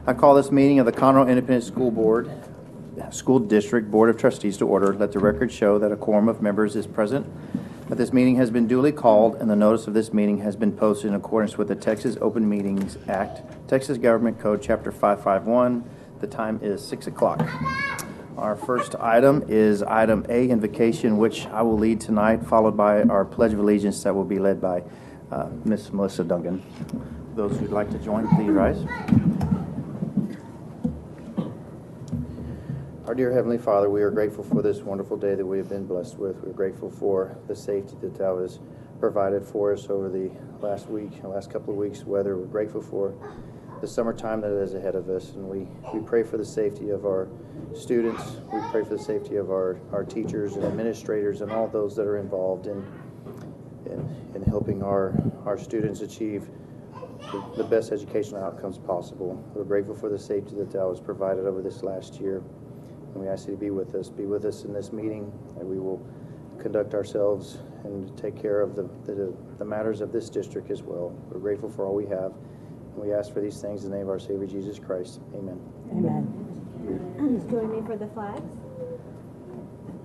I call this meeting of the Conroe Independent School District Board of Trustees to order. Let the record show that a quorum of members is present, that this meeting has been duly called, and the notice of this meeting has been posted in accordance with the Texas Open Meetings Act, Texas Government Code, Chapter 551. The time is 6 o'clock. Our first item is item A, invocation, which I will lead tonight, followed by our Pledge of Allegiance that will be led by Miss Melissa Duncan. Those who'd like to join, please rise. Our dear Heavenly Father, we are grateful for this wonderful day that we have been blessed with. We're grateful for the safety that Thou has provided for us over the last couple of weeks' weather. We're grateful for the summertime that is ahead of us, and we pray for the safety of our students. We pray for the safety of our teachers and administrators and all those that are involved in helping our students achieve the best educational outcomes possible. We're grateful for the safety that Thou has provided over this last year. And we ask you to be with us in this meeting, and we will conduct ourselves and take care of the matters of this district as well. We're grateful for all we have, and we ask for these things in the name of our Savior Jesus Christ. Amen. Amen. Join me for the flags.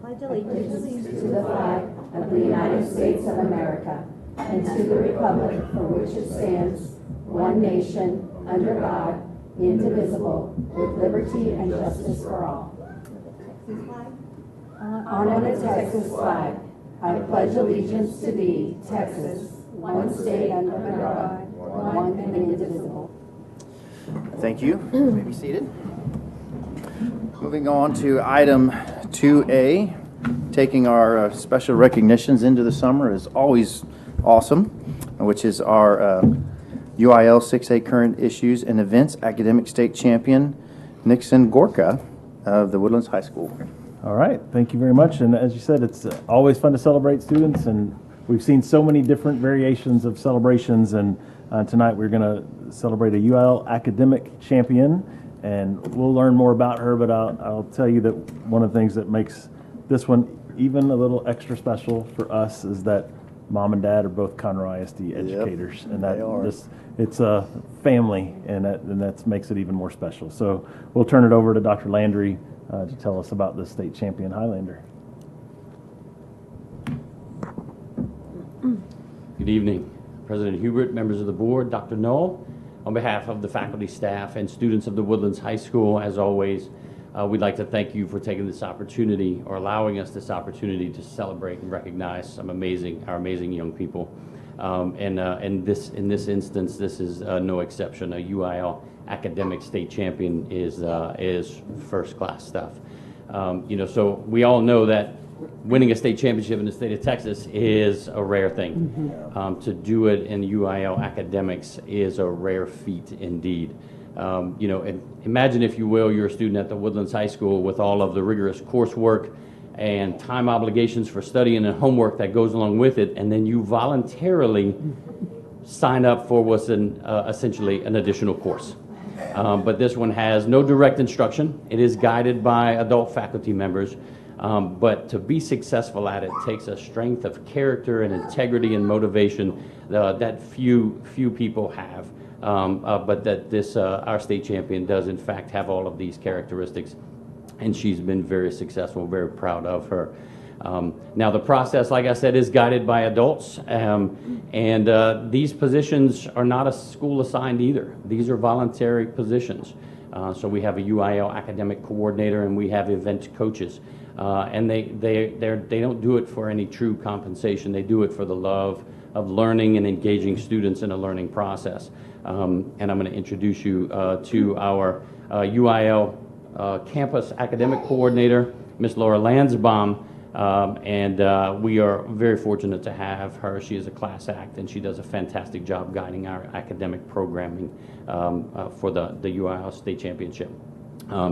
Pledge allegiance to the flag of the United States of America and to the republic for which it stands, one nation, under God, indivisible, with liberty and justice for all. On the Texas flag, I pledge allegiance to thee, Texas, one state under God, one and indivisible. Thank you. You may be seated. Moving on to item 2A, taking our special recognitions into the summer is always awesome, which is our UIL 6A Current Issues and Events Academic State Champion, Nixon Gorka of the Woodlands High School. All right, thank you very much. And as you said, it's always fun to celebrate students, and we've seen so many different variations of celebrations. And tonight we're going to celebrate a UIL academic champion, and we'll learn more about her. But I'll tell you that one of the things that makes this one even a little extra special for us is that Mom and Dad are both Conroe ISD educators, yep, and that it's a family, and that makes it even more special. So we'll turn it over to Dr. Landry to tell us about the state champion Highlander. Good evening, President Hubert, members of the board, Dr. Knoll. On behalf of the faculty, staff, and students of the Woodlands High School, as always, we'd like to thank you for taking this opportunity, or allowing us this opportunity, to celebrate and recognize our amazing young people. In this instance, this is no exception. A UIL academic state champion is first class stuff. So we all know that winning a state championship in the state of Texas is a rare thing. Mm-hmm. To do it in UIL academics is a rare feat indeed. And imagine, if you will, you're a student at the Woodlands High School with all of the rigorous coursework and time obligations for studying and homework that goes along with it, and then you voluntarily sign up for what's essentially an additional course. But this one has no direct instruction. It is guided by adult faculty members, but to be successful at it takes a strength of character and integrity and motivation that few people have. But that our state champion does in fact have all of these characteristics, and she's been very successful, very proud of her. Now the process, like I said, is guided by adults, and these positions are not a school assigned either. These are voluntary positions. So we have a UIL academic coordinator, and we have event coaches, and they don't do it for any true compensation. They do it for the love of learning and engaging students in a learning process. And I'm going to introduce you to our UIL campus academic coordinator, Ms. Laura Lansbaum, and we are very fortunate to have her. She is a class act, and she does a fantastic job guiding our academic programming for the UIL State Championship.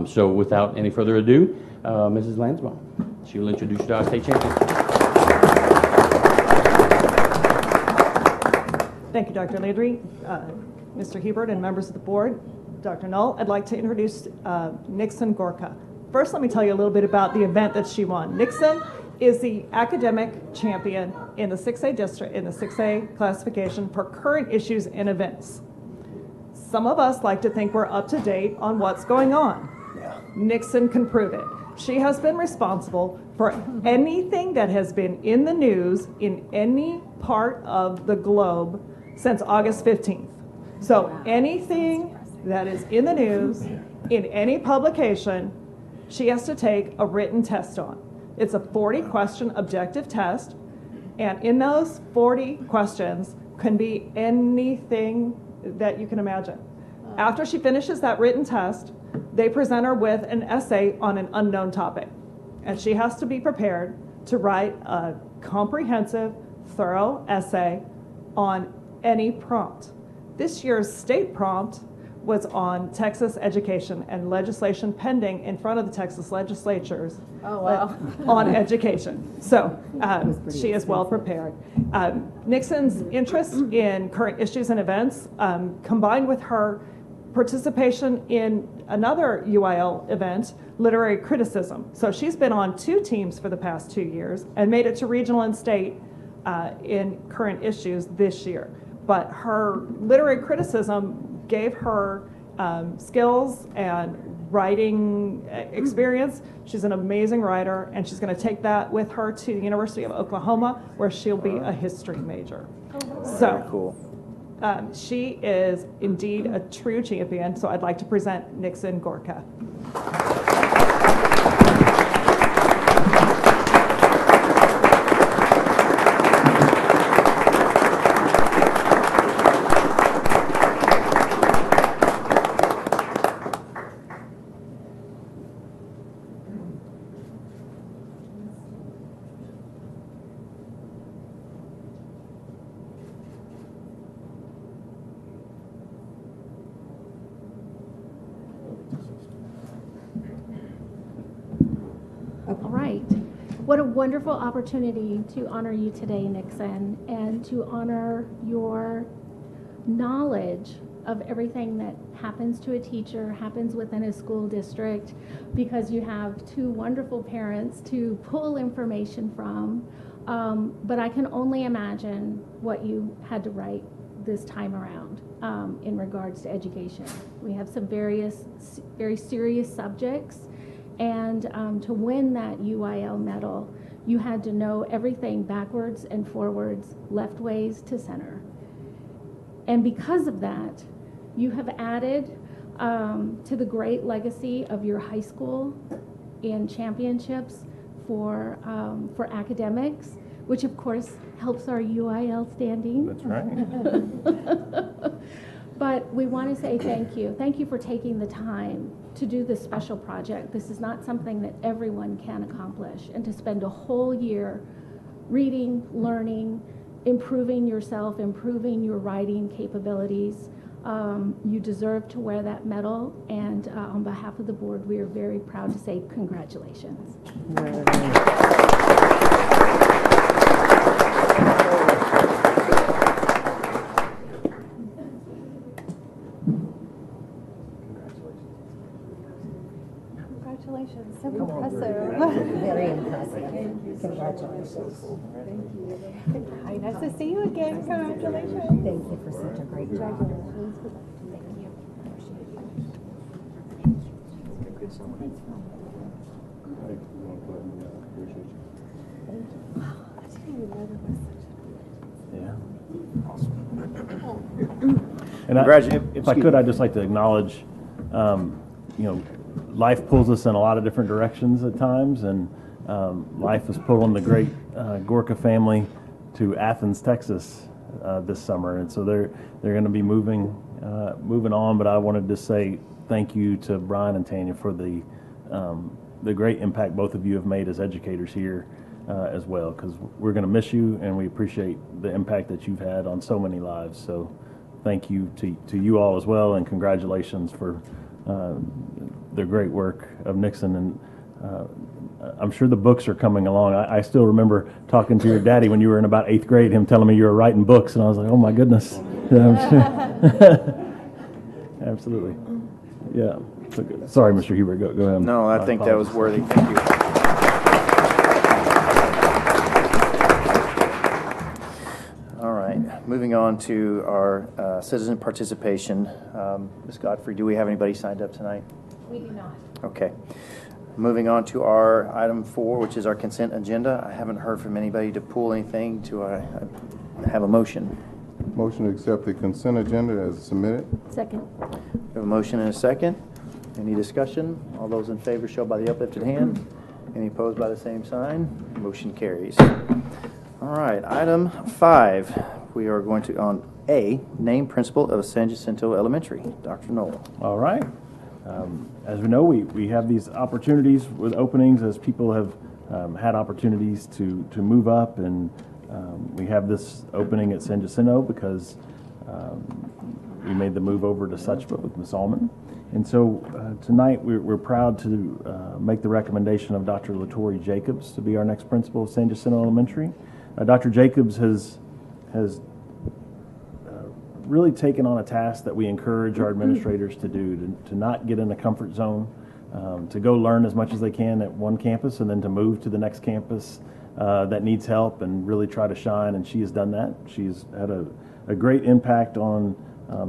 So without any further ado, Mrs. Lansbaum, she will introduce you to our state champion. Thank you, Dr. Landry, Mr. Hebert, and members of the board. Dr. Null, I'd like to introduce Nixon Gorka. First, let me tell you a little bit about the event that she won. Nixon is the academic champion in the 6A district, in the 6A classification for current issues and events. Some of us like to think we're up to date on what's going on. Yeah. Nixon can prove it. She has been responsible for anything that has been in the news in any part of the globe since August 15th. So anything that is in the news, in any publication, she has to take a written test on. It's a 40-question objective test, and in those 40 questions can be anything that you can imagine. After she finishes that written test, they present her with an essay on an unknown topic, and she has to be prepared to write a comprehensive, thorough essay on any prompt. This year's state prompt was on Texas education and legislation pending in front of the Texas legislatures on education. So she is well prepared. Nixon's interest in current issues and events, combined with her participation in another UIL event, literary criticism. So she's been on 2 teams for the past 2 years and made it to regional and state in current issues this year. But her literary criticism gave her skills and writing experience. She's an amazing writer, and she's going to take that with her to the University of Oklahoma, where she'll be a history major. Very cool. She is indeed a true champion, so I'd like to present Nixon Gorka. All right. What a wonderful opportunity to honor you today, Nixon, and to honor your knowledge of everything that happens to a teacher, happens within a school district, because you have 2 wonderful parents to pull information from. But I can only imagine what you had to write this time around in regards to education. We have some very serious subjects. And to win that UIL medal, you had to know everything backwards and forwards, left ways to center. And because of that, you have added to the great legacy of your high school in championships for academics, which of course helps our UIL standing. That's right. But we want to say thank you. Thank you for taking the time to do this special project. This is not something that everyone can accomplish. And to spend a whole year reading, learning, improving yourself, improving your writing capabilities. You deserve to wear that medal. And on behalf of the board, we are very proud to say congratulations. Congratulations, so impressive. Very impressive. Congratulations. Hi, nice to see you again. Congratulations. Thank you for such a great job. Thank you. I didn't even know there was such Yeah. And if I Excuse could, me. I'd just like to acknowledge, life pulls us in a lot of different directions at times, and life is pulling the great Gorka family to Athens, Texas this summer, and so they're going to be moving on. But I wanted to say thank you to Brian and Tanya for the great impact both of you have made as educators here as well, because we're going to miss you, and we appreciate the impact that you've had on so many lives. So thank you to you all as well, and congratulations for the great work of Nixon. And I'm sure the books are coming along. I still remember talking to your daddy when you were in about 8th grade, him telling me you were writing books, and I was like, oh my goodness. Absolutely. Yeah. So good. Sorry, Mr. Hubert, go ahead. No, I think that was worthy. Thank you. All right. moving on to our citizen participation. Ms. Godfrey, do we have anybody signed up tonight? We do not. Okay. Moving on to our item 4, which is our consent agenda. I haven't heard from anybody to pull anything. Do I have a motion? Motion to accept the consent agenda as submitted. Second. We have a motion and a second. Any discussion? All those in favor show by the uplifted hand. Any opposed by the same sign? Motion carries. All right, item 5. We are going to, on A, name principal of San Jacinto Elementary. Dr. Knoll. All right. As we know, we have these opportunities with openings as people have had opportunities to move up, and we have this opening at San Jacinto because we made the move over to Suchma with Ms. Allman. And so tonight we're proud to make the recommendation of Dr. LaTorri Jacobs to be our next principal of San Jacinto Elementary. Dr. Jacobs has really taken on a task that we encourage our administrators to do, to not get in a comfort zone, to go learn as much as they can at one campus and then to move to the next campus that needs help and really try to shine, and she has done that. She's had a great impact on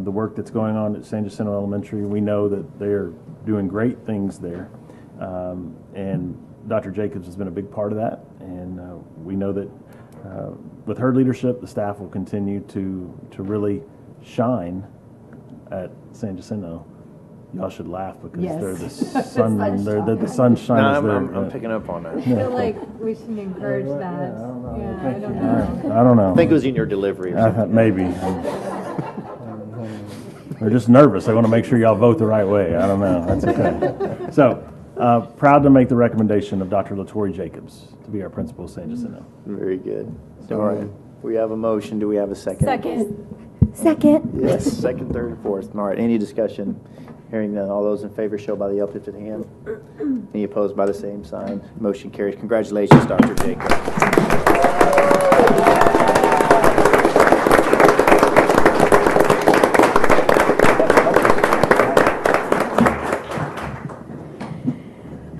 the work that's going on at San Jacinto Elementary. We know that they're doing great things there, and Dr. Jacobs has been a big part of that, and we know that with her leadership, the staff will continue to really shine at San Jacinto. Y'all should laugh because Yes. they're the sun. they're the sunshine. I'm picking up on that. I feel like we should encourage that. Yeah, I don't know. I don't know. I think it was in your delivery or something. Maybe. They're just nervous. They want to make sure y'all vote the right way. I don't know. That's okay. So, proud to make the recommendation of Dr. LaTorri Jacobs to be our principal of San Jacinto. Very good. All right. We have a motion. Do we have a second? Second. Yes, second, third, and fourth. All right, any discussion? Hearing none, all those in favor show by the uplifted hand. Any opposed by the same sign? Motion carries. Congratulations, Dr. Jacobs.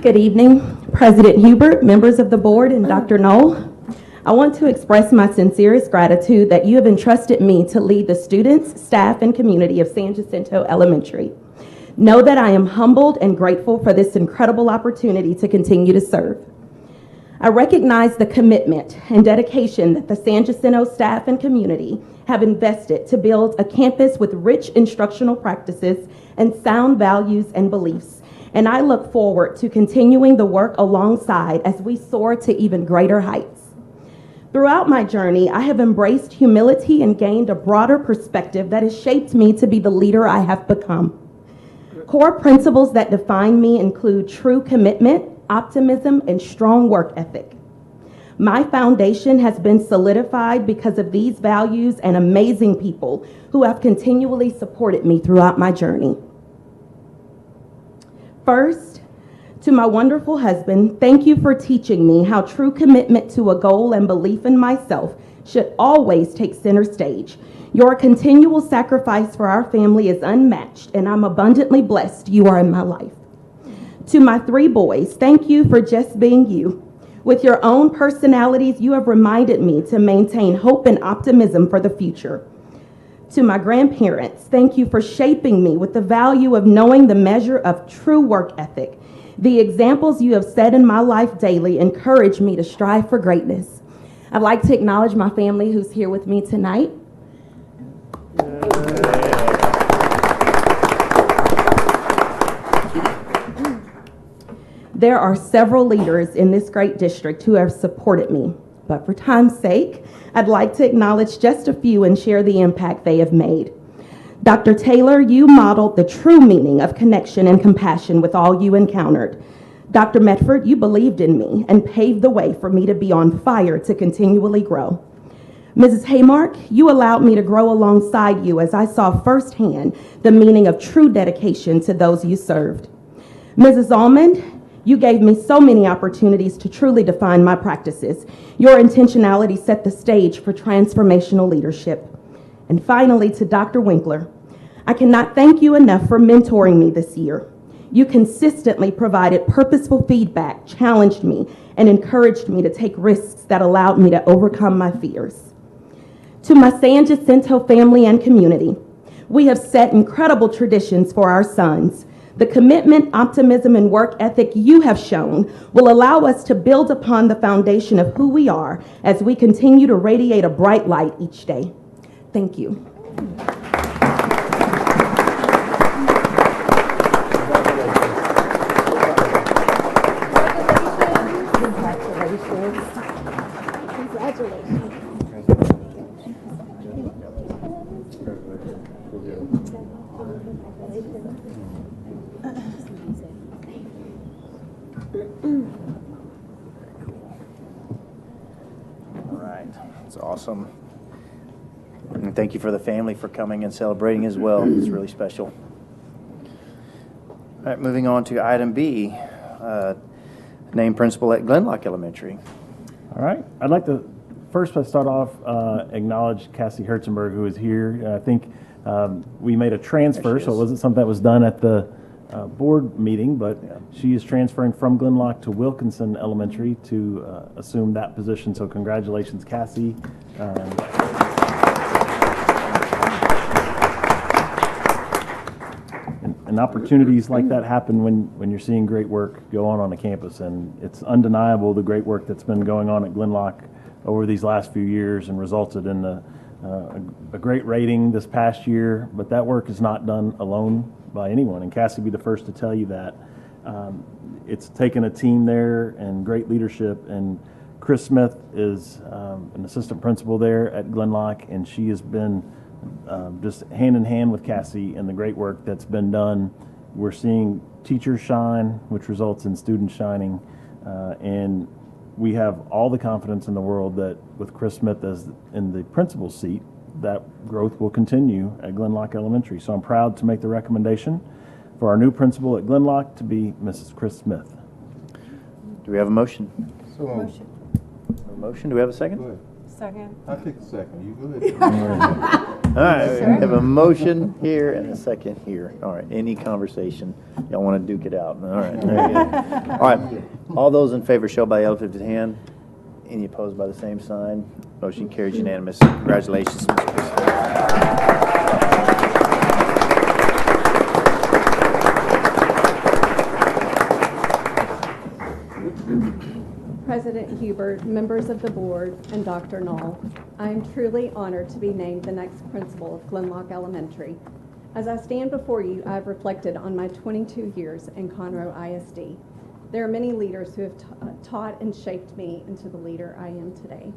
Good evening, President Hubert, members of the board, and Dr. Knoll. I want to express my sincerest gratitude that you have entrusted me to lead the students, staff, and community of San Jacinto Elementary. Know that I am humbled and grateful for this incredible opportunity to continue to serve. I recognize the commitment and dedication that the San Jacinto staff and community have invested to build a campus with rich instructional practices and sound values and beliefs, and I look forward to continuing the work alongside as we soar to even greater heights. Throughout my journey, I have embraced humility and gained a broader perspective that has shaped me to be the leader I have become. Core principles that define me include true commitment, optimism, and strong work ethic. My foundation has been solidified because of these values and amazing people who have continually supported me throughout my journey. First, to my wonderful husband, thank you for teaching me how true commitment to a goal and belief in myself should always take center stage. Your continual sacrifice for our family is unmatched, and I'm abundantly blessed you are in my life. To my 3 boys, thank you for just being you. With your own personalities, you have reminded me to maintain hope and optimism for the future. To my grandparents, thank you for shaping me with the value of knowing the measure of true work ethic. The examples you have set in my life daily encourage me to strive for greatness. I'd like to acknowledge my family who's here with me tonight. There are several leaders in this great district who have supported me, but for time's sake, I'd like to acknowledge just a few and share the impact they have made. Dr. Taylor, you modeled the true meaning of connection and compassion with all you encountered. Dr. Medford, you believed in me and paved the way for me to be on fire to continually grow. Mrs. Haymark, you allowed me to grow alongside you as I saw firsthand the meaning of true dedication to those you served. Mrs. Almond, you gave me so many opportunities to truly define my practices. Your intentionality set the stage for transformational leadership. And finally, to Dr. Winkler, I cannot thank you enough for mentoring me this year. You consistently provided purposeful feedback, challenged me, and encouraged me to take risks that allowed me to overcome my fears. To my San Jacinto family and community, we have set incredible traditions for our sons. The commitment, optimism, and work ethic you have shown will allow us to build upon the foundation of who we are as we continue to radiate a bright light each day. Thank you. All right, that's awesome. And thank you for the family for coming and celebrating as well. It's really special. All right, moving on to item B, named principal at Glenlock Elementary. All right. I'd like to first start off, acknowledge Cassie Herzenberg, who is here. I think we made a transfer, so it wasn't something that was done at the board meeting, but she is transferring from Glenlock to Wilkinson Elementary to assume that position. So congratulations, Cassie. And opportunities like that happen when you're seeing great work go on a campus, and it's undeniable the great work that's been going on at Glenlock over these last few years and resulted in a great rating this past year. But that work is not done alone by anyone, and Cassie will be the first to tell you that. It's taken a team there and great leadership, and Chris Smith is an assistant principal there at Glenlock, and she has been just hand in hand with Cassie and the great work that's been done. We're seeing teachers shine, which results in students shining, and we have all the confidence in the world that with Chris Smith as in the principal's seat, that growth will continue at Glenlock Elementary. So I'm proud to make the recommendation for our new principal at Glenlock to be Mrs. Chris Smith. Do we have a motion? So moved. A motion? Do we have a second? Go ahead. Second. I'll take the second. You go ahead. All right, we have a motion here and a second here. All right, any conversation? Y'all want to duke it out? All right, very good. All right, all those in favor show by elevated hand. Any opposed by the same sign? Motion carries unanimous. Congratulations, Mr. Christopher. President Hubert, members of the board, and Dr. Knoll, I am truly honored to be named the next principal of Glenlock Elementary. As I stand before you, I have reflected on my 22 years in Conroe ISD. There are many leaders who have taught and shaped me into the leader I am today.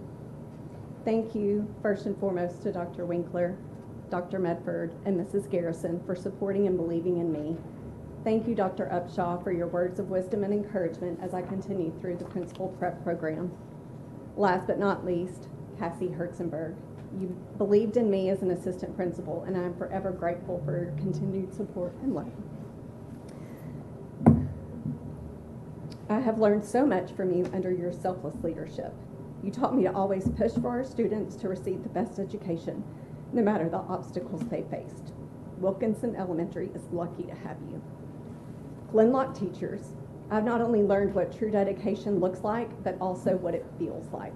Thank you, first and foremost, to Dr. Winkler, Dr. Medford, and Mrs. Garrison for supporting and believing in me. Thank you, Dr. Upshaw, for your words of wisdom and encouragement as I continue through the principal prep program. Last but not least, Cassie Herzenberg. You believed in me as an assistant principal, and I am forever grateful for your continued support and love. I have learned so much from you under your selfless leadership. You taught me to always push for our students to receive the best education, no matter the obstacles they faced. Wilkinson Elementary is lucky to have you. Glenlock teachers, I've not only learned what true dedication looks like, but also what it feels like.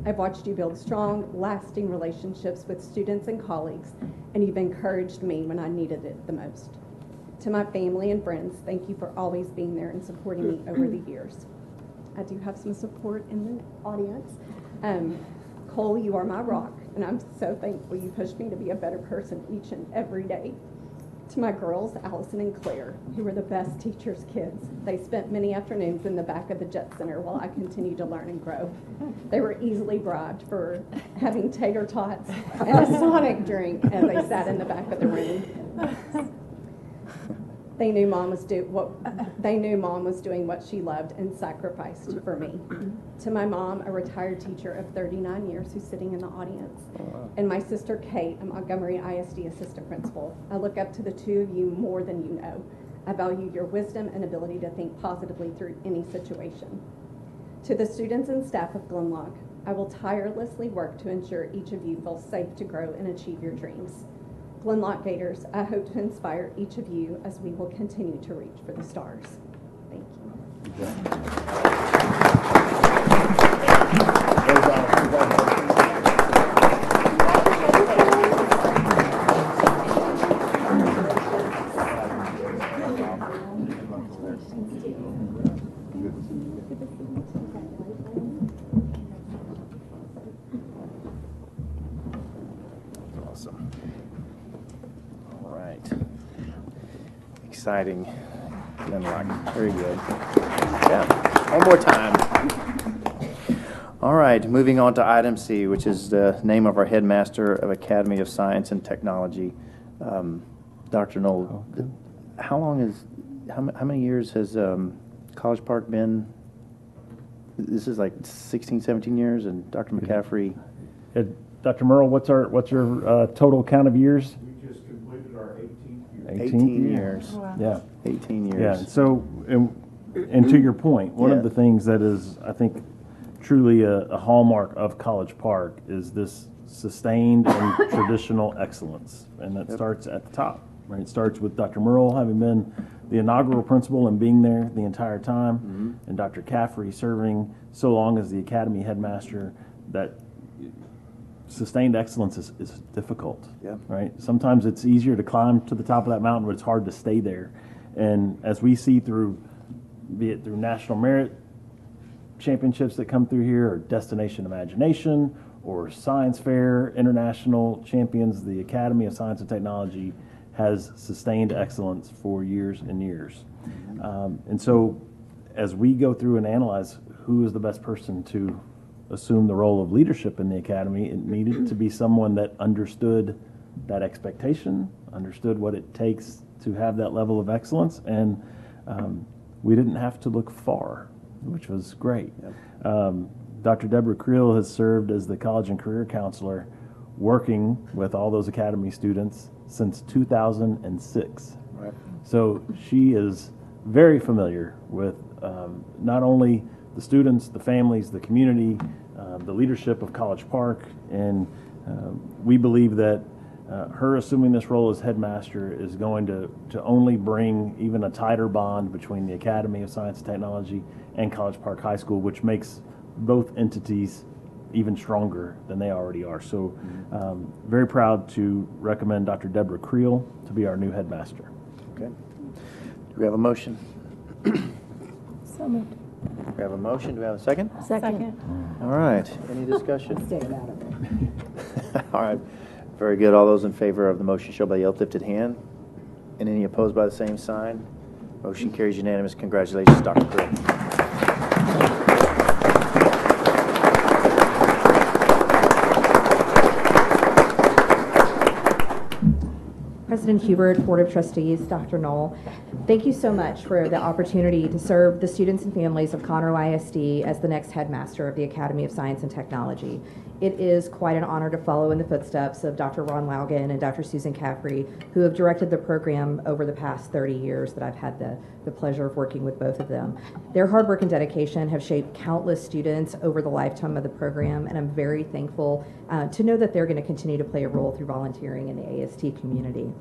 I've watched you build strong, lasting relationships with students and colleagues, and you've encouraged me when I needed it the most. To my family and friends, thank you for always being there and supporting me over the years. I do have some support in the audience. Cole, you are my rock, and I'm so thankful you push me to be a better person each and every day. To my girls, Allison and Claire, who were the best teachers' kids. They spent many afternoons in the back of the Jet Center while I continued to learn and grow. They were easily bribed for having tater tots and a Sonic drink as they sat in the back of the room. They knew mom was doing what she loved and sacrificed for me. To my mom, a retired teacher of 39 years who's sitting in the audience, and my sister Kate, a Montgomery ISD assistant principal. I look up to the two of you more than you know. I value your wisdom and ability to think positively through any situation. To the students and staff of Glenlock, I will tirelessly work to ensure each of you feels safe to grow and achieve your dreams. Glenlock Gators, I hope to inspire each of you as we will continue to reach for the stars. Thank you. Awesome. All right. Exciting. Unlocked. Very good. Yeah. One more time. All right. Moving on to item C, which is the name of our headmaster of Academy of Science and Technology. Dr. Knoll, how many years has College Park been? This is like 16, 17 years, and Dr. McCaffrey. Dr. Merle, what's your total count of years? We just completed our 18th year. 18 years. Wow. Yeah. 18 years. Yeah. So, and to your point, one of the things that is, I think, truly a hallmark of College Park is this sustained and traditional excellence, and that starts at the top. Right. It starts with Dr. Merle having been the inaugural principal and being there the entire time, and Dr. Caffrey serving so long as the academy headmaster. That sustained excellence is difficult. Yeah. Right. Sometimes it's easier to climb to the top of that mountain, but it's hard to stay there. And as we see be it through national merit championships that come through here, or Destination Imagination, or Science Fair International Champions, the Academy of Science and Technology has sustained excellence for years and years. And so as we go through and analyze who is the best person to assume the role of leadership in the academy, it needed to be someone that understood that expectation, understood what it takes to have that level of excellence, and we didn't have to look far, which was great. Dr. Deborah Creel has served as the college and career counselor, working with all those academy students since 2006. Right. So she is very familiar with not only the students, the families, the community, the leadership of College Park, and we believe that her assuming this role as headmaster is going to only bring even a tighter bond between the Academy of Science and Technology and College Park High School, which makes both entities even stronger than they already are. So very proud to recommend Dr. Deborah Creel to be our new headmaster. Okay. Do we have a motion? So moved. We have a motion. Do we have a second? Second. All right. Any discussion? Stay out of it. All right. Very good. All those in favor of the motion show by the uplifted hand. And any opposed by the same sign. Motion carries unanimous. Congratulations, Dr. Creel. President Hubert, Board of Trustees, Dr. Knoll, thank you so much for the opportunity to serve the students and families of Conroe ISD as the next headmaster of the Academy of Science and Technology. It is quite an honor to follow in the footsteps of Dr. Ron Laugan and Dr. Susan Caffrey, who have directed the program over the past 30 years that I've had the pleasure of working with both of them. Their hard work and dedication have shaped countless students over the lifetime of the program, and I'm very thankful to know that they're going to continue to play a role through volunteering in the AST community.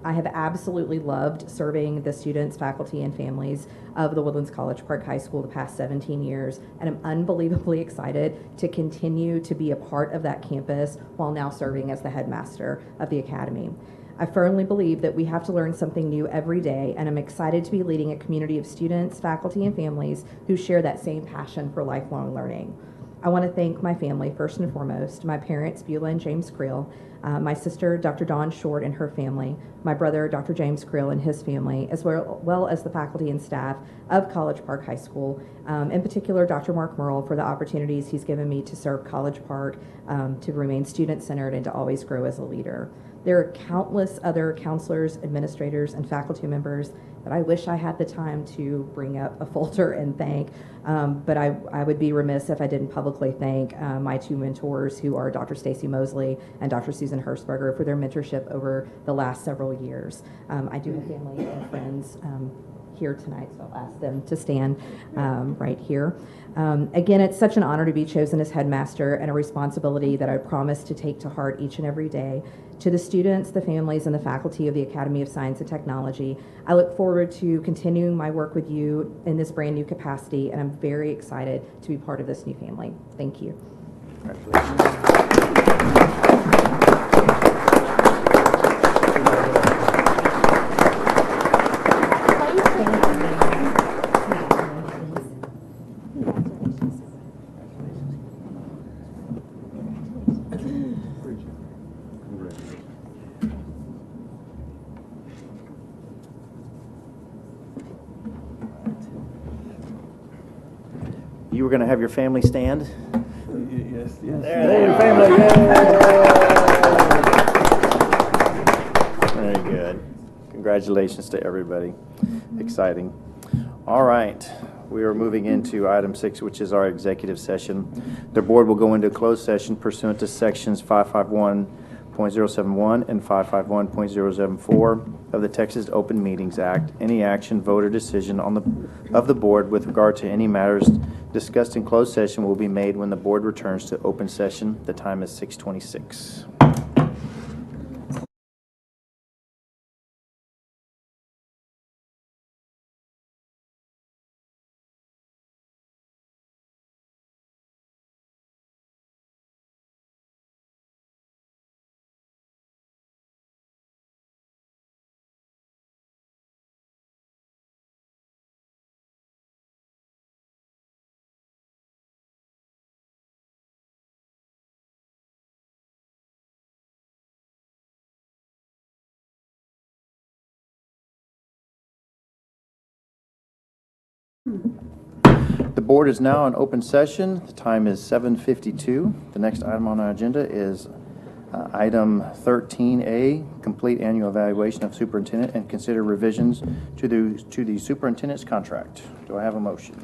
I have absolutely loved serving the students, faculty, and families of the Woodlands College Park High School the past 17 years, and I'm unbelievably excited to continue to be a part of that campus while now serving as the headmaster of the academy. I firmly believe that we have to learn something new every day, and I'm excited to be leading a community of students, faculty, and families who share that same passion for lifelong learning. I want to thank my family, first and foremost, my parents, Beulah and James Creel, my sister, Dr. Dawn Short, and her family, my brother, Dr. James Creel, and his family, as well as the faculty and staff of College Park High School, in particular, Dr. Mark Merle, for the opportunities he's given me to serve College Park, to remain student-centered, and to always grow as a leader. There are countless other counselors, administrators, and faculty members that I wish I had the time to bring up a folder and thank, but I would be remiss if I didn't publicly thank my two mentors, who are Dr. Stacy Mosley and Dr. Susan Hershberger, for their mentorship over the last several years. I do have family and friends here tonight, so I'll ask them to stand right here. Again, it's such an honor to be chosen as headmaster, and a responsibility that I promise to take to heart each and every day. To the students, the families, and the faculty of the Academy of Science and Technology, I look forward to continuing my work with you in this brand new capacity, and I'm very excited to be part of this new family. Thank you. you were going to have your family stand? Yes, yes. There, family. Yay! Very good. Congratulations to everybody. Exciting. All right. We are moving into item 6, which is our executive session. The board will go into closed session pursuant to sections 551.071 and 551.074 of the Texas Open Meetings Act. Any action, vote, or decision of the board with regard to any matters discussed in closed session will be made when the board returns to open session. The time is 6:26. The board is now in open session. The time is 7:52. The next item on our agenda is item 13A, complete annual evaluation of superintendent and consider revisions to the superintendent's contract. Do I have a motion?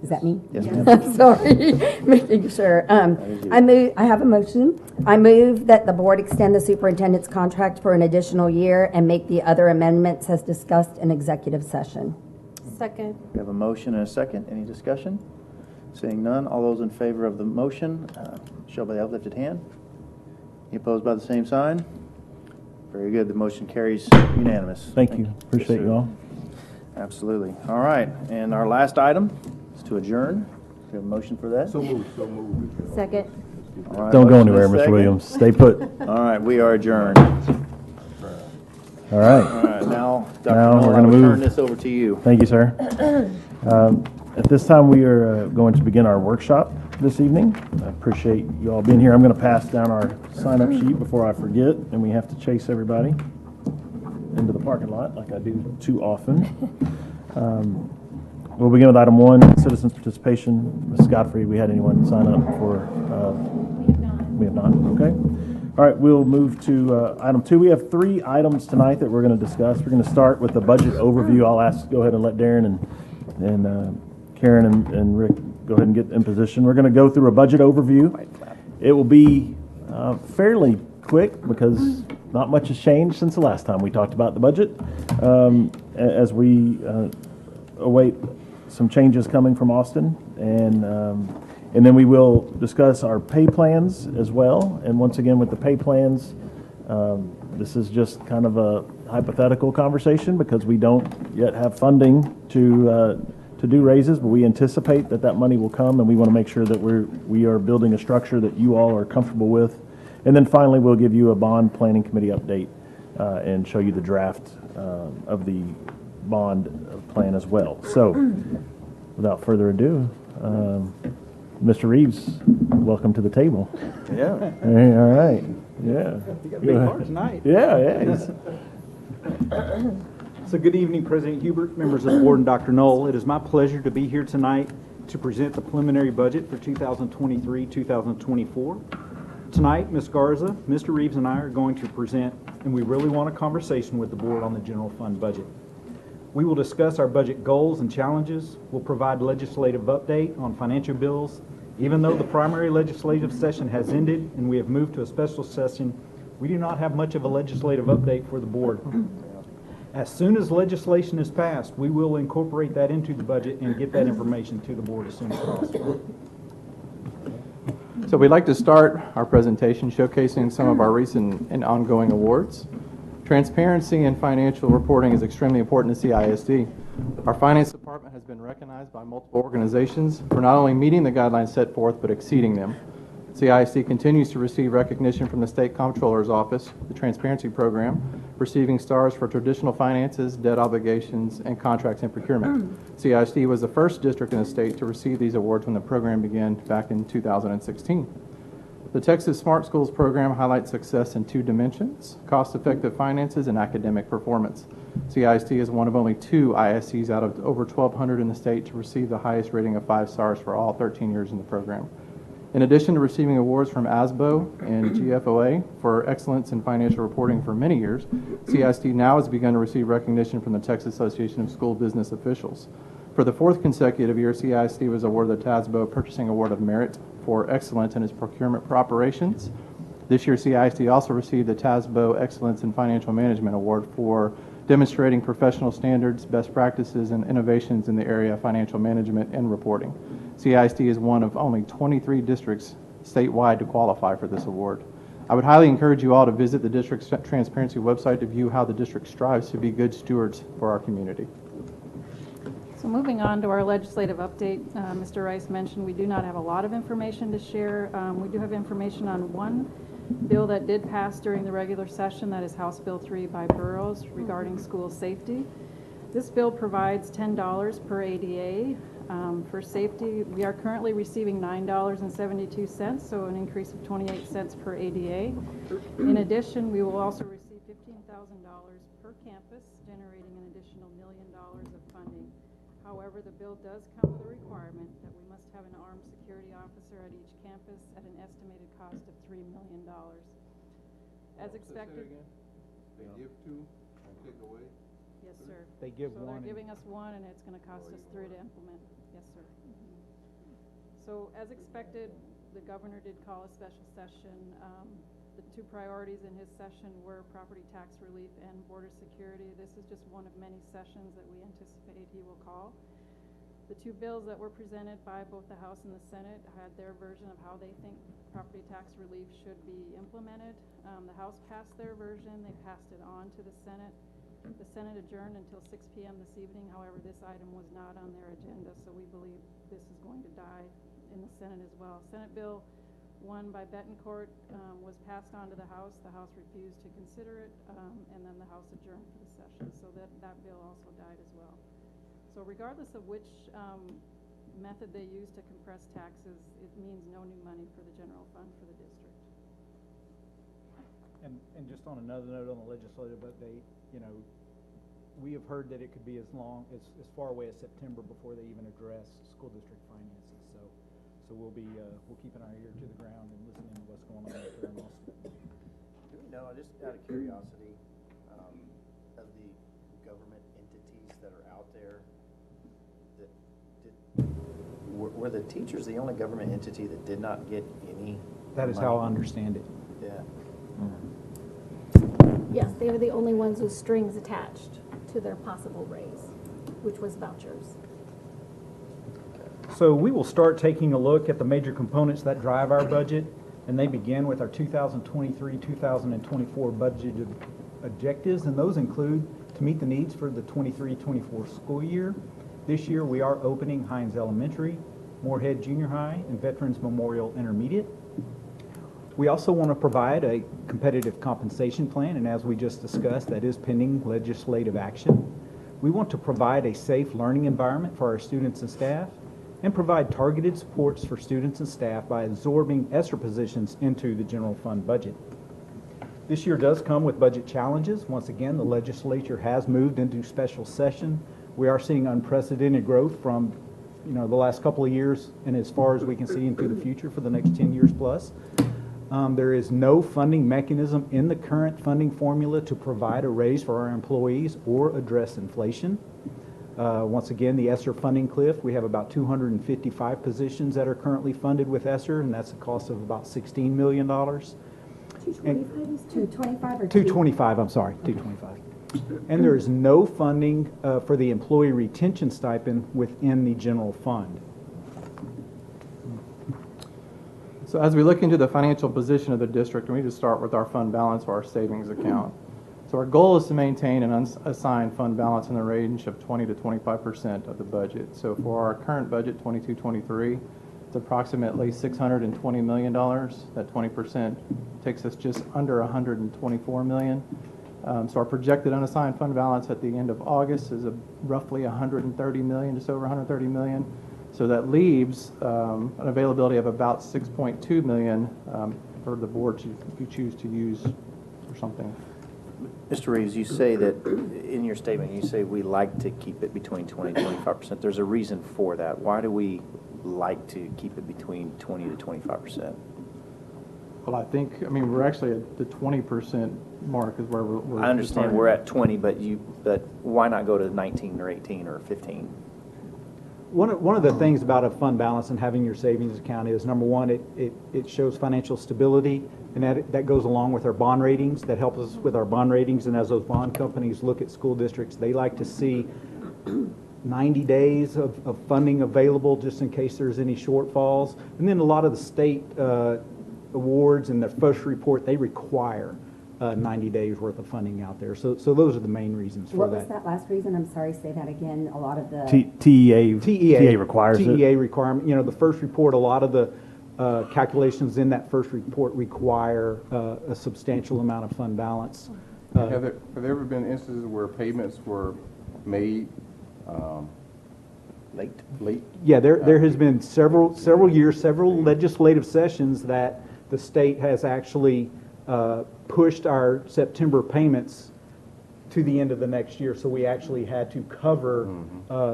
Is that me? Yes, ma'am. I'm sorry, making sure. I have a motion. I move that the board extend the superintendent's contract for an additional year and make the other amendments as discussed in executive session. Second. We have a motion and a second. Any discussion? Seeing none, all those in favor of the motion, show by the uplifted hand. Any opposed by the same sign? Very good. The motion carries unanimous. Thank you. Appreciate Yes, you all. Absolutely. All right. And our last item is to adjourn. We have a motion for that? So moved. Second. All right, Don't go motion anywhere, and a Mr. second. Williams. Stay put. All right, we are adjourned. All right. All right, now, Dr. Now Knoll, we're I gonna will move. turn this over to you. Thank you, sir. At this time, we are going to begin our workshop this evening. I appreciate you all being here. I'm going to pass down our sign-up sheet before I forget, and we have to chase everybody into the parking lot like I do too often. We'll begin with item 1, citizens' participation. Ms. Godfrey, we had anyone sign up for? We have not. Okay. All right, we'll move to item 2. We have 3 items tonight that we're going to discuss. We're going to start with the budget overview. I'll go ahead and let Darren and Karen and Rick go ahead and get in position. We're going to go through a budget overview. It will be fairly quick because not much has changed since the last time we talked about the budget. As we await some changes coming from Austin, and then we will discuss our pay plans as well. And once again, with the pay plans, this is just kind of a hypothetical conversation because we don't yet have funding to do raises, but we anticipate that money will come, and we want to make sure that we are building a structure that you all are comfortable with. And then finally, we'll give you a bond planning committee update and show you the draft of the bond plan as well. So, without further ado, Mr. Reeves, welcome to the table. Yeah. Hey, all right. Yeah. You got a big part tonight. Yeah. So good evening, President Hubert, members of the board, and Dr. Knoll. It is my pleasure to be here tonight to present the preliminary budget for 2023-2024. Tonight, Ms. Garza, Mr. Reeves, and I are going to present, and we really want a conversation with the board on the general fund budget. We will discuss our budget goals and challenges. We'll provide legislative update on financial bills. Even though the primary legislative session has ended and we have moved to a special session, we do not have much of a legislative update for the board. As soon as legislation is passed, we will incorporate that into the budget and get that information to the board as soon as possible. So we'd like to start our presentation showcasing some of our recent and ongoing awards. Transparency in financial reporting is extremely important to CISD. Our finance department has been recognized by multiple organizations for not only meeting the guidelines set forth, but exceeding them. CISD continues to receive recognition from the State Comptroller's Office, the Transparency Program, receiving stars for traditional finances, debt obligations, and contracts and procurement. CISD was the first district in the state to receive these awards when the program began back in 2016. The Texas Smart Schools program highlights success in two dimensions: cost-effective finances and academic performance. CISD is one of only 2 ISDs out of over 1,200 in the state to receive the highest rating of 5 stars for all 13 years in the program. In addition to receiving awards from ASBO and GFOA for excellence in financial reporting for many years, CISD now has begun to receive recognition from the Texas Association of School Business Officials. For the 4th consecutive year, CISD was awarded the TASBO Purchasing Award of Merit for excellence in its procurement for operations. This year, CISD also received the TASBO Excellence in Financial Management Award for demonstrating professional standards, best practices, and innovations in the area of financial management and reporting. CISD is one of only 23 districts statewide to qualify for this award. I would highly encourage you all to visit the district's transparency website to view how the district strives to be good stewards for our community. So moving on to our legislative update, Mr. Rice mentioned we do not have a lot of information to share. We do have information on one bill that did pass during the regular session, that is House Bill 3 by Burroughs regarding school safety. This bill provides $10 per ADA. For safety, we are currently receiving $9.72, so an increase of 28 cents per ADA. In addition, we will also receive $15,000 per campus, generating an additional $1 million of funding. However, the bill does come with a requirement that we must have an armed security officer at each campus at an estimated cost of $3 million. As expected. They give 2 and take away? Yes, sir. They give so one. They're giving us 1, and it's going to cost us 3 to implement. Yes, sir. So, as expected, the governor did call a special session. The 2 priorities in his session were property tax relief and border security. This is just one of many sessions that we anticipate he will call. The 2 bills that were presented by both the House and the Senate had their version of how they think property tax relief should be implemented. The House passed their version. They passed it on to the Senate. The Senate adjourned until 6 p.m. this evening. However, this item was not on their agenda, so we believe this is going to die in the Senate as well. Senate Bill 1 by Betancourt was passed on to the House. The House refused to consider it, and then the House adjourned for the session, so that bill also died as well. So regardless of which method they use to compress taxes, it means no new money for the general fund for the district. And just on another note on the legislative update, we have heard that it could be as far away as September before they even address school district finances. So we'll keep our ear to the ground and listening to what's going on out there in Austin. Do we know, just out of curiosity, of the government entities that are out there, were the teachers the only government entity that did not get any? That is how I understand it. Yeah. Yes, they were the only ones with strings attached to their possible raise, which was vouchers. So we will start taking a look at the major components that drive our budget, and they begin with our 2023-2024 budgeted objectives, and those include to meet the needs for the 23-24 school year. This year we are opening Hines Elementary, Moorhead Junior High, and Veterans Memorial Intermediate. We also want to provide a competitive compensation plan, and as we just discussed, that is pending legislative action. We want to provide a safe learning environment for our students and staff, and provide targeted supports for students and staff by absorbing ESSER positions into the general fund budget. This year does come with budget challenges. Once again, the legislature has moved into special session. We are seeing unprecedented growth from the last couple of years and as far as we can see into the future for the next 10 years plus. There is no funding mechanism in the current funding formula to provide a raise for our employees or address inflation. Once again, the ESSER funding cliff, we have about 255 positions that are currently funded with ESSER, and that's a cost of about $16 million. 225, I'm sorry, 225. And there is no funding for the employee retention stipend within the general fund. So as we look into the financial position of the district, we need to start with our fund balance or our savings account. So our goal is to maintain an unassigned fund balance in the range of 20 to 25% of the budget. So for our current budget, 22-23, it's approximately $620 million. That 20% takes us just under $124 million. So our projected unassigned fund balance at the end of August is roughly $130 million, just over $130 million. So that leaves an availability of about $6.2 million for the board to, if you choose to use for something. Mr. Reeves, you say that, in your statement, you say we like to keep it between 20 and 25%. There's a reason for that. Why do we like to keep it between 20 to 25%? Well, I think, I mean, we're actually at the 20% mark is where we're I understand we're at 20, but why not go to 19 or 18 or 15? One of the things about a fund balance and having your savings account is, number one, it shows financial stability, and that goes along with our bond ratings. That helps us with our bond ratings, and as those bond companies look at school districts, they like to see 90 days of funding available just in case there's any shortfalls. And then a lot of the state awards and their first report, they require 90 days worth of funding out there. So those are the main reasons for What that. was that last reason? I'm sorry, say that again. A lot of the... TEA requires it. TEA requirement. You know, the first report, a lot of the calculations in that first report require a substantial amount of fund balance. Have there ever been instances where payments were made late? Yeah, there has been several years, several legislative sessions that the state has actually pushed our September payments to the end of the next year. So we actually had to cover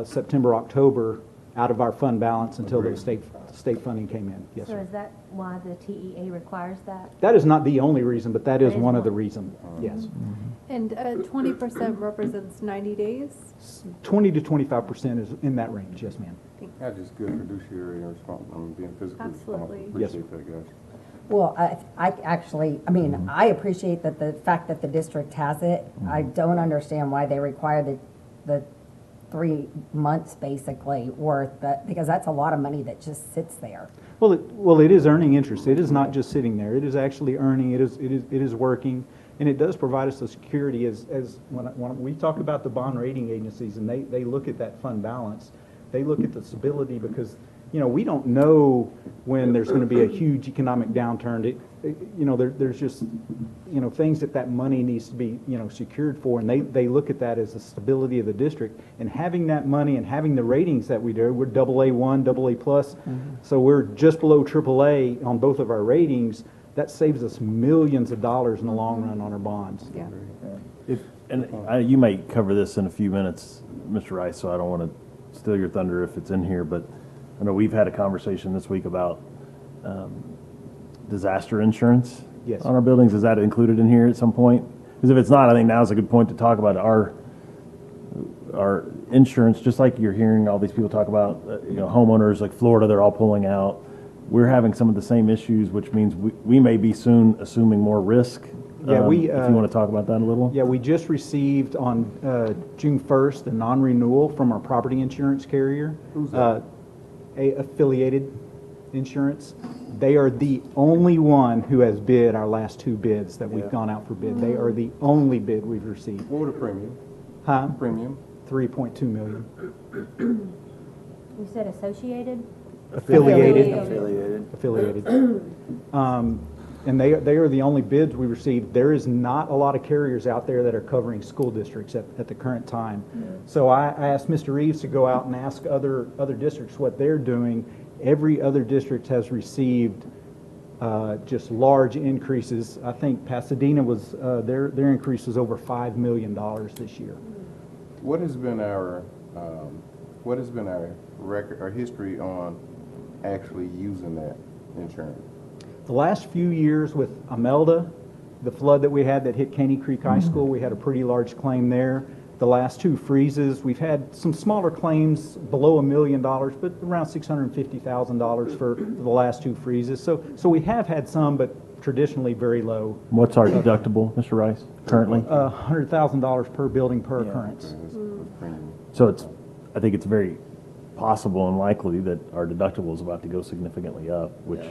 September, October out of our fund balance until the state funding came in. Yes, So sir. is that why the TEA requires that? That is not the only reason, but that is one of the reasons, yes. And 20% represents 90 days? 20 to 25% is in that range, yes, ma'am. That's just good fiduciary responsibility, being physically Absolutely. responsible. Yes, Appreciate that, guys. Well, I actually, I mean, I appreciate that the fact that the district has it. I don't understand why they require the 3 months basically worth, because that's a lot of money that just sits there. Well, it is earning interest. It is not just sitting there. It is actually earning. It is working, and it does provide us the security as when we talk about the bond rating agencies and they look at that fund balance, they look at the stability because, you know, we don't know when there's going to be a huge economic downturn. You know, there's just, you know, things that money needs to be, you know, secured for, and they look at that as the stability of the district. And having that money and having the ratings that we do, we're AA1, AA+, so we're just below AAA on both of our ratings. That saves us millions of dollars in the long run on our bonds. Yeah. You may cover this in a few minutes, Mr. Rice, so I don't want to steal your thunder if it's in here, but I know we've had a conversation this week about disaster insurance on our buildings. Is that included in here at some point? Because if it's not, I think now's a good point to talk about our insurance, just like you're hearing all these people talk about, you know, homeowners like Florida, they're all pulling out. We're having some of the same issues, which means we may be soon assuming more risk. Yeah, if you want to talk about that a little. Yeah, we just received on June 1st a non-renewal from our property insurance carrier. Who's that? Affiliated insurance. They are the only one who has bid our last 2 bids that we've gone out for bid. They are the only bid we've received. What was the premium? Huh? Premium? $3.2 million. You said associated? Affiliated. And they are the only bids we received. There is not a lot of carriers out there that are covering school districts at the current time. So I asked Mr. Reeves to go out and ask other districts what they're doing. Every other district has received just large increases. I think Pasadena was their increase was over $5 million this year. What has been our record or history on actually using that insurance? The last few years with Imelda, the flood that we had that hit Caney Creek High School, we had a pretty large claim there. The last 2 freezes, we've had some smaller claims below $1 million, but around $650,000 for the last 2 freezes. So we have had some, but traditionally very low. What's our deductible, Mr. Rice, currently? $100,000 per building per occurrence. So I think it's very possible and likely that our deductible is about to go significantly up, which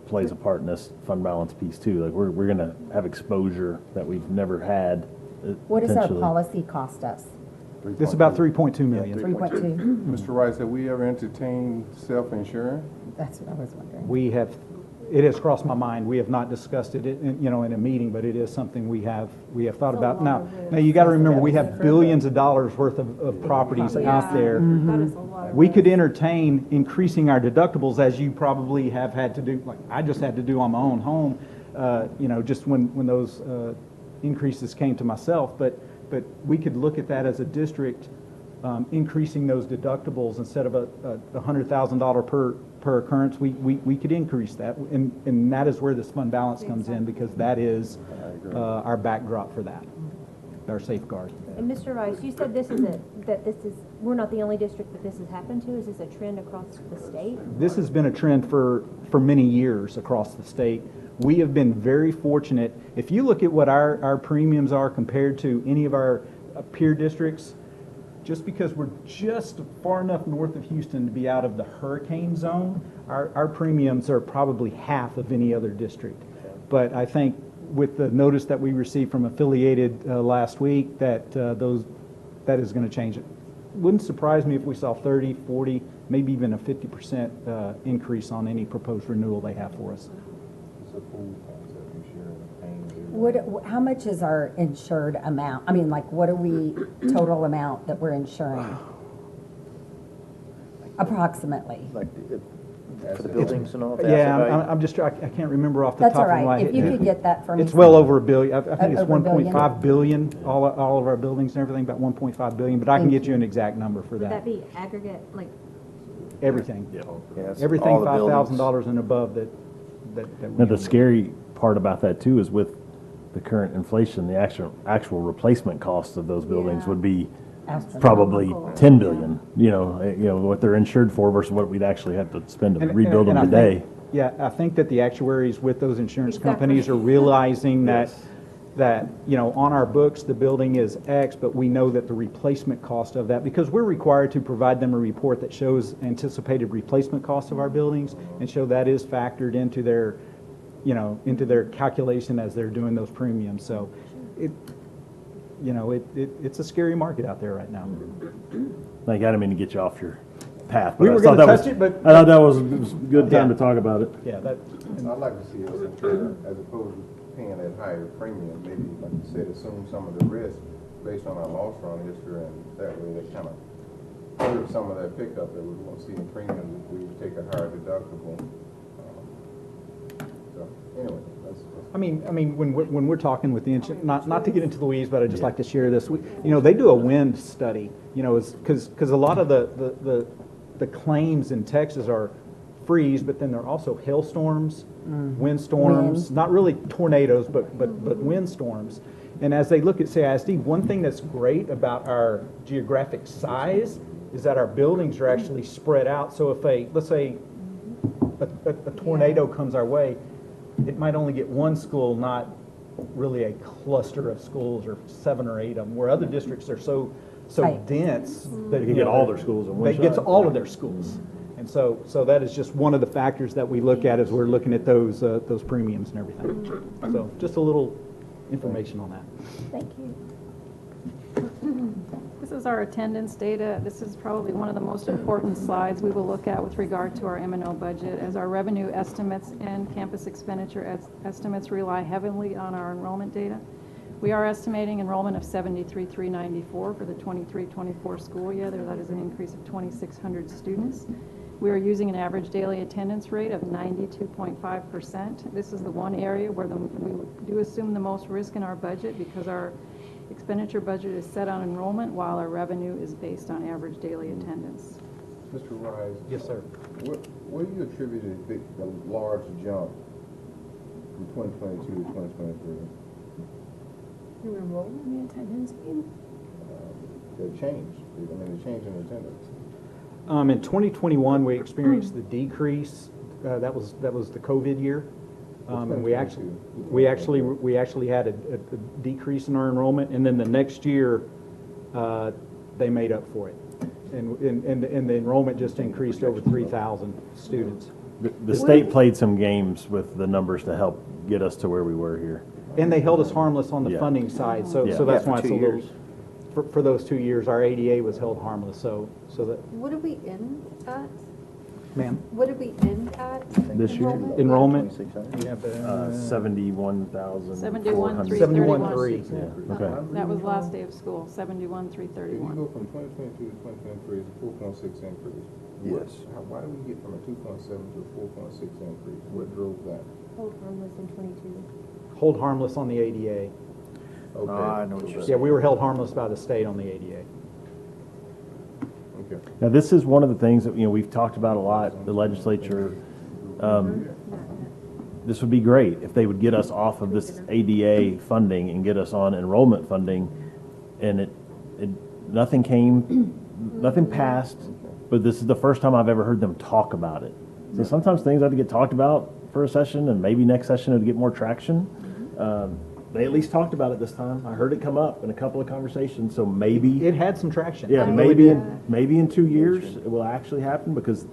plays a part in this fund balance piece too. Like we're going to have exposure that we've never had. What does our policy cost us? It's about $3.2 million. 3.2. Mr. Rice, have we ever entertained self-insurance? That's what I was wondering. We have it has crossed my mind. We have not discussed it, in a meeting, but it is something we have thought about. Now you got to remember, we have billions of dollars worth of properties out there. That is a lot of We risk. could entertain increasing our deductibles, as you probably have had to do, like I just had to do on my own home, just when those increases came to myself. But we could look at that as a district, increasing those deductibles instead of a $100,000 per occurrence. We could increase that, and that is where this fund balance comes in, because that is our backdrop for that, our safeguard. And Mr. Rice, you said we're not the only district that this has happened to. Is this a trend across the state? This has been a trend for many years across the state. We have been very fortunate. If you look at what our premiums are compared to any of our peer districts, just because we're just far enough north of Houston to be out of the hurricane zone, our premiums are probably half of any other district. But I think with the notice that we received from Affiliated last week, that is going to change it. Wouldn't surprise me if we saw 30, 40, maybe even a 50% increase on any proposed renewal they have for us. How much is our insured amount? I mean, like, what are we, total amount that we're insuring? Approximately. Like for the buildings and all that? Yeah, I can't remember off the That's top all of my right. head. If you could get that for me. It's well over $1 billion. I think it's Over $1 billion? 1.5 billion, all of our buildings and everything, about 1.5 billion, but I can get you an exact number for Would that that. be aggregate, like? Everything. Yes, Everything all the buildings. $5,000 and above that we Now, the own. scary part about that too is with the current inflation, the actual replacement cost of those buildings would be probably 10 billion, what they're insured for versus what we'd actually have to spend to rebuild them I today. think- Yeah, I think that the actuaries with those insurance companies are realizing that on our books, the building is X, but we know that the replacement cost of that, because we're required to provide them a report that shows anticipated replacement cost of our buildings, and show that is factored into their calculation as they're doing those premiums. So it's a scary market out there right now. I didn't mean to get you off your path. We I were thought gonna that touch it, but- I thought that was a good time to talk about it. Yeah, And I'd like to see us incur, as opposed to paying that higher premium, maybe, like you said, assume some of the risk based on our loss run history, and that way that kind of curb some of that pickup that we won't see in premiums if we take a higher deductible. So, anyway, that's. I mean, when we're talking with the insurance, not to get into the weeds, but I'd just like to share this. They do a wind study, because a lot of the claims in Texas are freeze, but then there are also hailstorms, windstorms, not really tornadoes, but windstorms. And as they look at CISD, one thing that's great about our geographic size is that our buildings are actually spread out. So if let's say a tornado comes our way, it might only get one school, not really a cluster of schools or 7 or 8 of them, where other districts are so Right. dense that They can get all their schools in one they get to shot. all of their schools. And so that is just one of the factors that we look at as we're looking at those premiums and everything. So just a little information on that. Thank you. This is our attendance data. This is probably one of the most important slides we will look at with regard to our M&O budget, as our revenue estimates and campus expenditure estimates rely heavily on our enrollment data. We are estimating enrollment of 73,394 for the 23-24 school year. That is an increase of 2,600 students. We are using an average daily attendance rate of 92.5%. This is the one area where we do assume the most risk in our budget, because our expenditure budget is set on enrollment while our revenue is based on average daily attendance. Mr. Rise? Yes, sir. What do you attribute the large jump from 2022 to 2023? Your enrollment in attendance mean? The change, the change in attendance. In 2021, we experienced the decrease. That was the COVID year. And we actually had a decrease in our enrollment, and then the next year they made up for it, and the enrollment just increased over 3,000 students. The state played some games with the numbers to help get us to where we were here. And they held us harmless on the funding side, so that's why it's a little. For those 2 years, our ADA was held harmless. So that. What are we in at? Ma'am? What did we end at? This year? Enrollment? 2,600. You have 71,000. 71,300. Yeah, okay. That was last day of school, If you 71,331. go from 2022 to 2023, it's a 4.6 increase. Yes. Why did we get from a 2.7 to a 4.6 increase? What drove that? Hold harmless in 22. Hold harmless on the ADA. Okay. I know what you're Yeah, saying. we were held harmless by the state on the ADA. Okay. Now, this is one of the things that, we've talked about a lot, the legislature. This would be great if they would get us off of this ADA funding and get us on enrollment funding. And nothing passed, but this is the first time I've ever heard them talk about it. So sometimes things have to get talked about for a session, and maybe next session it'll get more traction. They at least talked about it this time. I heard it come up in a couple of conversations, so maybe. It had some traction. Yeah, It maybe really maybe in 2 years it will actually happen, because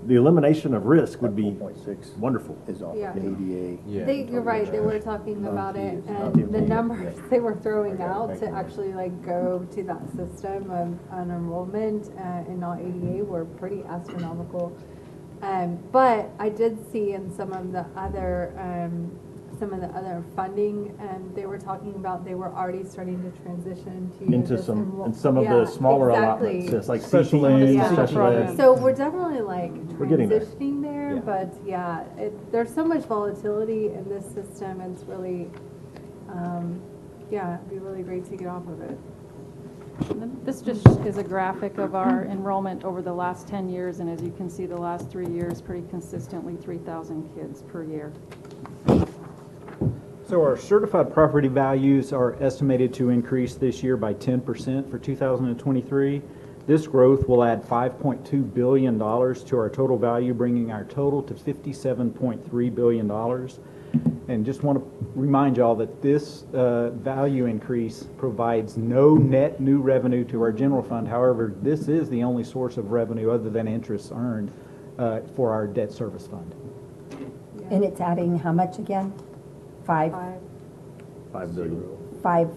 the elimination of risk would be 4.6 wonderful. is off Yeah. of the ADA. You're right, they were talking about it, and the numbers they were throwing out to actually like go to that system of an enrollment and not ADA were pretty astronomical. But I did see in some of the other funding, they were talking about they were already starting to transition to Into this some of the smaller exactly. allotments, just like Special CT, ed, Yeah. special ed. So we're definitely like We're getting there. transitioning there, Yeah. but yeah, there's so much volatility in this system. It's really, it'd be really great to get off of it. And then this just is a graphic of our enrollment over the last 10 years, and as you can see, the last 3 years, pretty consistently 3,000 kids per year. So our certified property values are estimated to increase this year by 10% for 2023. This growth will add $5.2 billion to our total value, bringing our total to $57.3 billion. And just want to remind y'all that this value increase provides no net new revenue to our general fund. However, this is the only source of revenue other than interest earned for our debt service fund. And it's adding how much again? Five? $5 billion. Five,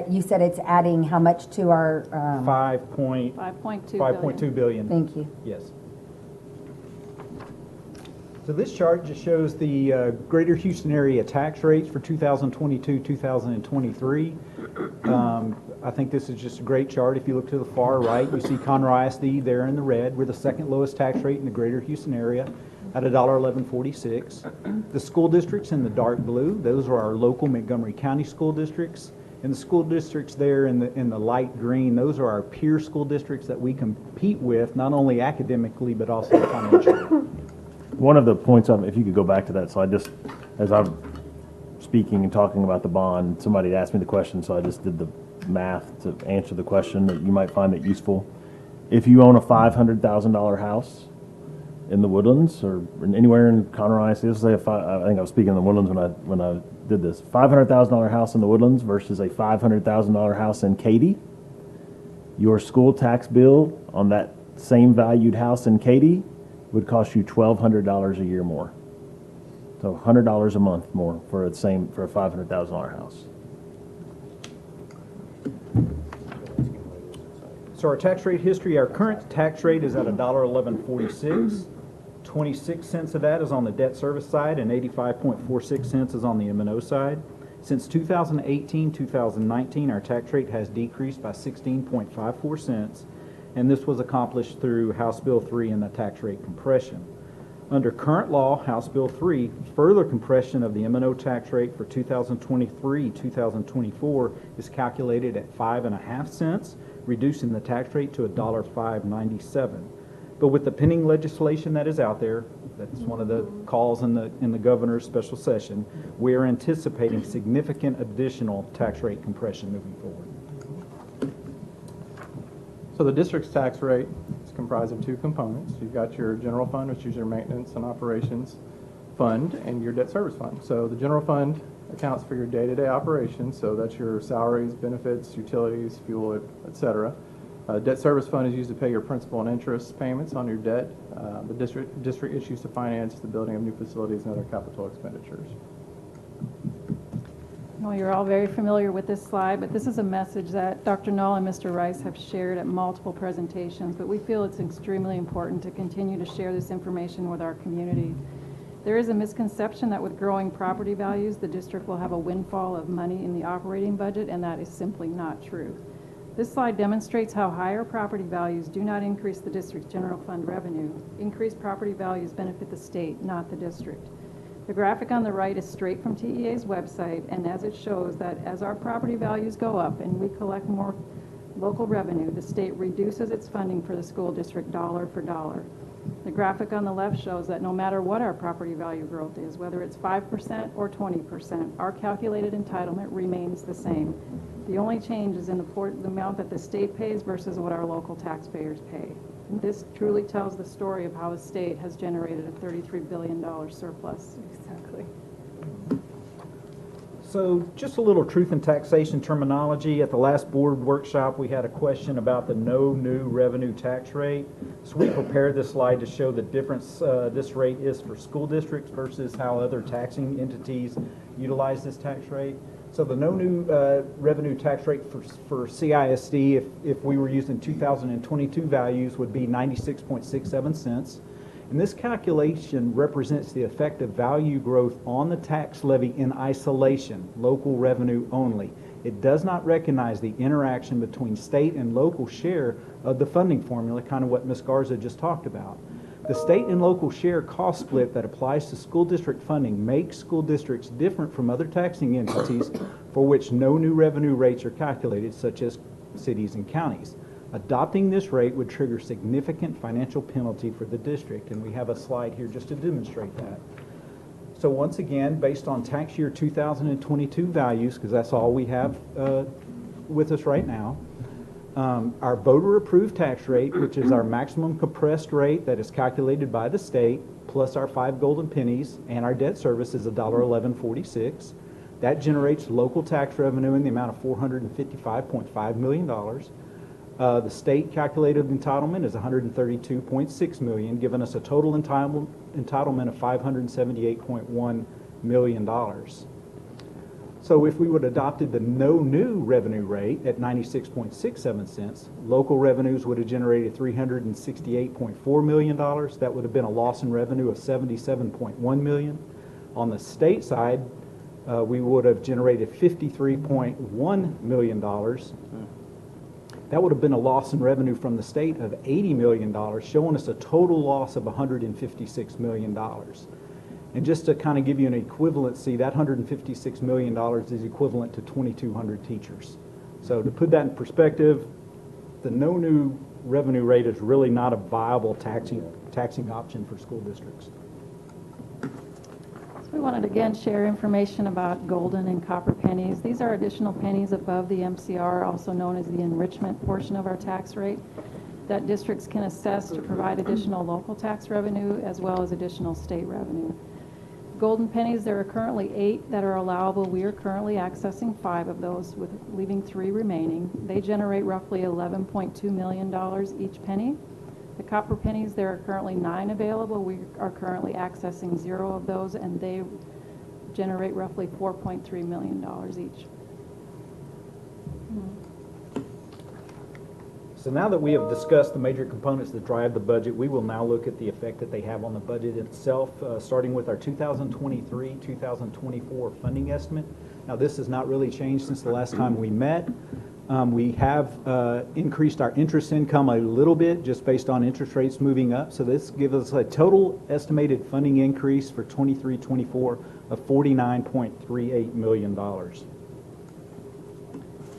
you said it's adding how much to our, 5.2 billion. thank you. Yes. So this chart just shows the Greater Houston area tax rates for 2022, 2023. I think this is just a great chart. If you look to the far right, you see Conroe ISD there in the red. We're the second lowest tax rate in the Greater Houston area at $1.1146. The school districts in the dark blue, those are our local Montgomery County school districts. And the school districts there in the light green, those are our peer school districts that we compete with, not only academically, but also financially. One of the points if you could go back to that, so as I'm speaking and talking about the bond, somebody asked me the question, so I just did the math to answer the question, that you might find it useful. If you own a $500,000 house in the Woodlands or anywhere in Conroe ISD, I think I was speaking in the Woodlands when I did this, $500,000 house in the Woodlands versus a $500,000 house in Katy, your school tax bill on that same valued house in Katy would cost you $1,200 a year more. So $100 a month more for a $500,000 house. So our tax rate history, our current tax rate is at $1.1146. 26 cents of that is on the debt service side, and 85.46 cents is on the M&O side. Since 2018, 2019, our tax rate has decreased by 16.54 cents, and this was accomplished through House Bill 3 and the tax rate compression. Under current law, House Bill 3, further compression of the M&O tax rate for 2023-2024 is calculated at 5.5 cents, reducing the tax rate to $1.597. But with the pending legislation that is out there, that's one of the calls in the governor's special session, we are anticipating significant additional tax rate compression moving forward. So the district's tax rate is comprised of two components. You've got your general fund, which is your maintenance and operations fund, and your debt service fund. So the general fund accounts for your day-to-day operations, so that's your salaries, benefits, utilities, fuel, et cetera. Debt service fund is used to pay your principal and interest payments on your debt. The district is used to finance the building of new facilities and other capital expenditures. know you're all very familiar with this slide, but this is a message that Dr. Null and Mr. Rice have shared at multiple presentations, but we feel it's extremely important to continue to share this information with our community. There is a misconception that with growing property values, the district will have a windfall of money in the operating budget, and that is simply not true. This slide demonstrates how higher property values do not increase the district's general fund revenue. Increased property values benefit the state, not the district. The graphic on the right is straight from TEA's website, and as it shows that as our property values go up and we collect more local revenue, the state reduces its funding for the school district dollar for dollar. The graphic on the left shows that no matter what our property value growth is, whether it's 5% or 20%, our calculated entitlement remains the same. The only change is in the amount that the state pays versus what our local taxpayers pay. And this truly tells the story of how the state has generated a $33 billion surplus. Exactly. So just a little truth in taxation terminology. At the last board workshop, we had a question about the no new revenue tax rate. So we prepared this slide to show the difference this rate is for school districts versus how other taxing entities utilize this tax rate. So the no new revenue tax rate for CISD, if we were using 2022 values, would be 96.67 cents. And this calculation represents the effective value growth on the tax levy in isolation, local revenue only. It does not recognize the interaction between state and local share of the funding formula, kind of what Ms. Garza just talked about. The state and local share cost split that applies to school district funding makes school districts different from other taxing entities for which no new revenue rates are calculated, such as cities and counties. Adopting this rate would trigger significant financial penalty for the district, and we have a slide here just to demonstrate that. So once again, based on tax year 2022 values, because that's all we have with us right now, our voter-approved tax rate, which is our maximum compressed rate that is calculated by the state, plus our 5 golden pennies, and our debt service is $1.1146. That generates local tax revenue in the amount of $455.5 million. The state calculated entitlement is $132.6 million, giving us a total entitlement of $578.1 million. So if we would have adopted the no new revenue rate at 96.67 cents, local revenues would have generated $368.4 million. That would have been a loss in revenue of $77.1 million. On the state side, we would have generated $53.1 million. That would have been a loss in revenue from the state of $80 million, showing us a total loss of $156 million. And just to kind of give you an equivalency, that $156 million is equivalent to 2,200 teachers. So to put that in perspective, the no new revenue rate is really not a viable taxing option for school districts. We wanted to again share information about golden and copper pennies. These are additional pennies above the MCR, also known as the enrichment portion of our tax rate, that districts can assess to provide additional local tax revenue as well as additional state revenue. Golden pennies, there are currently 8 that are allowable. We are currently accessing 5 of those, with leaving 3 remaining. They generate roughly $11.2 million each penny. The copper pennies, there are currently 9 available. We are currently accessing 0 of those, and they generate roughly $4.3 million each. So now that we have discussed the major components that drive the budget, we will now look at the effect that they have on the budget itself, starting with our 2023-2024 funding estimate. Now, this has not really changed since the last time we met. We have increased our interest income a little bit just based on interest rates moving up. So this gives us a total estimated funding increase for 23-24 of $49.38 million.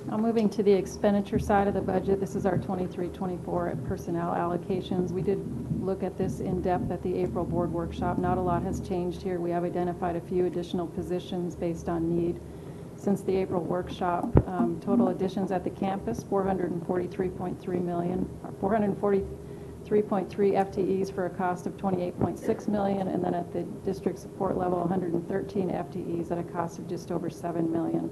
Now moving to the expenditure side of the budget, this is our 23-24 personnel allocations. We did look at this in depth at the April board workshop. Not a lot has changed here. We have identified a few additional positions based on need. Since the April workshop, total additions at the campus, 443.3 million, 443.3 FTEs for a cost of 28.6 million, and then at the district support level, 113 FTEs at a cost of just over 7 million.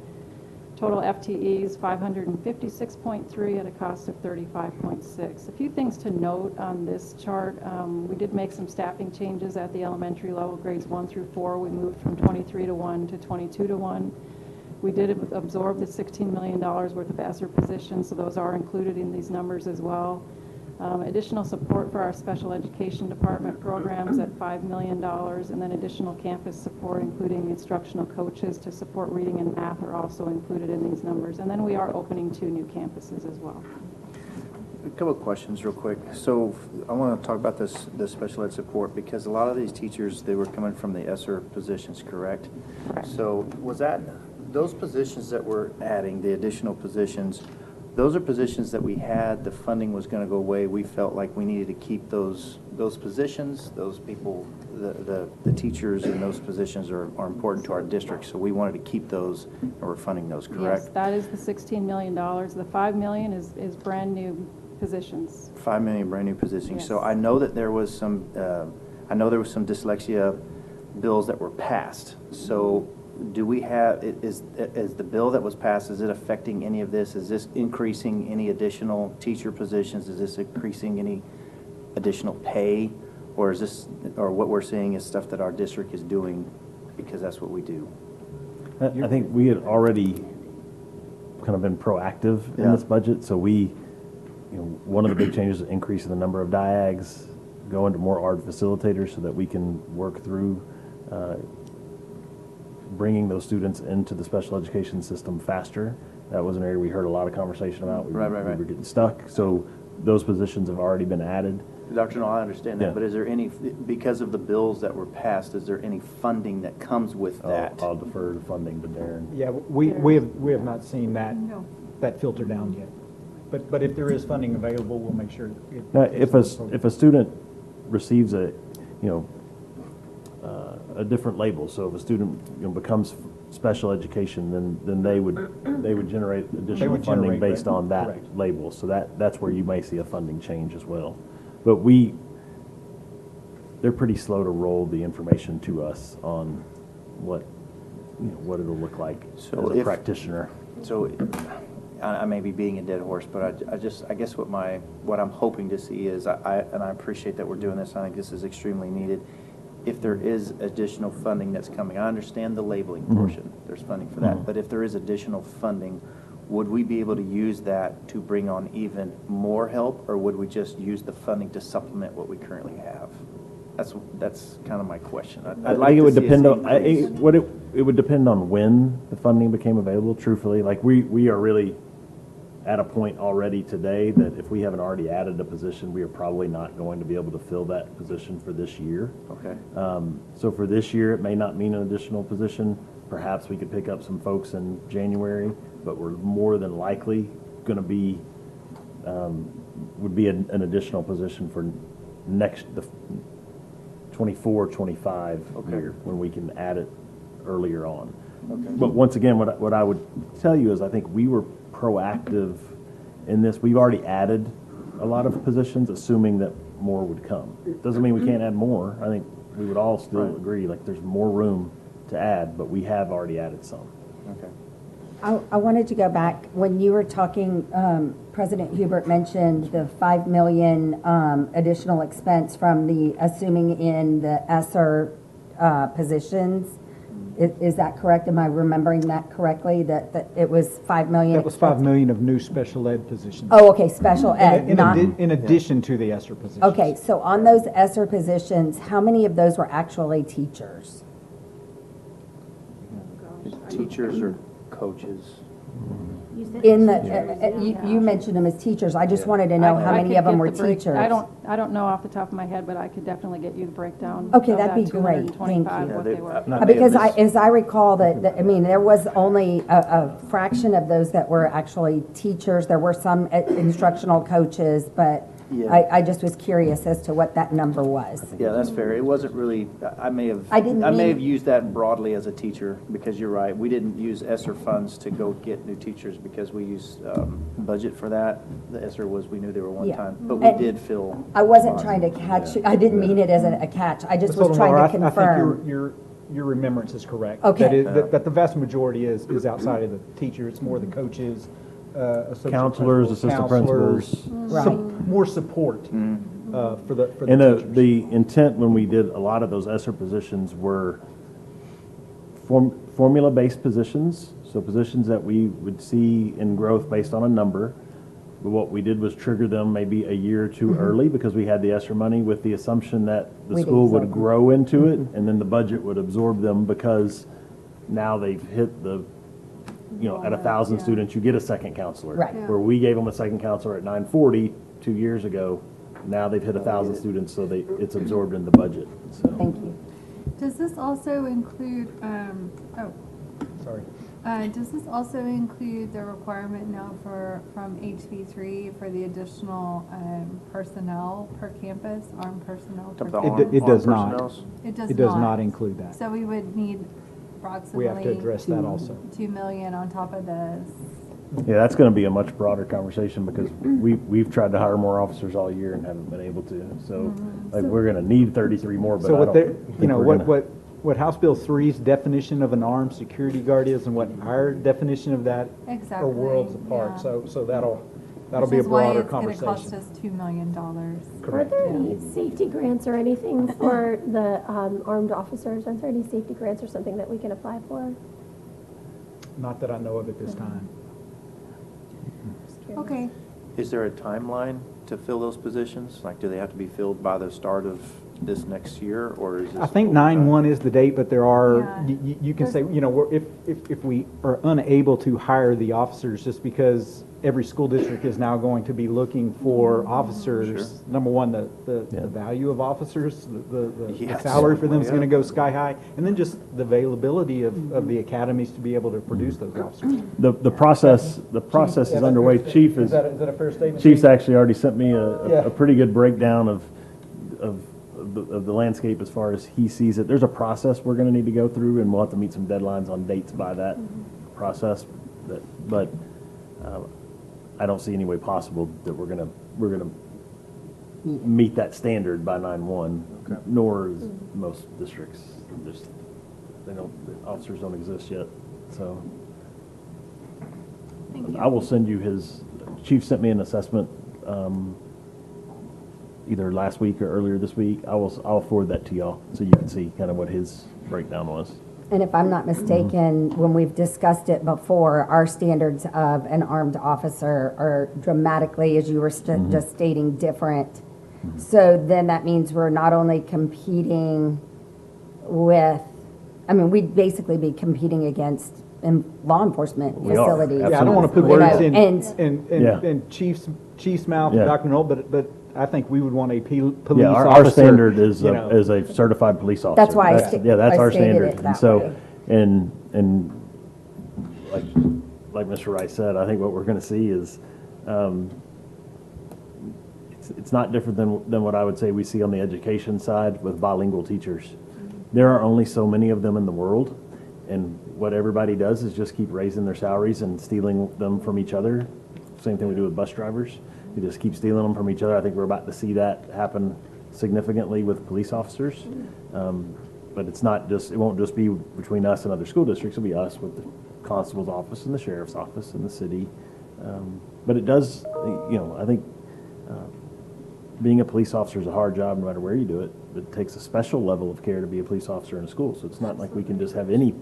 Total FTEs, 556.3 at a cost of 35.6. A few things to note on this chart. We did make some staffing changes at the elementary level, grades 1 through 4. We moved from 23 to 1 to 22 to 1. We did absorb the $16 million worth of ESSER positions, so those are included in these numbers as well. Additional support for our special education department programs at $5 million, and then additional campus support, including instructional coaches to support reading and math, are also included in these numbers. And then we are opening 2 new campuses as well. A couple of questions real quick. So I want to talk about the special ed support, because a lot of these teachers, they were coming from the ESSER positions, correct? So was that, those positions that we're adding, the additional positions, those are positions that we had, the funding was going to go away. We felt like we needed to keep those positions, those people, the teachers in those positions are important to our district. So we wanted to keep those, and we're funding those, correct? Yes, that is the $16 million. The $5 million is brand new positions. 5 million brand new positions. Yes. So I know that there was some, dyslexia bills that were passed. So do we have, is the bill that was passed, is it affecting any of this? Is this increasing any additional teacher positions? Is this increasing any additional pay? Or is this, or what we're seeing is stuff that our district is doing because that's what we do? I think we had already kind of been proactive in Yeah. this budget, so we, one of the big changes is increasing the number of diags, going to more ARD facilitators so that we can work through bringing those students into the special education system faster. That was an area we heard a lot of conversation about. We were getting stuck, so those positions have already been added. Dr. Null, I understand that, Yeah. but is there any, because of the bills that were passed, is there any funding that comes with that? I'll defer the funding to Darren. Yeah, we have not seen that filter down yet. But if there is funding available, we'll make sure. Now, if a student receives a different label, so if a student becomes special education, then they would generate additional funding based on that correct. label. So that's where you may see a funding change as well. But they're pretty slow to roll the information to us on what it'll look like as a practitioner. So I may be being a dead horse, but I guess what I'm hoping to see is, I appreciate that we're doing this. I think this is extremely needed. If there is additional funding that's coming, I understand the labeling portion. There's funding for that. But if there is additional funding, would we be able to use that to bring on even more help, or would we just use the funding to supplement what we currently have? That's kind of my question. I think it would depend on it would depend on when the funding became available. Truthfully, like we are really at a point already today that if we haven't already added a position, we are probably not going to be able to fill that position for this year. Okay. So for this year, it may not mean an additional position. Perhaps we could pick up some folks in January, but we're more than likely going to be would be an additional position for the 24-25 year, when we can add it earlier on. Okay. But once again, what I would tell you is I think we were proactive in this. We've already added a lot of positions, assuming that more would come. Doesn't mean we can't add more. I think we would all still agree, like, there's more room to add, but we have already added some. Okay. I wanted to go back, when you were talking, President Hubert mentioned the 5 million additional expense from the assuming in the ESSER positions. Is that correct? Am I remembering that correctly, that it was 5 million? That was 5 million of new special ed positions. Oh, okay, special ed, In addition to the ESSER positions. Okay, so on those ESSER positions, how many of those were actually teachers? Teachers or coaches? In the, you mentioned them as teachers. I just wanted to know how many of them were teachers. I don't know off the top of my head, but I could definitely get you the breakdown. Okay, of that'd be that great. 225, Thank you. what they were. Because as I recall that, I mean, there was only a fraction of those that were actually teachers. There were some instructional coaches, but Yeah. I just was curious as to what that number was. Yeah, that's fair. It wasn't really, I may have used that broadly as a teacher, because you're right. We didn't use ESSER funds to go get new teachers because we used budget for that. The ESSER we knew they were one time, but we did fill. I wasn't trying to catch, I didn't mean it as a catch. I just was trying to confirm. I think your remembrance is correct. Okay. That the vast majority is outside of the teacher. It's more the coaches, associate counselors, assistant principals. More support for the And teachers. the intent when we did a lot of those ESSER positions were formula-based positions, so positions that we would see in growth based on a number. But what we did was trigger them maybe a year or two early because we had the ESSER money with the assumption that the We'd school would absorb them. grow into it, and then the budget would absorb them because now they've hit the, at 1,000 Yeah. students, you get a second counselor. Right. Yeah. Where we gave them a second counselor at 940 2 years ago, now they've hit 1,000 students, so it's absorbed in the budget, so. Thank you. Does this also include, Sorry. does this also include the requirement now from HB3 for the additional personnel per campus, armed personnel per campus? It does not. It does It does not include that. So we would need approximately. We have to address that also. 2 million on top of this. Yeah, that's gonna be a much broader conversation because we've tried to hire more officers all year and haven't been able to. So, like, we're gonna need 33 more, but So I what don't they, think we're gonna. what House Bill 3's definition of an armed security guard is and what our definition of that are Exactly, worlds apart. yeah. So that'll Which be a is why broader it's gonna conversation. cost us $2 million. Are there any safety grants or anything for the armed officers? Are there any safety grants or something that we can apply for? Not that I know of at this time. Just curious. Okay, Is there a timeline to fill those positions? Like, do they have to be filled by the start of this next year, or is this? I think full-time? 9/1 is the date, but there are, Yeah. you can say, if we are unable to hire the officers, just because every school district is now going to be looking for officers, number one, the value of officers, the Yes. salary for them is Yeah. going to go sky high, and then just the availability of the academies to be able to produce those officers. The process is underway. Chief Is that a fair statement? Chief's actually already sent me Yeah. a pretty good breakdown of the landscape as far as he sees it. There's a process we're gonna need to go through, and we'll have to meet some deadlines on dates by that process. But I don't see any way possible that we're gonna meet that standard by 9/1, nor is most districts. The officers don't exist yet, so. I will send you Chief sent me an assessment, either last week or earlier this week. I'll forward that to y'all so you can see kind of what his breakdown was. And if I'm not mistaken, when we've discussed it before, our standards of an armed officer are dramatically, as you were just stating, different. So then that means we're not only competing with, we'd basically be competing against law enforcement We are, facilities. Yeah, I don't want to put You know, words and- in Chief's mouth, Yeah. Dr. Knoll, but I think we would want a police Yeah, officer. our standard is you know. a certified police officer. That's why Yeah, that's I our stated standard. it And that so, way. and like Mr. Rice said, I think what we're gonna see is, it's not different than what I would say we see on the education side with bilingual teachers. There are only so many of them in the world, and what everybody does is just keep raising their salaries and stealing them from each other. Same thing we do with bus drivers. You just keep stealing them from each other. I think we're about to see that happen significantly with police officers. But it won't just be between us and other school districts. It'll be us with the constable's office and the sheriff's office and the city. But it does, I think being a police officer is a hard job no matter where you do it. It takes a special level of care to be a police officer in a school. So it's not like we can just have any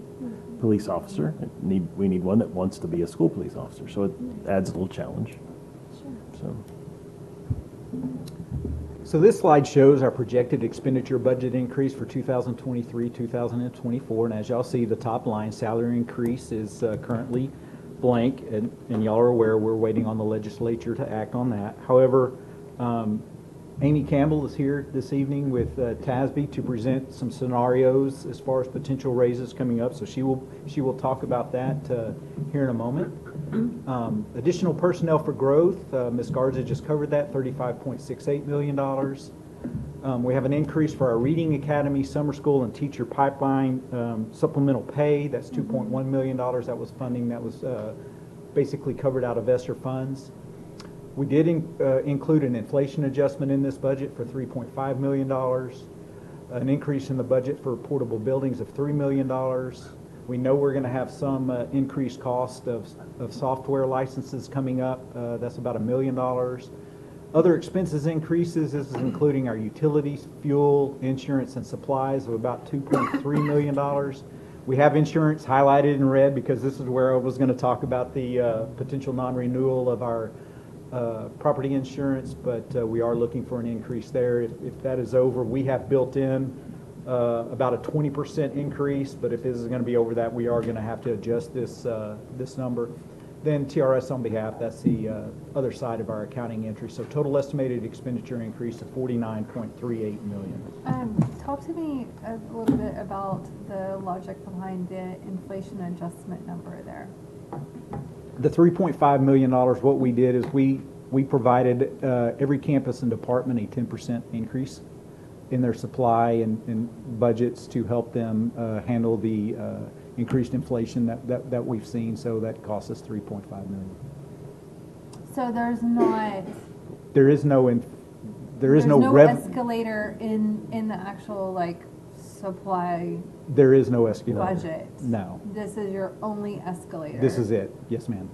police officer. We need one that wants to be a school police officer. So it adds a little challenge. So this slide shows our projected expenditure budget increase for 2023, 2024, and as y'all see, the top line salary increase is currently blank, and y'all are aware we're waiting on the legislature to act on that. However, Amy Campbell is here this evening with TASB to present some scenarios as far as potential raises coming up, so she will talk about that here in a moment. Additional personnel for growth, Ms. Garza just covered that, $35.68 million. We have an increase for our Reading Academy, Summer School, and Teacher Pipeline supplemental pay. That's $2.1 million. That was funding that was basically covered out of ESSER funds. We did include an inflation adjustment in this budget for $3.5 million, an increase in the budget for portable buildings of $3 million. We know we're going to have some increased cost of software licenses coming up. That's about $1 million. Other expenses increases, this is including our utilities, fuel, insurance, and supplies of about $2.3 million. We have insurance highlighted in red because this is where I was going to talk about the potential non-renewal of our property insurance, but we are looking for an increase there. If that is over, we have built in about a 20% increase, but if this is going to be over that, we are going to have to adjust this number. Then TRS on behalf, that's the other side of our accounting entry. So total estimated expenditure increase of $49.38 million. Talk to me a little bit about the logic behind the inflation adjustment number there. The $3.5 million, what we did is we provided every campus and department a 10% increase in their supply and budgets to help them handle the increased inflation that we've seen. So that cost us $3.5 million. So there's not. There is no escalator in the actual like supply. There is no escalator. Budget. No. This is your only escalator. This is it. Yes, ma'am.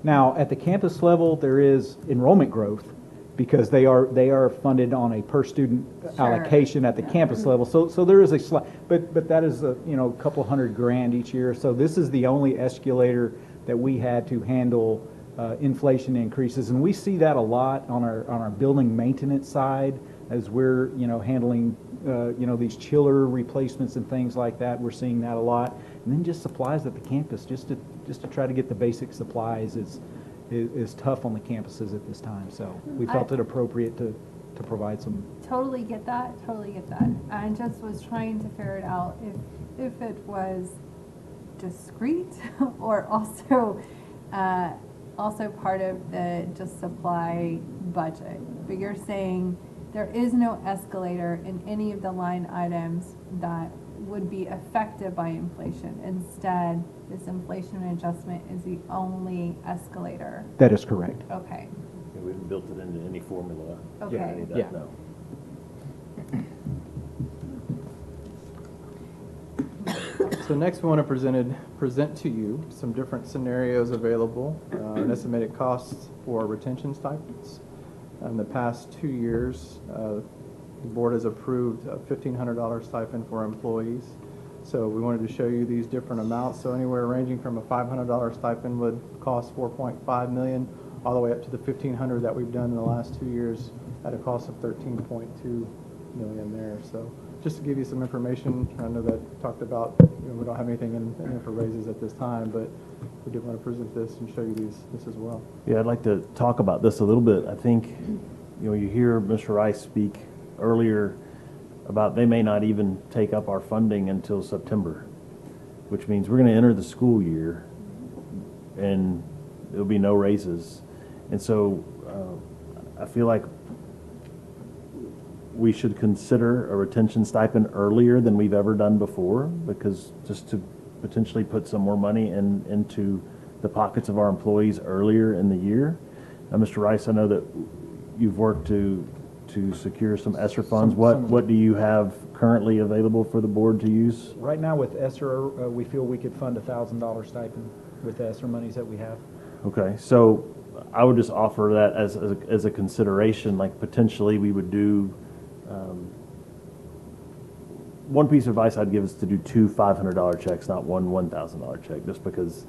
Now, at the campus level, there is enrollment growth because they are funded on a per student allocation at the campus level. So there is a slight, but that is a couple $100,000 each year. So this is the only escalator that we had to handle inflation increases, and we see that a lot on our building maintenance side as we're handling these chiller replacements and things like that. We're seeing that a lot, and then just supplies at the campus, just to try to get the basic supplies is tough on the campuses at this time. So we felt it appropriate to provide some. Totally get that. I just was trying to figure it out if it was discrete or also part of the just supply budget. But you're saying there is no escalator in any of the line items that would be affected by inflation. Instead, this inflation adjustment is the only escalator. That is correct. Okay. Yeah, we haven't built it into any formula. Okay. Any of that, Yeah. no. So next we want to present to you some different scenarios available, and estimated costs for retention stipends. In the past 2 years, the board has approved a $1,500 stipend for employees. So we wanted to show you these different amounts. So anywhere ranging from a $500 stipend would cost $4.5 million, all the way up to the $1,500 that we've done in the last 2 years at a cost of $13.2 million there. So just to give you some information, I know that talked about, we don't have anything in for raises at this time, but we did want to present this and show you this as well. Yeah, I'd like to talk about this a little bit. I think, you hear Mr. Rice speak earlier about they may not even take up our funding until September, which means we're going to enter the school year and there'll be no raises. And so I feel like we should consider a retention stipend earlier than we've ever done before, because just to potentially put some more money into the pockets of our employees earlier in the year. Now, Mr. Rice, I know that you've worked to secure some ESSER funds. What do you have currently available for the board to use? Right now with ESSER, we feel we could fund a $1,000 stipend with the ESSER monies that we have. Okay, so I would just offer that as a consideration, like potentially we would do, one piece of advice I'd give is to do two $500 checks, not one $1,000 check, just because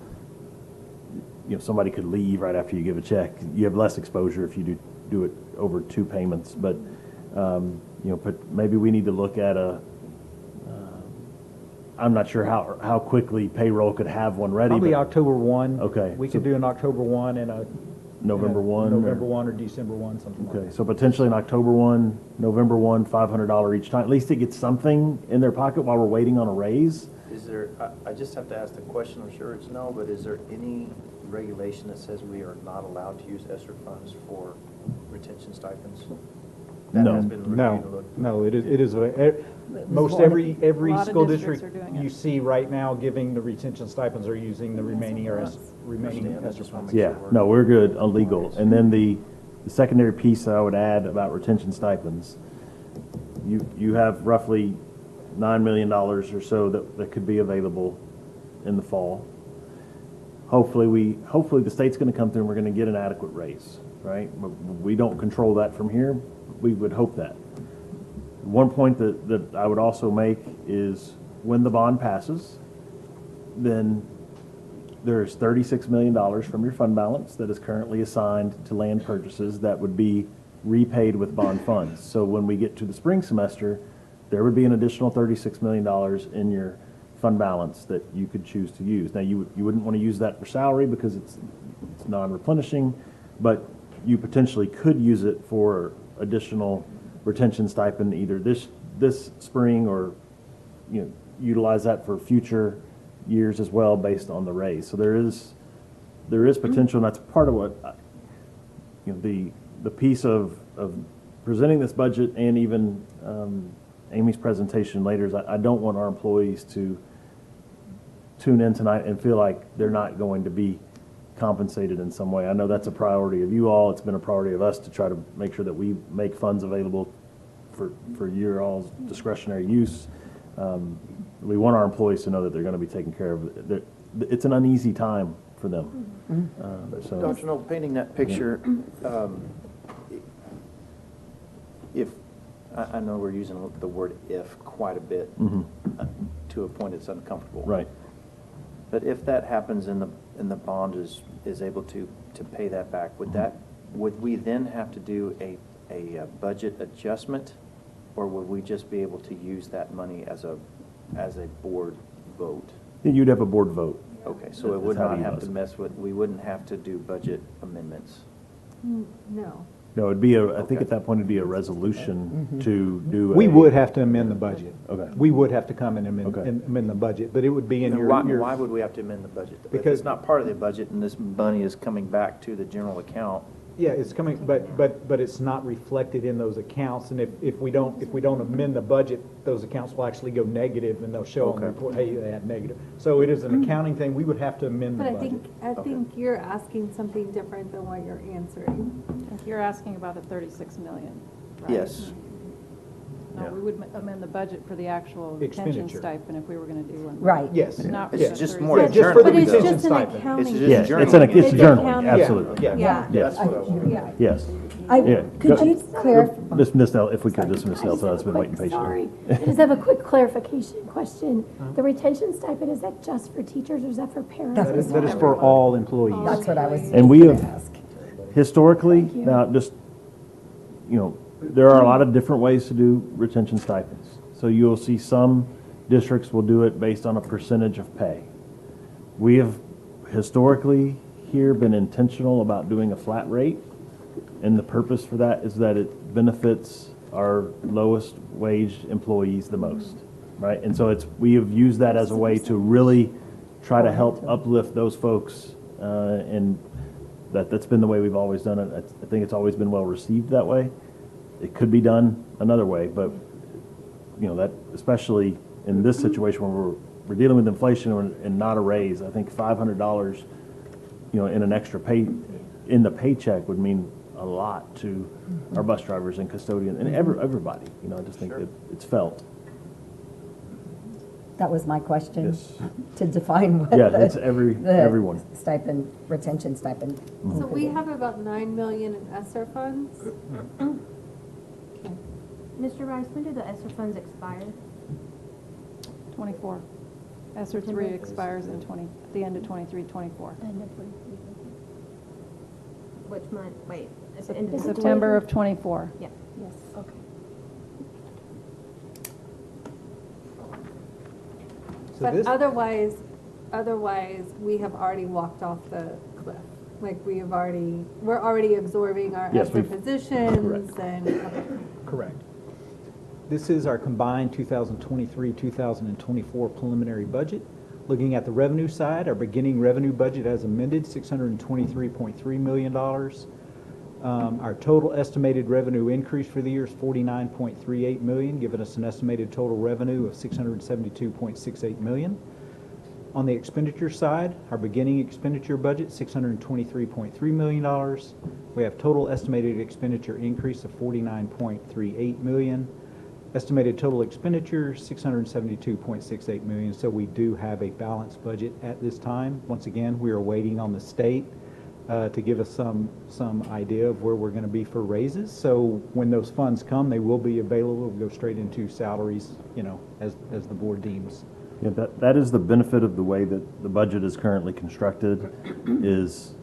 somebody could leave right after you give a check. You have less exposure if you do it over two payments, but maybe we need to look at I'm not sure how quickly payroll could have one ready. Probably October 1. Okay. We could do an October 1 and a November 1? November 1 or December 1, something like that. Okay, so potentially an October 1, November 1, $500 each time. At least it gets something in their pocket while we're waiting on a raise. Is there, I just have to ask the question, I'm sure it's no, but is there any regulation that says we are not allowed to use ESSER funds for retention stipends? That has been reviewed and looked. No, it is, most every school district you see right now giving the retention stipends are using the remaining ESSER funds. Yeah, no, we're good on legal. And then the secondary piece I would add about retention stipends, you have roughly $9 million or so that could be available in the fall. Hopefully the state's going to come through and we're going to get an adequate raise, right? We don't control that from here. We would hope that. One point that I would also make is when the bond passes, then there's $36 million from your fund balance that is currently assigned to land purchases that would be repaid with bond funds. So when we get to the spring semester, there would be an additional $36 million in your fund balance that you could choose to use. Now, you wouldn't want to use that for salary because it's non-replenishing, but you potentially could use it for additional retention stipend either this spring, or utilize that for future years as well based on the raise. So there is potential, and that's part of what the piece of presenting this budget, and even Amy's presentation later, is I don't want our employees to tune in tonight and feel like they're not going to be compensated in some way. I know that's a priority of you all. It's been a priority of us to try to make sure that we make funds available for your all's discretionary use. We want our employees to know that they're going to be taken care of. It's an uneasy time for them. So, Dr. Knoll, painting that picture, if I know we're using the word "if" quite a bit, to a point it's uncomfortable. Right. But if that happens and the bond is able to pay that back, would we then have to do a budget adjustment, or would we just be able to use that money as a board vote? You'd have a board vote. Okay, so it would not have to we wouldn't have to do budget amendments. No. No, it'd be I think at that point it'd be a resolution to do. We would have to amend the budget. Okay. We would have to come and amend the budget, but it would be in your. Why would we have to amend the budget? If it's not part of the budget and this money is coming back to the general account. Yeah, it's coming, but it's not reflected in those accounts, and if we don't amend the budget, those accounts will actually go negative, and they'll show on the report, hey, they had negative. So it is an accounting thing. We would have to amend the But budget. I think you're asking something different than what you're answering. You're asking about the 36 million, right? Yes. No, we would amend the budget for the actual retention Expenditure. stipend if we were going to do one. Right. Yes. Not for It's the just 36. more Yeah, just for the But it's retention just an stipend. accounting. It's Yeah, just it's journaling. journaling, accounting. absolutely. Yeah. Yeah. Yes. That's what I was. Yes. Could you clarify? Miss Nell, if we could, just Miss Nell, so that's been waiting patiently. Sorry, I just have a quick clarification question. The retention stipend, is that just for teachers or is that for parents? That is That is for all employees. That's what I was. And we gonna have ask. historically, Thank you. now just, there are a lot of different ways to do retention stipends. So you'll see some districts will do it based on a percentage of pay. We have historically here been intentional about doing a flat rate, and the purpose for that is that it benefits our lowest wage employees the most, right? And so we have used that as a way to really try to help uplift those folks, and that's been the way we've always done it. I think it's always been well received that way. It could be done another way, but that, especially in this situation where we're dealing with inflation and not a raise, I think $500, in an extra pay in the paycheck would mean a lot to our bus drivers and custodians and everybody. I just think that it's felt. That was my question. Yes. To define what Yeah, the- it's everyone. Stipend, retention stipend. So we have about 9 million in ESSER funds. Mr. Rice, when do the ESSER funds expire? 24. ESSER 3 expires at the end of 23, 24. End of 23. Which month? Wait. Is it September of 24. Yeah. Yes. Okay. But otherwise, we have already walked off the cliff. Like we're already absorbing our Yes, ESSER positions and. Okay. Correct. This is our combined 2023-2024 preliminary budget. Looking at the revenue side, our beginning revenue budget as amended, $623.3 million. Our total estimated revenue increase for the year is $49.38 million, giving us an estimated total revenue of $672.68 million. On the expenditure side, our beginning expenditure budget, $623.3 million. We have total estimated expenditure increase of $49.38 million. Estimated total expenditure, $672.68 million. So we do have a balanced budget at this time. Once again, we are waiting on the state to give us some idea of where we're going to be for raises. So when those funds come, they will be available, go straight into salaries, as the board deems. Yeah, that is the benefit of the way that the budget is currently constructed, is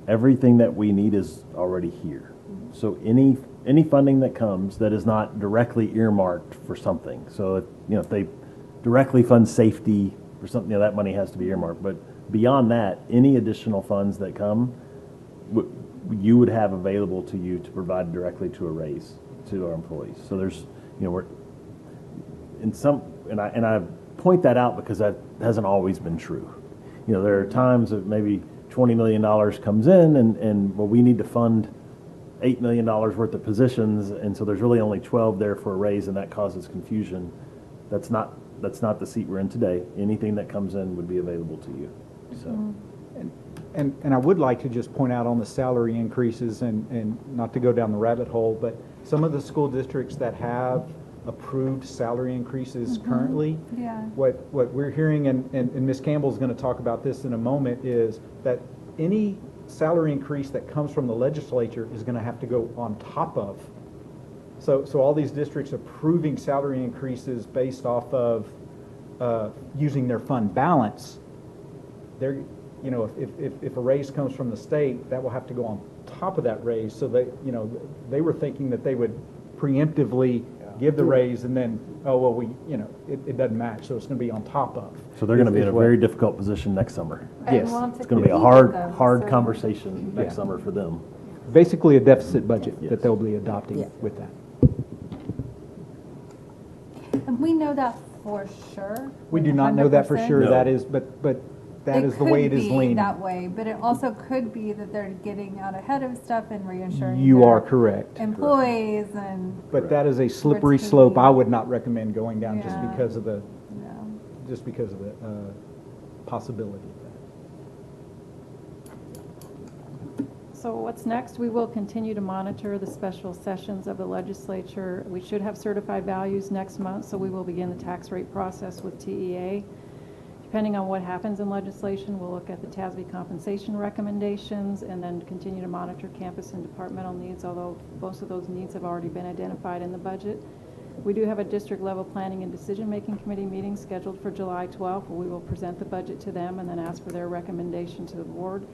everything that we need is already here. So any funding that comes that is not directly earmarked for something. So if they directly fund safety or something, that money has to be earmarked. But beyond that, any additional funds that come, you would have available to you to provide directly to a raise to our employees. So there's, we're in some, and I point that out because that hasn't always been true. There are times that maybe $20 million comes in and well, we need to fund $8 million worth of positions, and so there's really only 12 there for a raise, and that causes confusion. That's not the seat we're in today. Anything that comes in would be available to you. So, and I would like to just point out on the salary increases, and not to go down the rabbit hole, but some of the school districts that have approved salary increases currently, what we're hearing, and Ms. Campbell is going to talk about this in a moment, is that any salary increase that comes from the legislature is going to have to go on top of. So all these districts approving salary increases based off of using their fund balance, they're, if a raise comes from the state, that will have to go on top of that raise. So they were thinking that they would preemptively give the raise and then, it doesn't match, so it's going to be on top of. So they're going to be in a very difficult position next summer. Yes. It's going to be a hard conversation next summer for them. Basically a deficit budget that they'll be adopting with that. And we know that for sure. We do not know that for sure. No. That is, but that is the way it is could be leaning. that way, but it also could be that they're getting out ahead of stuff and reassuring You their are correct. employees and. But that is a slippery slope I would not recommend going down just Yeah. because of the No. possibility of that. So what's next? We will continue to monitor the special sessions of the legislature. We should have certified values next month, so we will begin the tax rate process with TEA. Depending on what happens in legislation, we'll look at the TASB compensation recommendations and then continue to monitor campus and departmental needs, although most of those needs have already been identified in the budget. We do have a district level planning and decision-making committee meeting scheduled for July 12th, where we will present the budget to them and then ask for their recommendation to the board.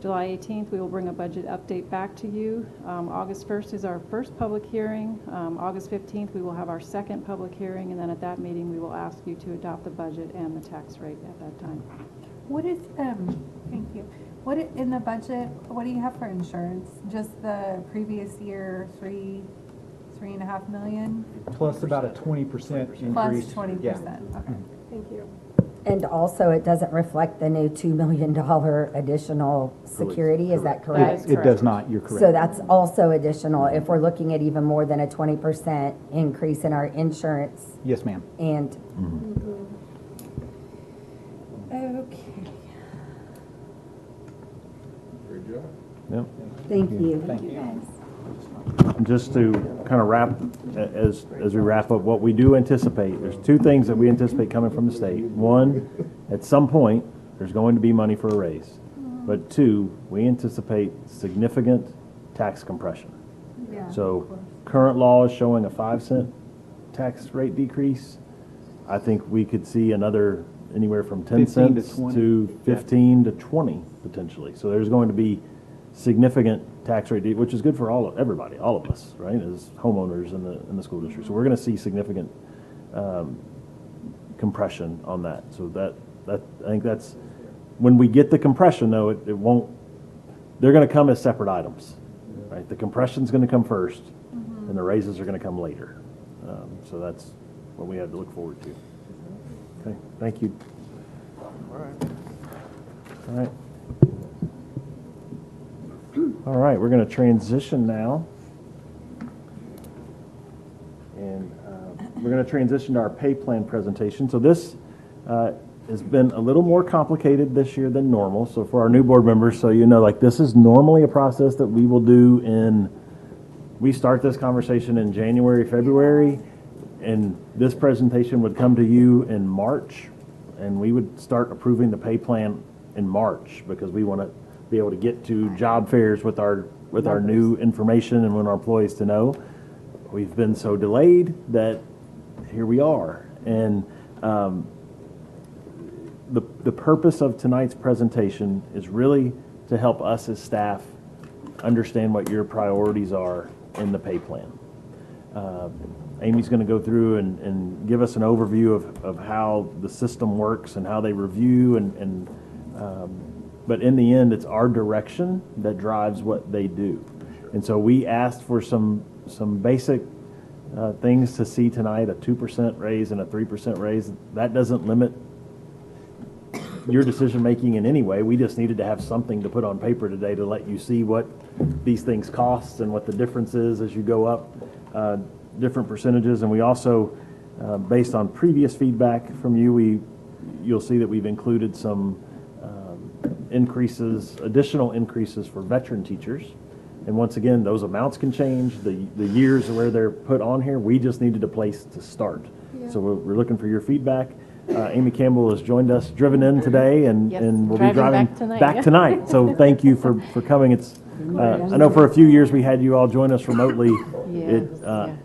July 18th, we will bring a budget update back to you. August 1st is our first public hearing. August 15th, we will have our second public hearing, and then at that meeting, we will ask you to adopt the budget and the tax rate at that time. What is, thank you. In the budget, what do you have for insurance? Just the previous year, 3.5 million? Plus about a 20% increase. Plus 20%, Yeah. okay, thank you. And also, it doesn't reflect the new $2 million additional security, is that correct? It does not, you're correct. So that's also additional, if we're looking at even more than a 20% increase in our insurance. Yes, ma'am. And, Okay. Great job. Yep. thank you. Thank you. And just to kind of wrap, as we wrap up, what we do anticipate, there's two things that we anticipate coming from the state. One, at some point, there's going to be money for a raise. But two, we anticipate significant tax compression. Yeah. So current law is showing a 5-cent tax rate decrease. I think we could see another anywhere from 10 15 to cents 20. to 15 to 20 potentially. So there's going to be significant tax rate, which is good for everybody, all of us, right, as homeowners in the school district. So we're going to see significant compression on that. So that I think that's when we get the compression, though, it won't. They're going to come as separate items, right? The compression's going to come first, and the raises are going to come later. So that's what we have to look forward to. Okay, thank you. All right. All right, we're going to transition now. And we're going to transition to our pay plan presentation. So this has been a little more complicated this year than normal. So for our new board members, so you know, like this is normally a process that we will do we start this conversation in January, February, and this presentation would come to you in March, and we would start approving the pay plan in March because we want to be able to get to job fairs with our new information and want our employees to know. We've been so delayed that here we are. And the purpose of tonight's presentation is really to help us as staff understand what your priorities are in the pay plan. Amy's going to go through and give us an overview of how the system works and how they review but in the end, it's our direction that drives what they do. And so we asked for some basic things to see tonight, a 2% raise and a 3% raise. That doesn't limit your decision-making in any way. We just needed to have something to put on paper today to let you see what these things cost and what the difference is as you go up different percentages. And we also, based on previous feedback from you, you'll see that we've included some additional increases for veteran teachers. And once again, those amounts can change. The years where they're put on here, we just needed a place to start. Yeah. So we're looking for your feedback. Amy Campbell has joined us, driven in today, and we'll be driving back tonight. So thank you for coming. It's I know for a few years we had you all join us remotely.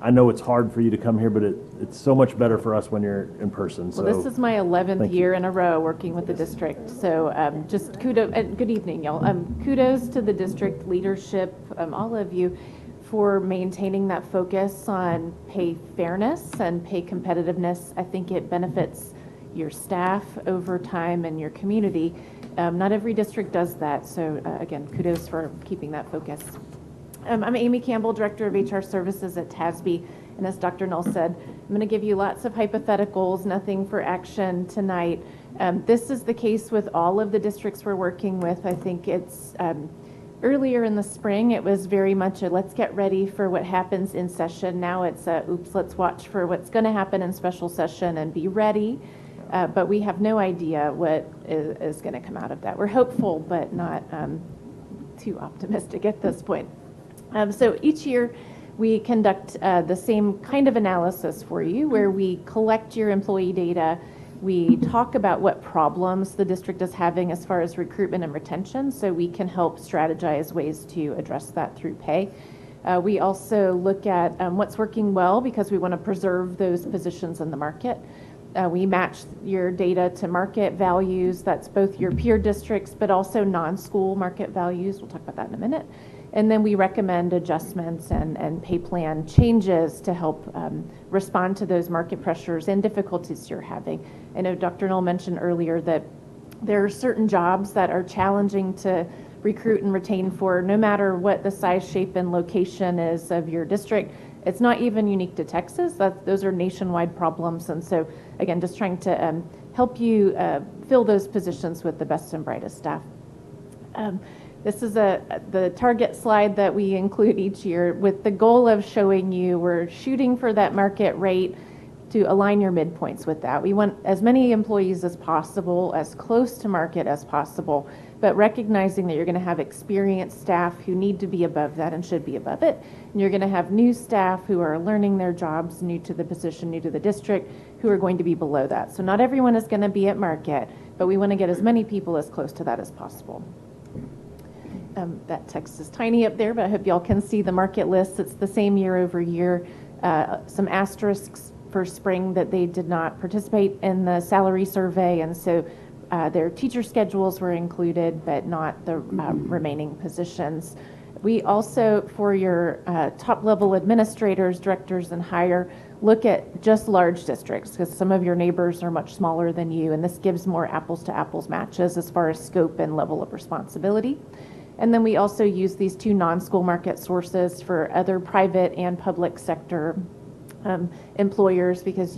I know it's hard for you to come here, but it's so much better for us when you're in person. Well, this is my 11th year in a row working with the district. So just kudos, and good evening, y'all. Kudos to the district leadership, all of you, for maintaining that focus on pay fairness and pay competitiveness. I think it benefits your staff over time and your community. Not every district does that. So again, kudos for keeping that focus. I'm Amy Campbell, Director of HR Services at TASB, and as Dr. Null said, I'm going to give you lots of hypotheticals, nothing for action tonight. This is the case with all of the districts we're working with. I think it's earlier in the spring, it was very much a let's get ready for what happens in session. Now it's a oops, let's watch for what's going to happen in special session and be ready. But we have no idea what is going to come out of that. We're hopeful, but not too optimistic at this point. So each year we conduct the same kind of analysis for you, where we collect your employee data. We talk about what problems the district is having as far as recruitment and retention, so we can help strategize ways to address that through pay. We also look at what's working well, because we want to preserve those positions in the market. We match your data to market values. That's both your peer districts, but also non-school market values. We'll talk about that in a minute. And then we recommend adjustments and pay plan changes to help respond to those market pressures and difficulties you're having. I know Dr. Null mentioned earlier that there are certain jobs that are challenging to recruit and retain for, no matter what the size, shape, and location is of your district. It's not even unique to Texas. Those are nationwide problems. And so, again, just trying to help you fill those positions with the best and brightest staff. This is the target slide that we include each year with the goal of showing you we're shooting for that market rate to align your midpoints with that. We want as many employees as possible, as close to market as possible, but recognizing that you're going to have experienced staff who need to be above that and should be above it. And you're going to have new staff who are learning their jobs, new to the position, new to the district, who are going to be below that. So not everyone is going to be at market, but we want to get as many people as close to that as possible. That text is tiny up there, but I hope y'all can see the market list. It's the same year over year. Some asterisks for spring that they did not participate in the salary survey, and so their teacher schedules were included, but not the remaining positions. We also, for your top-level administrators, directors, and higher, look at just large districts, because some of your neighbors are much smaller than you, and this gives more apples-to-apples matches as far as scope and level of responsibility. And then we also use these two non-school market sources for other private and public sector employers, because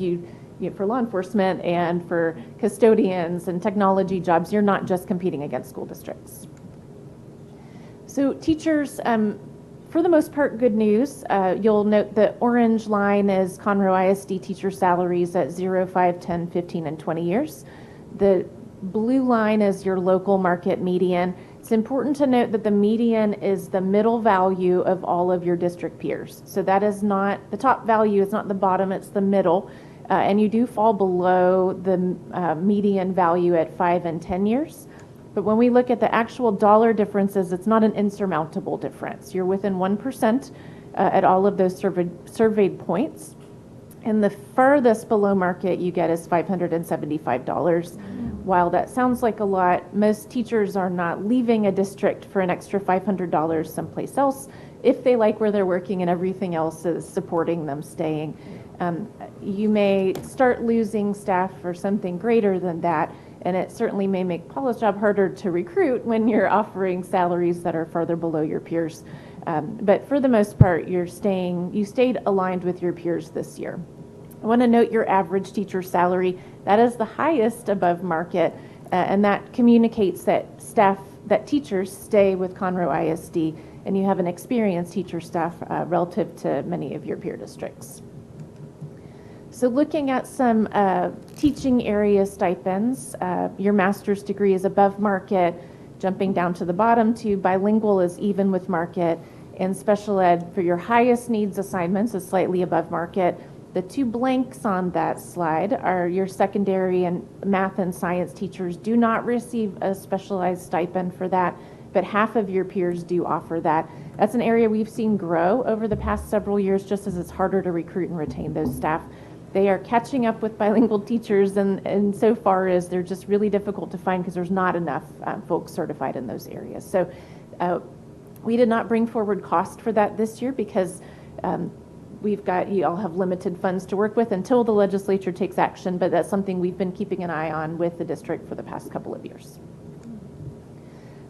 for law enforcement and for custodians and technology jobs, you're not just competing against school districts. So teachers, for the most part, good news. You'll note the orange line is Conroe ISD teacher salaries at 0, 5, 10, 15, and 20 years. The blue line is your local market median. It's important to note that the median is the middle value of all of your district peers. So that is not, the top value is not the bottom, it's the middle. And you do fall below the median value at 5 and 10 years. But when we look at the actual dollar differences, it's not an insurmountable difference. You're within 1% at all of those surveyed points. And the furthest below market you get is $575. While that sounds like a lot, most teachers are not leaving a district for an extra $500 someplace else if they like where they're working and everything else is supporting them staying. You may start losing staff for something greater than that, and it certainly may make Paula's job harder to recruit when you're offering salaries that are farther below your peers. But for the most part, you stayed aligned with your peers this year. I want to note your average teacher salary. That is the highest above market, and that communicates that teachers stay with Conroe ISD, and you have an experienced teacher staff relative to many of your peer districts. So looking at some teaching area stipends, your master's degree is above market, jumping down to the bottom to bilingual is even with market, and special ed for your highest needs assignments is slightly above market. The two blanks on that slide are your secondary and math and science teachers do not receive a specialized stipend for that, but half of your peers do offer that. That's an area we've seen grow over the past several years, just as it's harder to recruit and retain those staff. They are catching up with bilingual teachers, and so far as they're just really difficult to find because there's not enough folks certified in those areas. So we did not bring forward cost for that this year because you all have limited funds to work with until the legislature takes action, but that's something we've been keeping an eye on with the district for the past couple of years.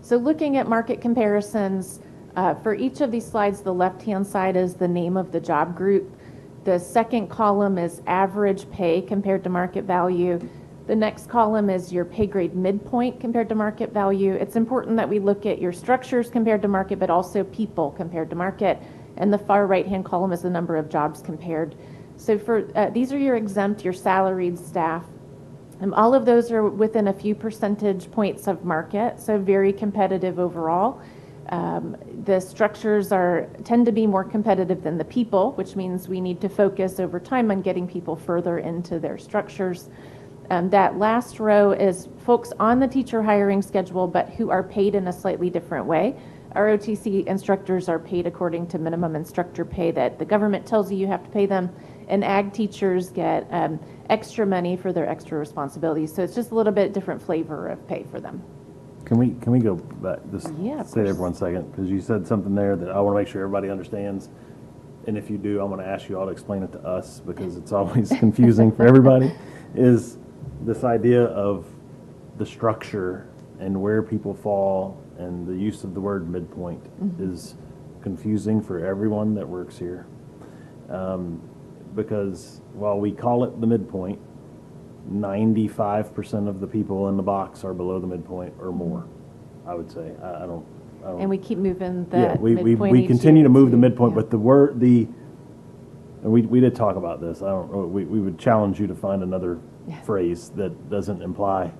So looking at market comparisons, for each of these slides, the left-hand side is the name of the job group. The second column is average pay compared to market value. The next column is your pay grade midpoint compared to market value. It's important that we look at your structures compared to market, but also people compared to market. And the far right-hand column is the number of jobs compared. So for these are your exempt, your salaried staff. All of those are within a few percentage points of market, so very competitive overall. The structures tend to be more competitive than the people, which means we need to focus over time on getting people further into their structures. That last row is folks on the teacher hiring schedule, but who are paid in a slightly different way. Our OTC instructors are paid according to minimum instructor pay that the government tells you have to pay them, and ag teachers get extra money for their extra responsibilities. So it's just a little bit different flavor of pay for them. Can we go back, just Yeah, stay there for 1 second, because you said something there that I want to make sure everybody understands. And if you do, I'm going to ask you all to explain it to us, because it's always confusing for everybody, is this idea of the structure and where people fall, and the use of the word midpoint is confusing for everyone that works here. Because while we call it the midpoint, 95% of the people in the box are below the midpoint or more, I would say. I don't. And we keep moving the midpoint. We continue to move the midpoint, but and we did talk about this. I don't know. We would challenge you to find another phrase that doesn't imply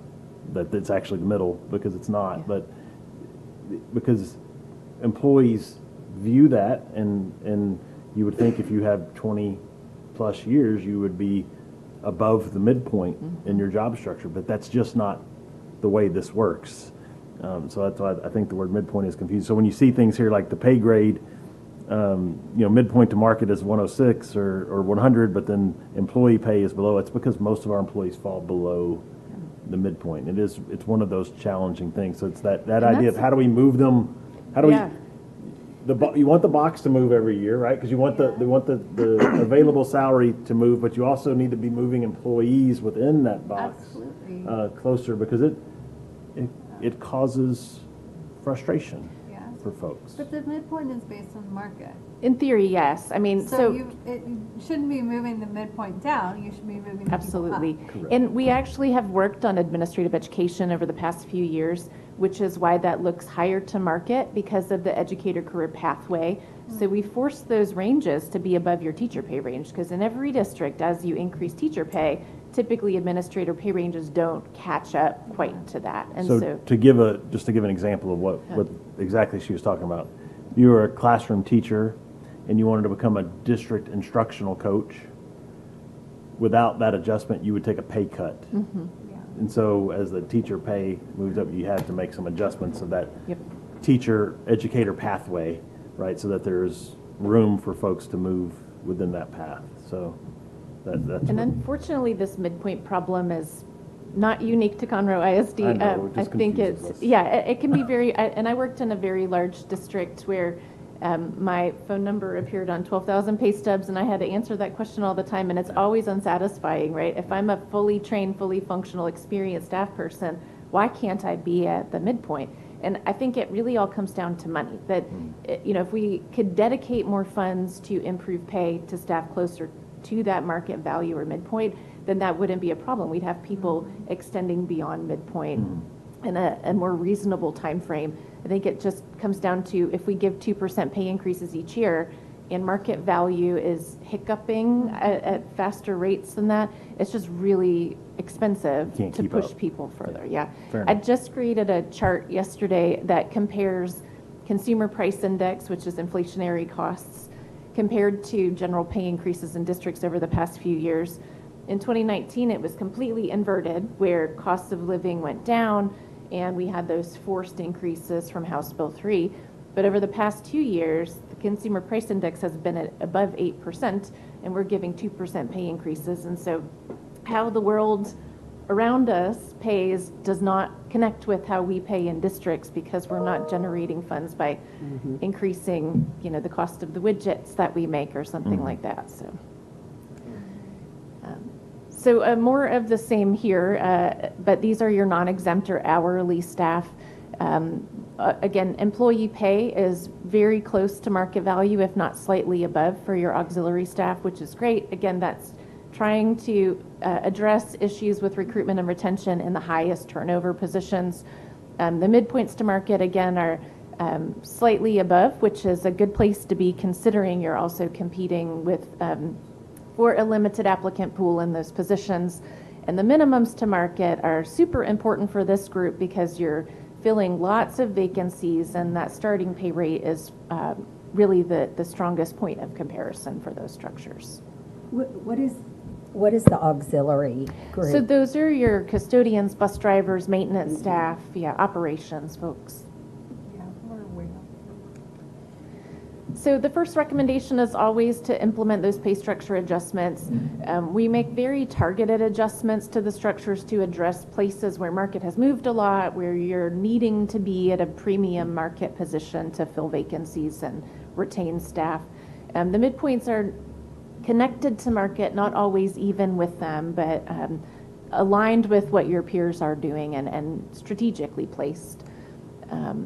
that it's actually the middle, because it's not. But because employees view that, and you would think if you have 20 plus years, you would be above the midpoint in your job structure, but that's just not the way this works. So that's why I think the word midpoint is confusing. So when you see things here like the pay grade, midpoint to market is 106 or 100, but then employee pay is below. It's because most of our employees fall below the midpoint. It's one of those challenging things. So it's that idea of how do we move them? How do we? You want the box to move every year, right? Because you want the available salary to move, but you also need to be moving employees within that box closer, because it causes frustration for folks. But the midpoint is based on market. In theory, yes. I mean, you shouldn't be moving the midpoint down. You should be moving absolutely. the people up. And we actually have worked on administrative education over the past few years, which is why that looks higher to market because of the educator career pathway. So we force those ranges to be above your teacher pay range, because in every district, as you increase teacher pay, typically administrator pay ranges don't catch up quite to that. And so to give an example of what exactly she was talking about, you were a classroom teacher and you wanted to become a district instructional coach. Without that adjustment, you would take a pay cut. And so as the teacher pay moved up, you had to make some adjustments of that Yep. teacher educator pathway, right? So that there's room for folks to move within that path. So that's. And unfortunately, this midpoint problem is not unique to Conroe ISD. I know, it I just think confuses it's, us. yeah, it can be very, and I worked in a very large district where my phone number appeared on 12,000 pay stubs, and I had to answer that question all the time, and it's always unsatisfying, right? If I'm a fully trained, fully functional, experienced staff person, why can't I be at the midpoint? And I think it really all comes down to money, that, if we could dedicate more funds to improve pay to staff closer to that market value or midpoint, then that wouldn't be a problem. We'd have people extending beyond midpoint in a more reasonable time frame. I think it just comes down to, if we give 2% pay increases each year and market value is hiccuping at faster rates than that, it's just really expensive Can't to keep push up. people further. Yeah. Fair I enough. just created a chart yesterday that compares consumer price index, which is inflationary costs, compared to general pay increases in districts over the past few years. In 2019, it was completely inverted, where costs of living went down and we had those forced increases from House Bill 3. But over the past 2 years, the consumer price index has been at above 8%, and we're giving 2% pay increases. And so how the world around us pays does not connect with how we pay in districts, because we're not generating funds by increasing, the cost of the widgets that we make or something like that. So more of the same here, but these are your non-exempt or hourly staff. Again, employee pay is very close to market value, if not slightly above, for your auxiliary staff, which is great. Again, that's trying to address issues with recruitment and retention in the highest turnover positions. The midpoints to market, again, are slightly above, which is a good place to be, considering you're also competing with for a limited applicant pool in those positions. And the minimums to market are super important for this group, because you're filling lots of vacancies, and that starting pay rate is really the strongest point of comparison for those structures. What is the auxiliary group? So those are your custodians, bus drivers, maintenance staff, operations folks. So the first recommendation is always to implement those pay structure adjustments. We make very targeted adjustments to the structures to address places where market has moved a lot, where you're needing to be at a premium market position to fill vacancies and retain staff. The midpoints are connected to market, not always even with them, but aligned with what your peers are doing and strategically placed.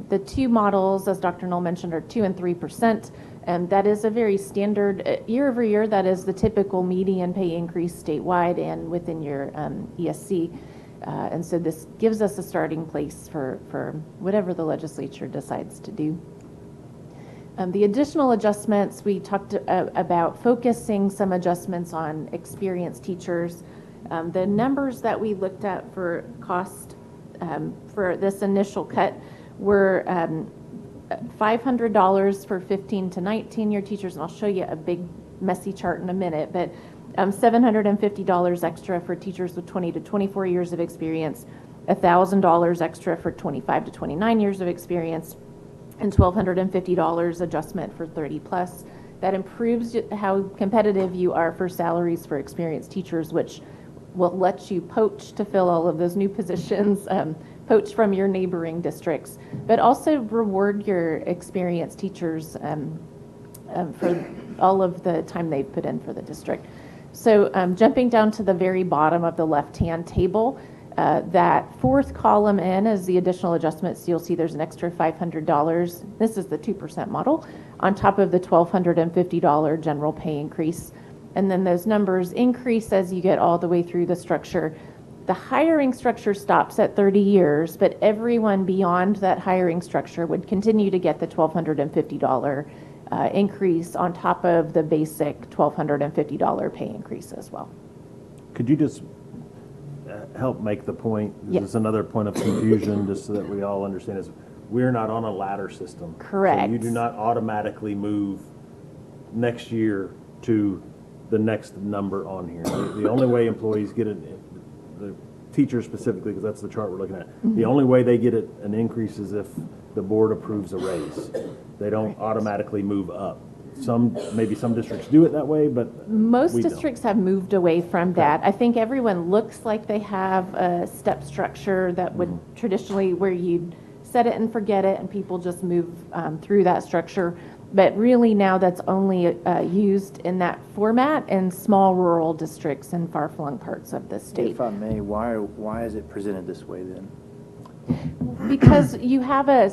The two models, as Dr. Knoll mentioned, are 2% and 3%. And that is a very standard, year over year, that is the typical median pay increase statewide and within your ESC. And so this gives us a starting place for whatever the legislature decides to do. The additional adjustments, we talked about focusing some adjustments on experienced teachers. The numbers that we looked at for cost for this initial cut were $500 for 15 to 19-year teachers, and I'll show you a big messy chart in a minute, but $750 extra for teachers with 20 to 24 years of experience, $1,000 extra for 25 to 29 years of experience, and $1,250 adjustment for 30 plus. That improves how competitive you are for salaries for experienced teachers, which will let you poach to fill all of those new positions, poach from your neighboring districts, but also reward your experienced teachers for all of the time they've put in for the district. So jumping down to the very bottom of the left-hand table, that fourth column in is the additional adjustments. You'll see there's an extra $500. This is the 2% model on top of the $1,250 general pay increase. And then those numbers increase as you get all the way through the structure. The hiring structure stops at 30 years, but everyone beyond that hiring structure would continue to get the $1,250 increase on top of the basic $1,250 pay increase as well. Could you just help make the point? This is another point of confusion, just so that we all understand, is we're not on a ladder system. Correct. So you do not automatically move next year to the next number on here. The only way employees get it, the teachers specifically, because that's the chart we're looking at, the only way they get an increase is if the board approves a raise. They don't automatically move up. Maybe some districts do it that way, but Most we don't. districts have moved away from that. I think everyone looks like they have a step structure that would traditionally, where you'd set it and forget it, and people just move through that structure. But really now that's only used in that format in small rural districts and far-flung parts of the state. If I may, why is it presented this way then? Because you have a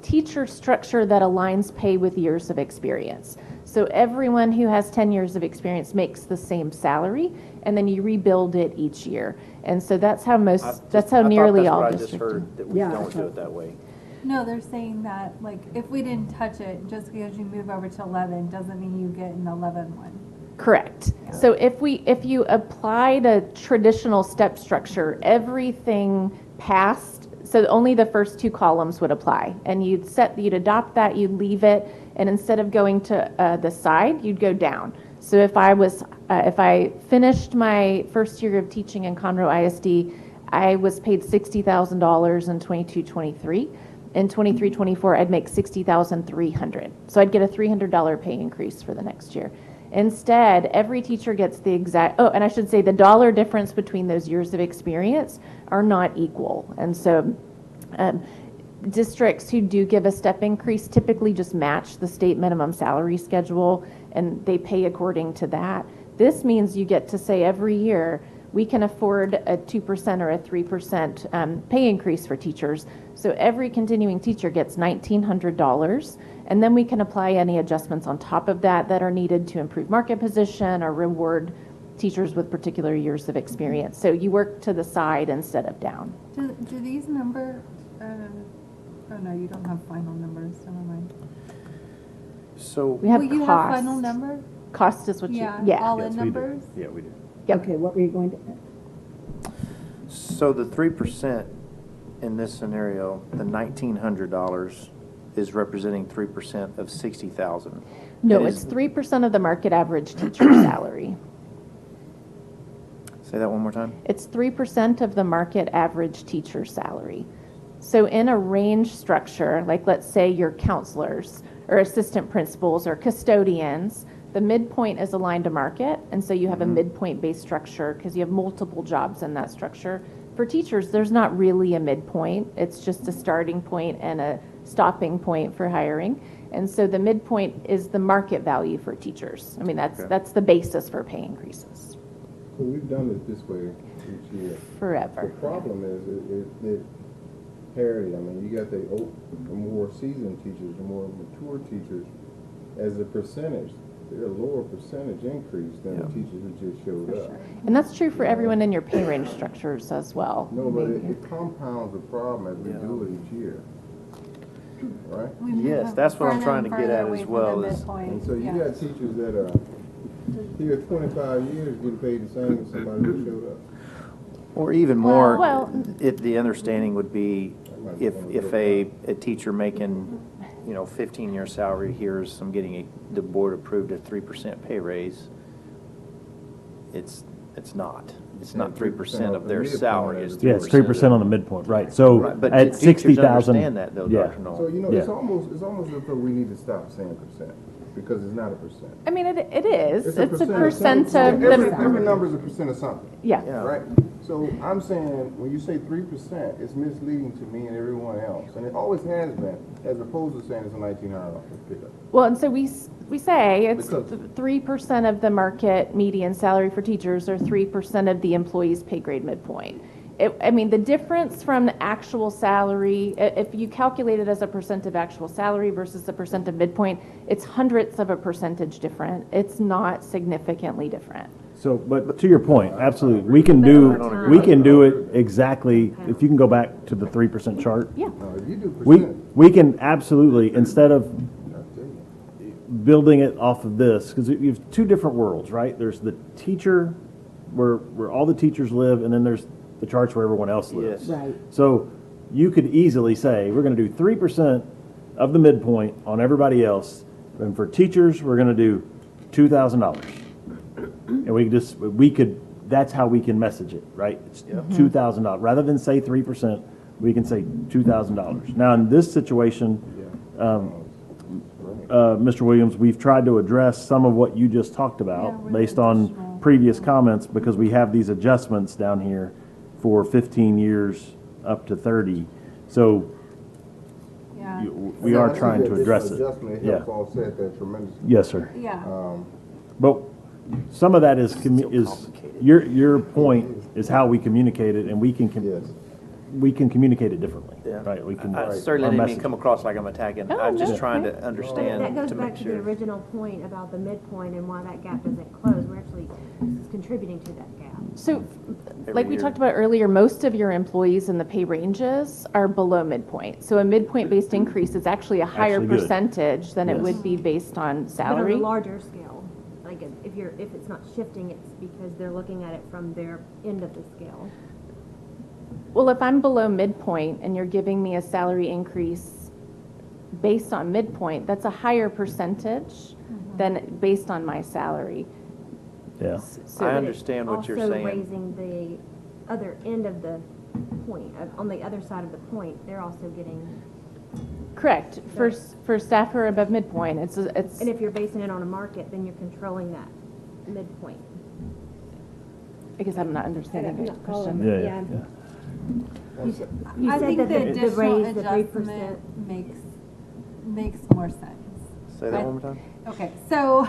teacher structure that aligns pay with years of experience. So everyone who has 10 years of experience makes the same salary, and then you rebuild it each year. And so that's how nearly all I districts just heard that we don't do it that way. No, they're saying that, like, if we didn't touch it, just because you move over to 11 doesn't mean you get an 11 one. Correct. So if you applied a traditional step structure, everything past, so only the first two columns would apply, and you'd adopt that, you'd leave it, and instead of going to the side, you'd go down. So if I finished my first year of teaching in Conroe ISD, I was paid $60,000 in 22-23. In 23-24, I'd make $60,300. So I'd get a $300 pay increase for the next year. Instead, every teacher gets the exact, and I should say the dollar difference between those years of experience are not equal. And so districts who do give a step increase typically just match the state minimum salary schedule, and they pay according to that. This means you get to say every year, we can afford a 2% or a 3% pay increase for teachers. So every continuing teacher gets $1,900, and then we can apply any adjustments on top of that that are needed to improve market position or reward teachers with particular years of experience. So you work to the side instead of down. Do these number, oh no, you don't have final numbers, never mind. So we have Will you have final number? Cost is what Yeah, you, all Yes, in we do. numbers? Yeah, we do. Yep. Okay, what were you going to? So the 3% in this scenario, the $1,900 is representing 3% of 60,000. No, it's 3% of the market average teacher salary. Say that one more time. It's 3% of the market average teacher salary. So in a range structure, like let's say your counselors or assistant principals or custodians, the midpoint is aligned to market, and so you have a midpoint-based structure because you have multiple jobs in that structure. For teachers, there's not really a midpoint. It's just a starting point and a stopping point for hiring. And so the midpoint is the market value for teachers. I mean, that's the basis for pay increases. So we've done it this way each year. Forever. The problem is the parity. I mean, you got the more seasoned teachers, the more mature teachers, as a percentage, they're a lower percentage increase than the teachers who just showed up. And that's true for everyone in your pay range structures as well. No, but it compounds the problem as we do it each year. Right? Yes, that's what I'm trying to get at as well. And so you got teachers that are here 25 years getting paid the same as somebody who showed up. Or even more, Well- if the understanding would be if a teacher making 15-year salary hears I'm getting the board approved a 3% pay raise, it's not. It's not 3% of their salary. It's 3%. Yeah, it's 3% on the midpoint, right. So Right, but at teachers 60,000. understand that though, yeah. Dr. Knoll. So Yeah. it's almost as though we need to stop saying percent because it's not a percent. I mean, it is. It's a of percent something. of Every number is a percent of something. Yeah. Right? So I'm saying, when you say 3%, it's misleading to me and everyone else. And it always has been, as opposed to saying it's a $1,900 pickup. Well, and so we say it's Because- 3% of the market median salary for teachers or 3% of the employee's pay grade midpoint. I mean, the difference from the actual salary, if you calculate it as a percent of actual salary versus a percent of midpoint, it's hundredths of a percentage different. It's not significantly different. So, but to your point, absolutely, we can do it exactly, if you can go back to the 3% chart. Yeah. If you do percent, We can absolutely, instead of building it off of this, because you have two different worlds, right? There's the teacher, where all the teachers live, and then there's the charts where everyone else lives. Yes. Right. So you could easily say, we're going to do 3% of the midpoint on everybody else, and for teachers, we're going to do $2,000. And we could that's how we can message it, right? It's $2,000. Rather than say 3%, we can say $2,000. Now, in this situation, Mr. Williams, we've tried to address some of what you just talked about based on previous comments, because we have these adjustments down here for 15 years up to 30. So we are trying to address it. Adjustment helps offset that tremendously. Yes, sir. Yeah. But some of that is your point is how we communicate it, and we can communicate it differently, right? We can. I certainly didn't mean come across like I'm attacking. No, I'm just no, trying no. to understand That goes to back make to the sure. original point about the midpoint and why that gap doesn't close. We're actually contributing to that gap. So, like we talked about earlier, most of your employees in the pay ranges are below midpoint. So a midpoint-based increase is actually a higher Actually good. percentage than it would be based on But salary. on a larger scale, like if it's not shifting, it's because they're looking at it from their end of the scale. Well, if I'm below midpoint and you're giving me a salary increase based on midpoint, that's a higher percentage than based on my salary. Yeah. So I understand what you're Also saying. raising the other end of the point, on the other side of the point, they're also getting, correct. For staff who are above midpoint, it's. and if you're basing it on a market, then you're controlling that midpoint. I guess I'm not understanding your question. Yeah. You I said think that the the additional raise, the 3%. adjustment makes more sense. Say that one more time. Okay, so,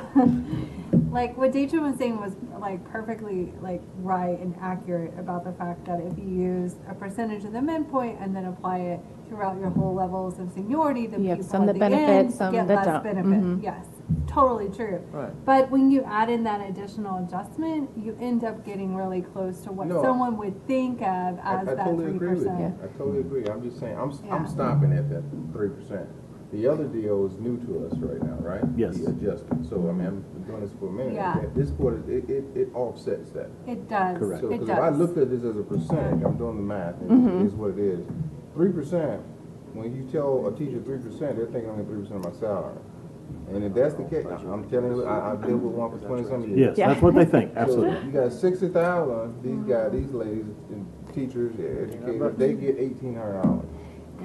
like, what Deidre was saying was, like, perfectly, like, right and accurate about the fact that if you use a percentage of the midpoint and then apply it throughout your whole levels of seniority, the You have people some at that the benefit, end some get that less don't. benefit. Mhm. Yes, totally true. Right. But when you add in that additional adjustment, you end up getting really close to what No. someone would think of as I that totally agree with you. 3%. I totally agree. I'm just saying, I'm Yeah. stopping at that 3%. The other deal is new to us right now, right? Yes. The adjustment. So, I mean, I'm doing this for a minute. Yeah. At this point, it offsets that. It does. Correct. So, It because if I does. looked at this as a percentage, I'm doing the math, and it is what it is. 3%, when you tell a teacher 3%, they're thinking only 3% of my salary. And if that's the case, I'm telling you, I've dealt with one for 20-some years. Yes, that's what they think, absolutely. So you got 60,000, these ladies, and teachers, educators, they get $1,800.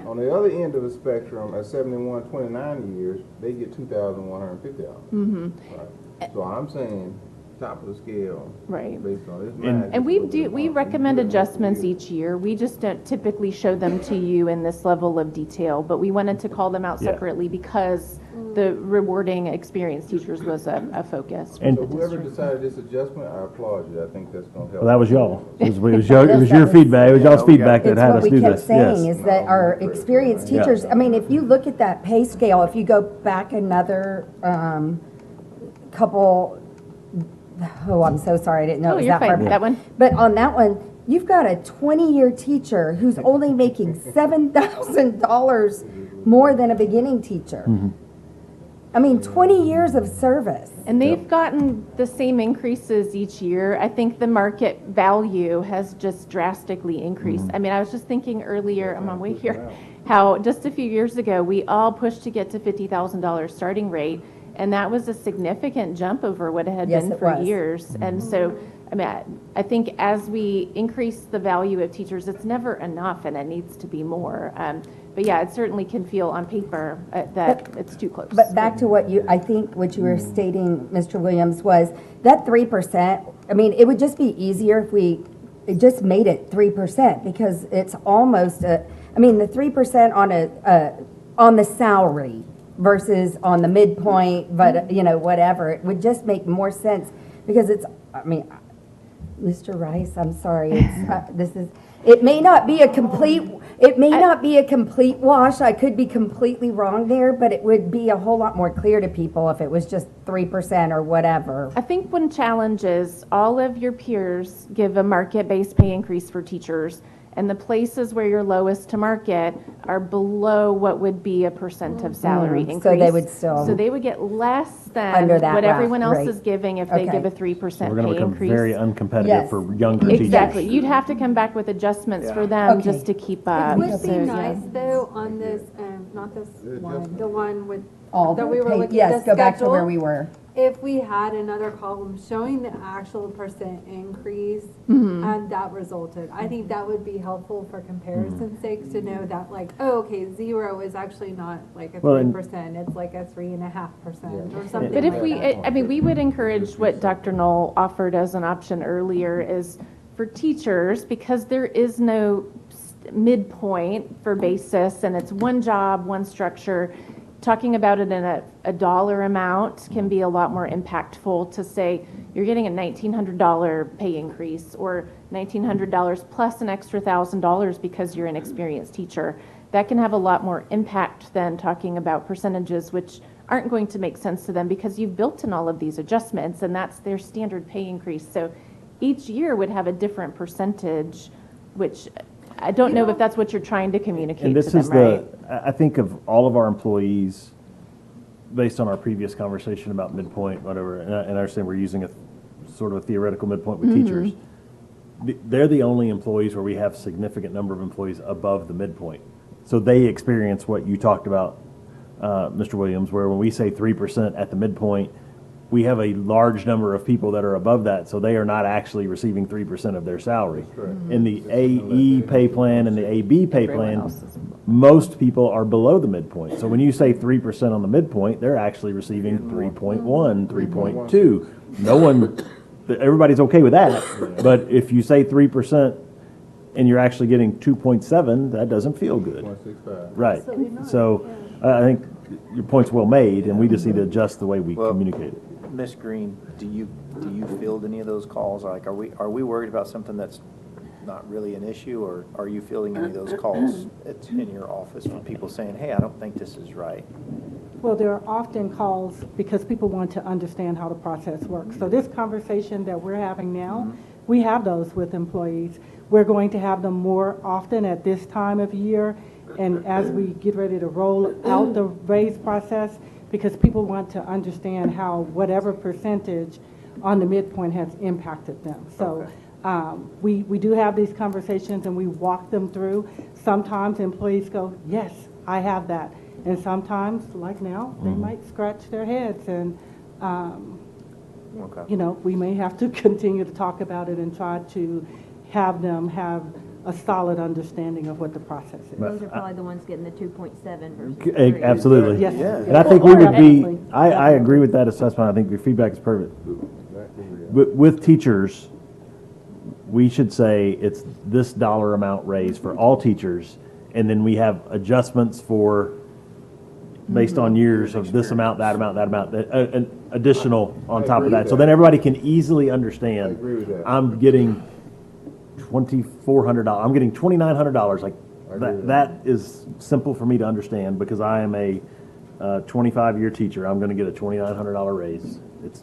On the other end of the spectrum, at 71, 29 years, they get $2,150. Right. So I'm saying, top of the scale, Right. based on this math. And we recommend adjustments each year. We just don't typically show them to you in this level of detail, but we wanted to call them out Yeah. separately because the rewarding experienced teachers was a focus. And- So whoever decided this adjustment, I applaud you. I think that's going to help. Well, that was y'all. It was your feedback. It was y'all's feedback that It's had what us we do kept this. saying Yes. is that our experienced teachers, I mean, if you look at that pay scale, if you go back another couple, oh, I'm so sorry, I didn't know Oh, it was you're that far fine. back. That one? But on that one, you've got a 20-year teacher who's only making $7,000 more than a beginning teacher. I mean, 20 years of service. And they've gotten the same increases each year. I think the market value has just drastically increased. I mean, I was just thinking earlier on my way here, how just a few years ago, we all pushed to get to $50,000 starting rate. And that was a significant jump over what it had Yes, been it for was. years. And so, I mean, I think as we increase the value of teachers, it's never enough and it needs to be more. But yeah, it certainly can feel on paper that it's too close. But back to what you, I think what you were stating, Mr. Williams, was that 3%, I mean, it would just be easier if we just made it 3% because it's almost I mean, the 3% on the salary versus on the midpoint, but, you know, whatever, it would just make more sense because it's, I mean, Mr. Rice, I'm sorry, it's, it may not be a complete wash. I could be completely wrong there, but it would be a whole lot more clear to people if it was just 3% or whatever. I think one challenge is all of your peers give a market-based pay increase for teachers, and the places where you're lowest to market are below what would be a % of salary increase. So they would still. So they would get less than Under that what everyone else rate. is giving if they Okay. give a 3% We're going to pay become increase. very uncompetitive Yes. for younger teachers. Exactly. You'd have to come back with adjustments for them Okay. just to keep up. It would So, be yeah. nice though on this, not this one, the one with, All that the we were pay- looking yes, at go back to where schedule. we were. if we had another column showing the actual percent increase and that resulted, I think that would be helpful for comparison's sake to know that like, oh, okay, 0 is actually not like a 3%, it's like a 3.5% or something. But if like we, that. I mean, we would encourage what Dr. Knoll offered as an option earlier is for teachers, because there is no midpoint for basis and it's one job, one structure. Talking about it in a dollar amount can be a lot more impactful to say you're getting a $1,900 pay increase or $1,900 plus an extra $1,000 because you're an experienced teacher. That can have a lot more impact than talking about percentages, which aren't going to make sense to them because you've built in all of these adjustments and that's their standard pay increase. So each year would have a different percentage, which I don't know if that's what you're trying to communicate And this to them, is right? I think of all of our employees, based on our previous conversation about midpoint, whatever, and I understand we're using a sort of a theoretical midpoint with teachers. They're the only employees where we have significant number of employees above the midpoint. So they experience what you talked about, Mr. Williams, where when we say 3% at the midpoint, we have a large number of people that are above that, so they are not actually receiving 3% of their salary. In the AE pay plan and the AB pay plan, most people are below the midpoint. So when you say 3% on the midpoint, they're actually receiving 3.1, 3.2. No one, everybody's okay with that. But if you say 3% and you're actually getting 2.7, that doesn't feel good. 1.65. Right. So I think your point's well made, and we just need to adjust the way we communicate it. Ms. Green, do you field any of those calls? Like, are we worried about something that's not really an issue, or are you fielding any of those calls in your office from people saying, hey, I don't think this is right? Well, there are often calls because people want to understand how the process works. So this conversation that we're having now, we have those with employees. We're going to have them more often at this time of year and as we get ready to roll out the raise process, because people want to understand how whatever percentage on the midpoint has impacted them. So we do have these conversations and we walk them through. Sometimes employees go, yes, I have that. And sometimes, like now, they might scratch their heads and, you know, we may have to continue to talk about it and try to have them have a solid understanding of what the process is. Those are probably the ones getting the 2.7 versus 3. Absolutely. Yes. And I think we would be, I agree with that assessment. I think your feedback is perfect. With teachers, we should say it's this dollar amount raise for all teachers, and then we have adjustments for, based on years of this amount, that amount, that amount, additional on top of that. So then everybody can easily understand, I'm getting $2,400, I'm getting $2,900. Like that is simple for me to understand because I am a 25-year teacher. I'm going to get a $2,900 raise. It's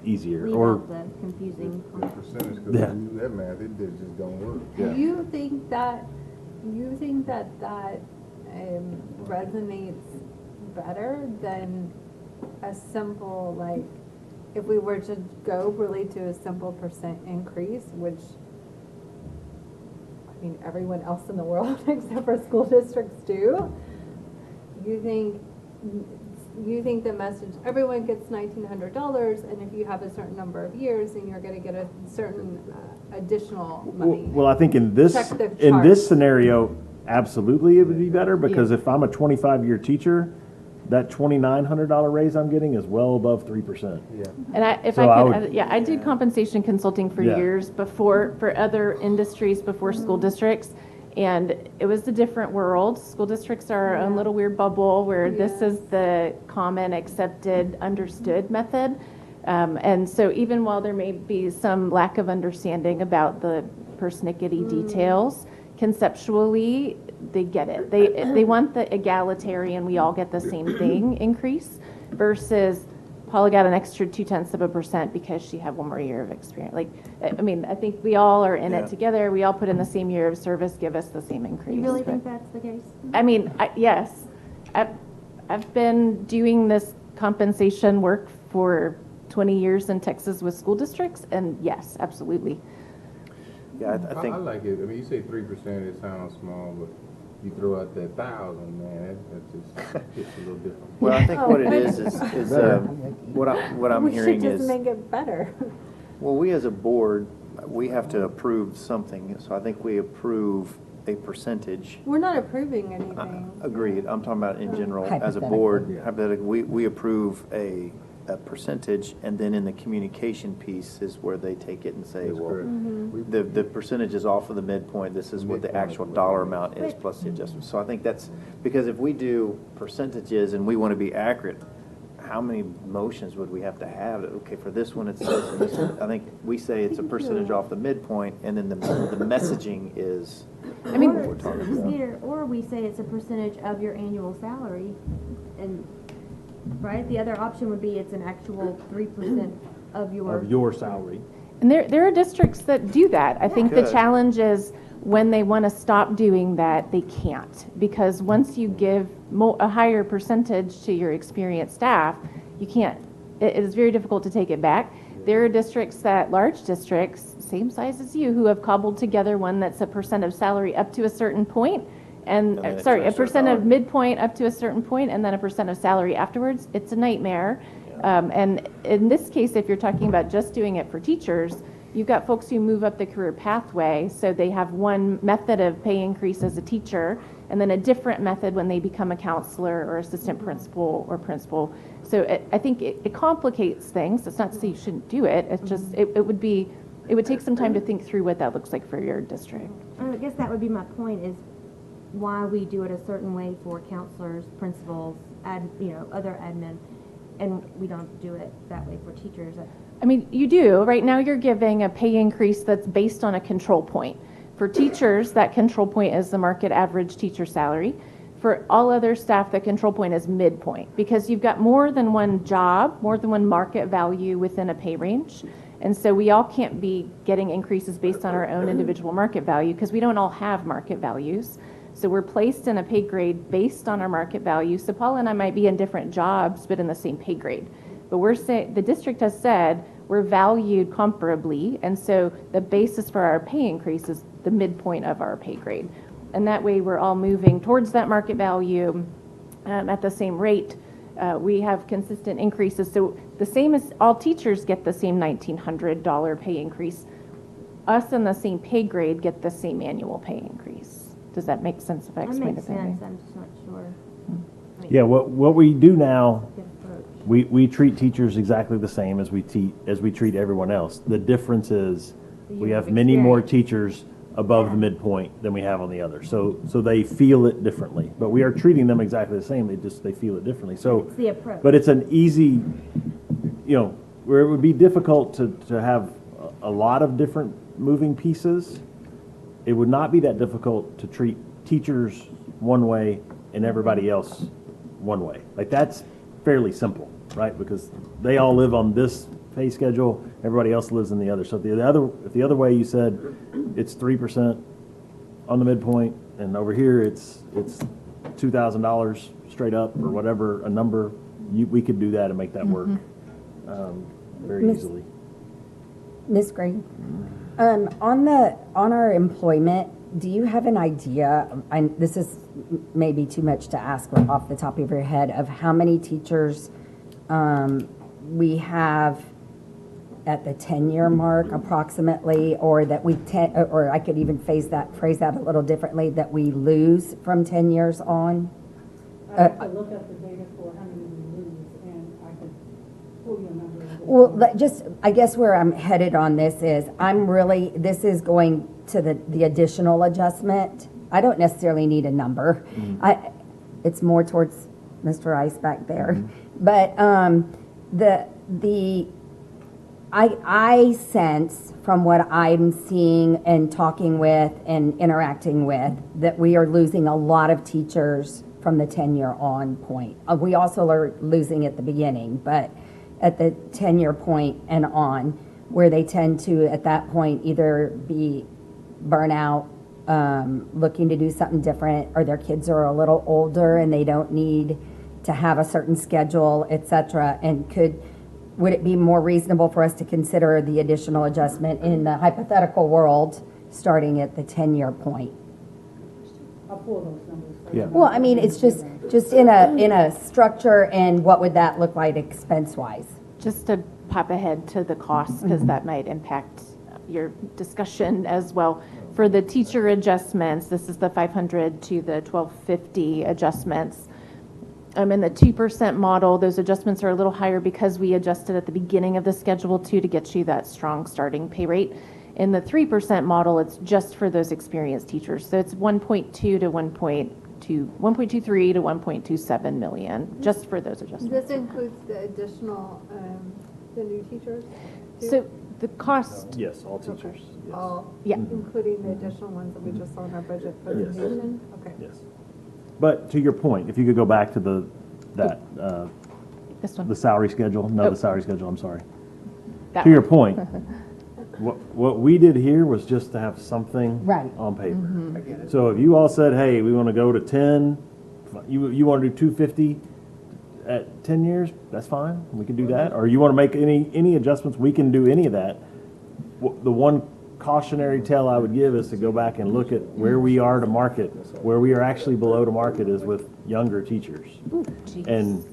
easier. Leave Or out the confusing The percentage, because when you do that math, it just don't work. Do you think that resonates better than a simple, like, if we were to go really to a simple percent increase, which, I mean, everyone else in the world except for school districts do? You think the message, everyone gets $1,900, and if you have a certain number of years, then you're going to get a certain additional money. Well, I think in this scenario, absolutely it would be better because if I'm a 25-year teacher, that $2,900 raise I'm getting is well above 3%. Yeah. And I did compensation consulting for years before for other industries before school districts, and it was a different world. School districts are our own little weird bubble where this is the common, accepted, understood method. And so even while there may be some lack of understanding about the persnickety details, conceptually, they get it. They want the egalitarian, we all get the same thing increase versus Paula got an extra 0.2% because she had one more year of experience. Like, I mean, I think we all are in it together. We all put in the same year of service, give us the same increase. You really think that's the case? I mean, yes. I've been doing this compensation work for 20 years in Texas with school districts, and yes, absolutely. Yeah, I think. I like it. I mean, you say 3%, it sounds small, but you throw out that 1,000, man, that just hits a little different. Well, I think what it is what I'm hearing We should just is, make it better. well, we as a board, we have to approve something, so I think we approve a percentage. We're not approving anything. Agreed, I'm talking about in general, as a Hypothetically. board, hypothetically, we approve a percentage, and then in the communication piece is where they take it and say, That's well, correct. the percentage is off of the midpoint, this is what the actual dollar amount is plus the adjustment. So I think that's, because if we do percentages and we want to be accurate, how many motions would we have to have? Okay, for this one, it's this, and this one. I think we say it's a percentage off the midpoint, and then the messaging is I mean, what we're talking about. Peter, or we say it's a percentage of your annual salary, and, right, the other option would be it's an actual 3% of your salary. And there are districts that do that. I think the Good. challenge is when they want to stop doing that, they can't. Because once you give a higher percentage to your experienced staff, you can't, it is very difficult to take it back. There are districts large districts, same size as you, who have cobbled together one that's a percent of salary up to a certain point, and, And then it sorry, a turns to a percent of dollar. midpoint up to a certain point, and then a percent of salary afterwards. It's a nightmare. And in this case, if you're talking about just doing it for teachers, you've got folks who move up the career pathway, so they have one method of pay increase as a teacher, and then a different method when they become a counselor or assistant principal or principal. So I think it complicates things. It's not to say you shouldn't do it. It's just, it would take some time to think through what that looks like for your district. I guess that would be my point, is why we do it a certain way for counselors, principals, other admin, and we don't do it that way for teachers. I mean, you do. Right now, you're giving a pay increase that's based on a control point. For teachers, that control point is the market average teacher salary. For all other staff, the control point is midpoint, because you've got more than one job, more than one market value within a pay range. And so we all can't be getting increases based on our own individual market value, because we don't all have market values. So we're placed in a pay grade based on our market value. So Paula and I might be in different jobs, but in the same pay grade. But the district has said we're valued comparably, and so the basis for our pay increase is the midpoint of our pay grade. And that way we're all moving towards that market value at the same rate. We have consistent increases. So the same as all teachers get the same $1,900 pay increase. Us in the same pay grade get the same annual pay increase. Does that make sense if I That explain makes it that way? sense, I'm just not sure. Yeah, what we do now, we treat teachers exactly the same as we treat everyone else. The difference is we have many more teachers above the midpoint than we have on the other. So they feel it differently, but we are treating them exactly the same. They feel it differently. So, It's the approach. but it's an easy, where it would be difficult to have a lot of different moving pieces. It would not be that difficult to treat teachers one way and everybody else one way. Like, that's fairly simple, right? Because they all live on this pay schedule, everybody else lives in the other. So if the other way you said it's 3% on the midpoint, and over here it's $2,000 straight up or whatever, a number, we could do that and make that work very easily. Ms. Green, on our employment, do you have an idea, this is maybe too much to ask off the top of your head, of how many teachers we have at the 10-year mark approximately, or that or I could even phrase that a little differently, that we lose from 10 years on? I have to look up the data for how many we lose, and I could pull you a number. Well, I guess where I'm headed on this is, this is going to the additional adjustment. I don't necessarily need a number. It's more towards Mr. Rice back there. But I sense from what I'm seeing and talking with and interacting with, that we are losing a lot of teachers from the 10-year on point. We also are losing at the beginning, but at the 10-year point and on, where they tend to, at that point, either be burnout, looking to do something different, or their kids are a little older and they don't need to have a certain schedule, etc. And would it be more reasonable for us to consider the additional adjustment in the hypothetical world starting at the 10-year point? I'll pull those numbers. Yeah. Well, I mean, it's just in a structure, and what would that look like expense-wise? Just to pop ahead to the costs, because that might impact your discussion as well. For the teacher adjustments, this is the 500 to the 1250 adjustments. In the 2% model, those adjustments are a little higher because we adjusted at the beginning of the Schedule 2 to get you that strong starting pay rate. In the 3% model, it's just for those experienced teachers. So it's 1.2 to 1.23 to 1.27 million, just for those adjustments. This includes the additional, the new teachers? too? So the cost, Yes, all teachers. Yes. All, yeah. including the additional ones that we just saw in our budget presentation? Okay. Yes. But to your point, if you could go back to This one. the salary schedule, Oh. the salary schedule, I'm sorry. That To your one. point, what we did here was just to have something Right. on paper. Mm-hmm. So if you all said, hey, we want to go to 10, you want to do 250 at 10 years, that's fine, we can do that. Or you want to make any adjustments, we can do any of that. The one cautionary tale I would give is to go back and look at where we are to market. Where we are actually below to market is with younger teachers. And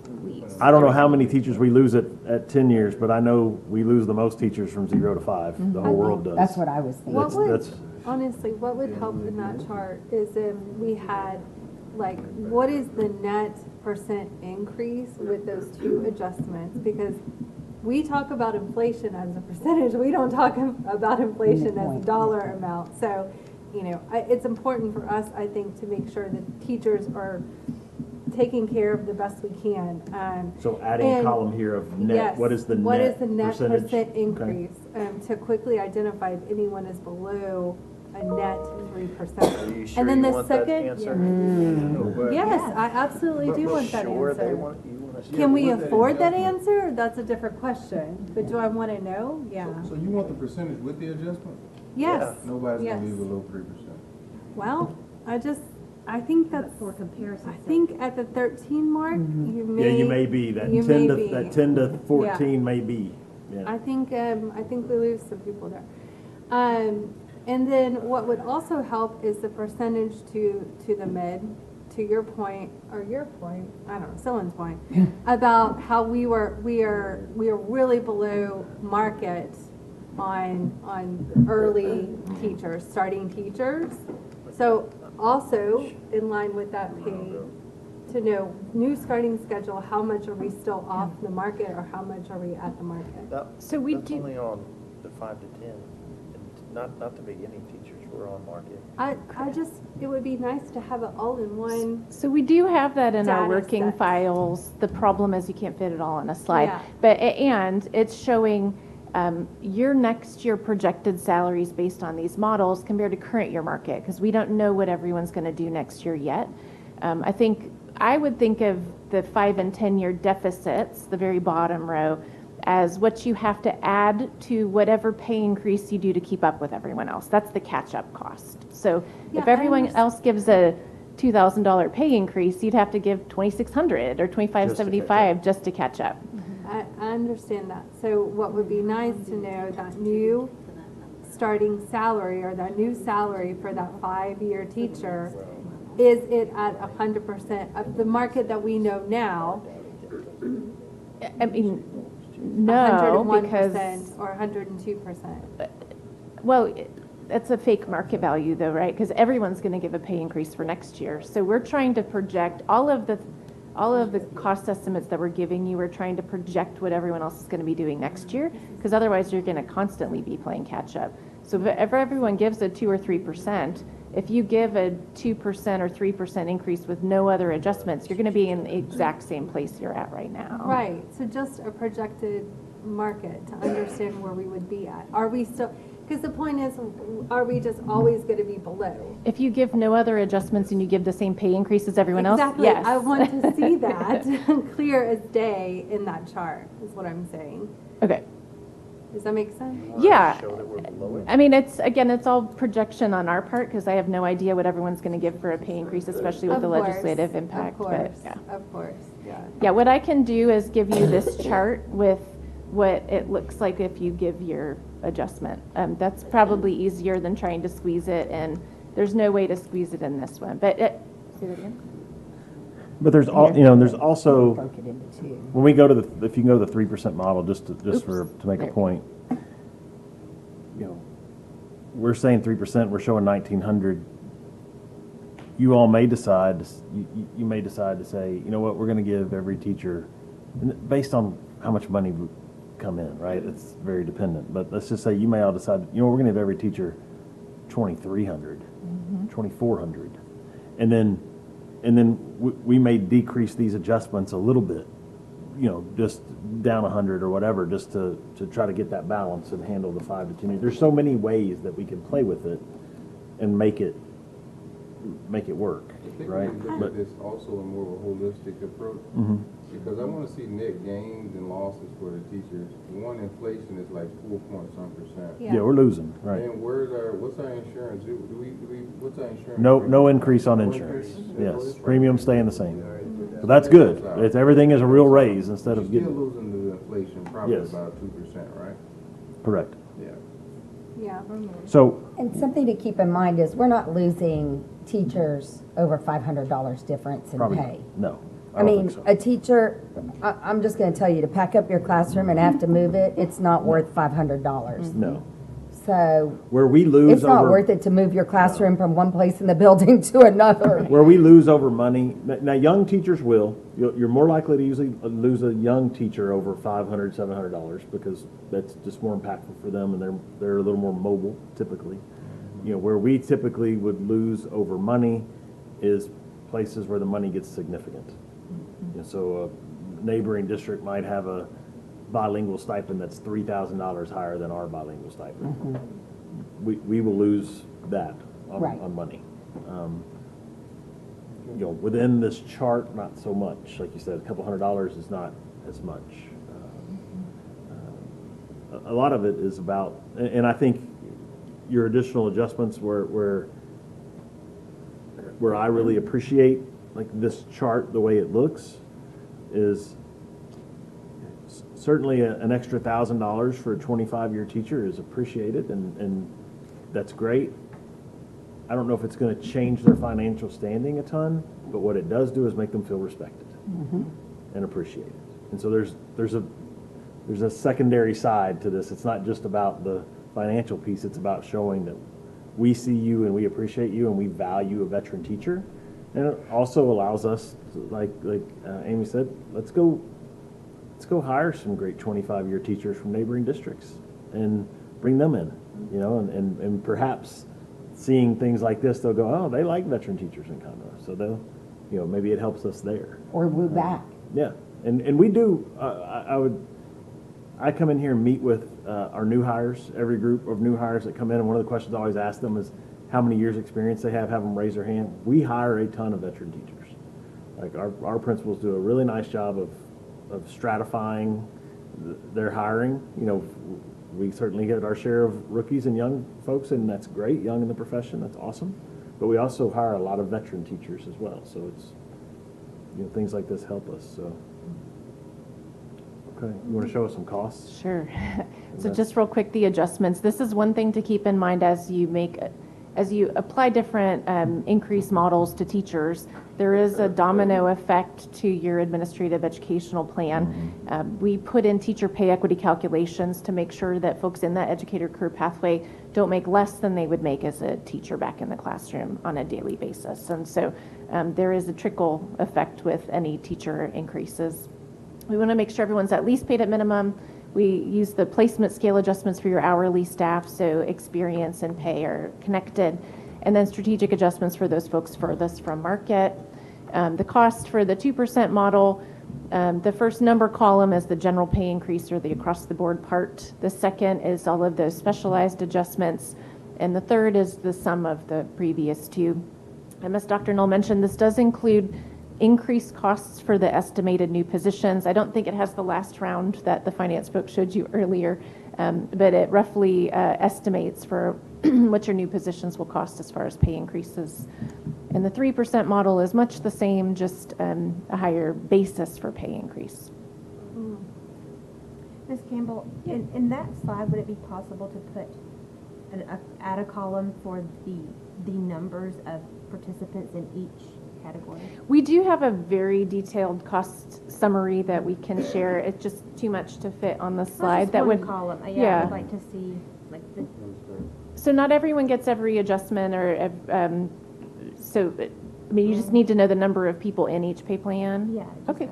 I don't know how many teachers we lose at 10 years, but I know we lose the most teachers from 0 to 5. The whole world does. That's what I was thinking. What would, That's- honestly, what would help in that chart is if we had, like, what is the net percent increase with those two adjustments? Because we talk about inflation as a percentage, we don't talk about inflation as a dollar amount. So, it's important for us, I think, to make sure that teachers are taking care of the best we can. So adding a and- column here of net, Yes, what is the what net is the net percentage? percent Okay. increase, to quickly identify if anyone is below a net 3%. Are you sure And then you the want that second, answer? No, but- yes, I absolutely do want that Sure they answer. want, you want us to. Can we with that afford that adjustment. answer? That's a different question, but do I want to know? Yeah. So you want the percentage with the adjustment? Yes. Nobody's Yes. gonna be below 3%. Well, I think that's, For comparison. I think at the 13 mark, you may. Yeah, you may be, that you 10 may to, be. that 10 to 14 may be. Yeah. I think we lose some people there. And then what would also help is the percentage to the mid, to your point, I don't know, someone's point, about how we are really below market on early teachers, starting teachers. So also in line with that pay, to know new starting schedule, how much are we still off the market or how much are we at the market? So we That's do- only on the 5 to 10, and not the beginning teachers, we're on market. It would be nice to have it all in one. So we do have that in our Data working sets. files. The problem is you can't fit it all on a slide. Yeah. But, and it's showing your next year projected salaries based on these models compared to current year market, because we don't know what everyone's going to do next year yet. I would think of the 5 and 10 year deficits, the very bottom row, as what you have to add to whatever pay increase you do to keep up with everyone else. That's the catch-up cost. So Yeah, if I everyone understand. else gives a $2,000 pay increase, you'd have to give $2,600 or $2,575 just to catch up. I understand that. So what would be nice to know, that new starting salary or that new salary for that 5-year teacher, is it at 100% of the market that we know now? I mean, no, 101% because, or 102%? well, that's a fake market value though, right? Because everyone's going to give a pay increase for next year. So we're trying to project all of the cost estimates that we're giving you. We're trying to project what everyone else is going to be doing next year, because otherwise you're going to constantly be playing catch up. So if everyone gives a 2 or 3%, if you give a 2% or 3% increase with no other adjustments, you're going to be in the exact same place you're at right now. Right, so just a projected market to understand where we would be at. Are we still, because the point is, are we just always going to be below? If you give no other adjustments and you give the same pay increase as everyone else, Exactly. yes. I want to see that clear as day in that chart, is what I'm saying. Okay. Does that make sense? Yeah. Show that we're below it. I mean, it's all projection on our part, because I have no idea what everyone's going to give for a pay increase, especially with Of the course, legislative impact. Of But course, yeah. of course, yeah. Yeah, what I can do is give you this chart with what it looks like if you give your adjustment. That's probably easier than trying to squeeze it in there's no way to squeeze it in this one. But, say that again? But there's there's also, Broke it into two. when we go to if you can go to the 3% model, just to make a point, we're saying 3%, we're showing 1,900. You all may decide, you may decide to say, you know what, we're going to give every teacher, based on how much money would come in, right? It's very dependent. But let's just say you may all decide, we're going to give every teacher 2,300, 2,400. And then we may decrease these adjustments a little bit, just down 100 or whatever, just to try to get that balance and handle the 5 to 10 years. There's so many ways that we can play with it and make it work, right? I think we look at this also in more of a holistic approach, because I want to see net gains and losses for the teachers. One, inflation is like 4-point-some%. Yeah, we're losing, right? And what's our insurance? What's our insurance? No increase on insurance. Yes, premiums staying the same. So that's good. Everything is a real raise instead of getting. Still losing to inflation, probably Yes. about 2%, right? Correct. Yeah. Yeah. So, And something to keep in mind is we're not losing teachers over $500 difference in probably, pay. no. I don't mean, think so. a teacher, I'm just going to tell you, to pack up your classroom and have to move it, it's not worth $500. No. So Where we lose it's not over, worth it to move your classroom from one place in the building to another. where we lose over money. Now, young teachers will. You're more likely to usually lose a young teacher over $500, $700 because that's just more impactful for them, and they're a little more mobile typically. Where we typically would lose over money is places where the money gets significant. So a neighboring district might have a bilingual stipend that's $3,000 higher than our bilingual stipend. We will lose that on money. Within this chart, not so much. Like you said, a couple $100 is not as much. A lot of it is about, and I think your additional adjustments where I really appreciate like this chart, the way it looks, is certainly an extra $1,000 for a 25-year teacher is appreciated, and that's great. I don't know if it's going to change their financial standing a ton, but what it does do is make them feel respected and appreciated. And so there's a secondary side to this. It's not just about the financial piece. It's about showing that we see you and we appreciate you and we value a veteran teacher. And it also allows us, like Amy said, let's go hire some great 25-year teachers from neighboring districts and bring them in, and perhaps seeing things like this, they'll go, oh, they like veteran teachers in Conroe, so they'll, maybe it helps us there. Or we're back. Yeah, and we do, I come in here and meet with our new hires, every group of new hires that come in, and one of the questions I always ask them is how many years experience they have them raise their hand. We hire a ton of veteran teachers. Like our principals do a really nice job of stratifying their hiring. We certainly get our share of rookies and young folks, and that's great, young in the profession, that's awesome. But we also hire a lot of veteran teachers as well, so it's, things like this help us, so. Okay, you want to show us some costs? Sure. So just real quick, the adjustments. This is one thing to keep in mind as you apply different increase models to teachers. There is a domino effect to your administrative educational plan. We put in teacher pay equity calculations to make sure that folks in that educator career pathway don't make less than they would make as a teacher back in the classroom on a daily basis. And so there is a trickle effect with any teacher increases. We want to make sure everyone's at least paid at minimum. We use the placement scale adjustments for your hourly staff, so experience and pay are connected. And then strategic adjustments for those folks furthest from market. The cost for the 2% model, the first number column is the general pay increase or the across the board part. The second is all of those specialized adjustments. And the third is the sum of the previous two. And as Dr. Knoll mentioned, this does include increased costs for the estimated new positions. I don't think it has the last round that the finance folks showed you earlier, but it roughly estimates for what your new positions will cost as far as pay increases. And the 3% model is much the same, just a higher basis for pay increase. Ms. Campbell, in that slide, would it be possible to put add a column for the the numbers of participants in each category? We do have a very detailed cost summary that we can share. It's just too much to fit on the slide. That would column. Yeah, I'd like to see like the. So not everyone gets every adjustment, or I mean, you just need to know the number of people in each pay plan. Yeah. Okay.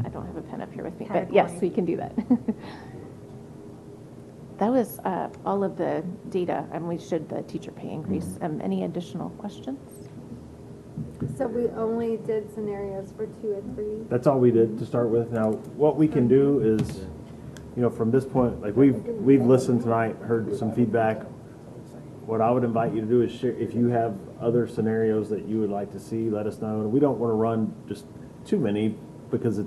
I don't have a pen up here with me, but Category. yes, we can do that. That was all of the data, and we showed the teacher pay increase. Any additional questions? So we only did scenarios for 2 and 3? That's all we did to start with. Now, what we can do is, you know, from this point, like we've listened tonight, heard some feedback. What I would invite you to do is share, if you have other scenarios that you would like to see, let us know. And we don't want to run just too many because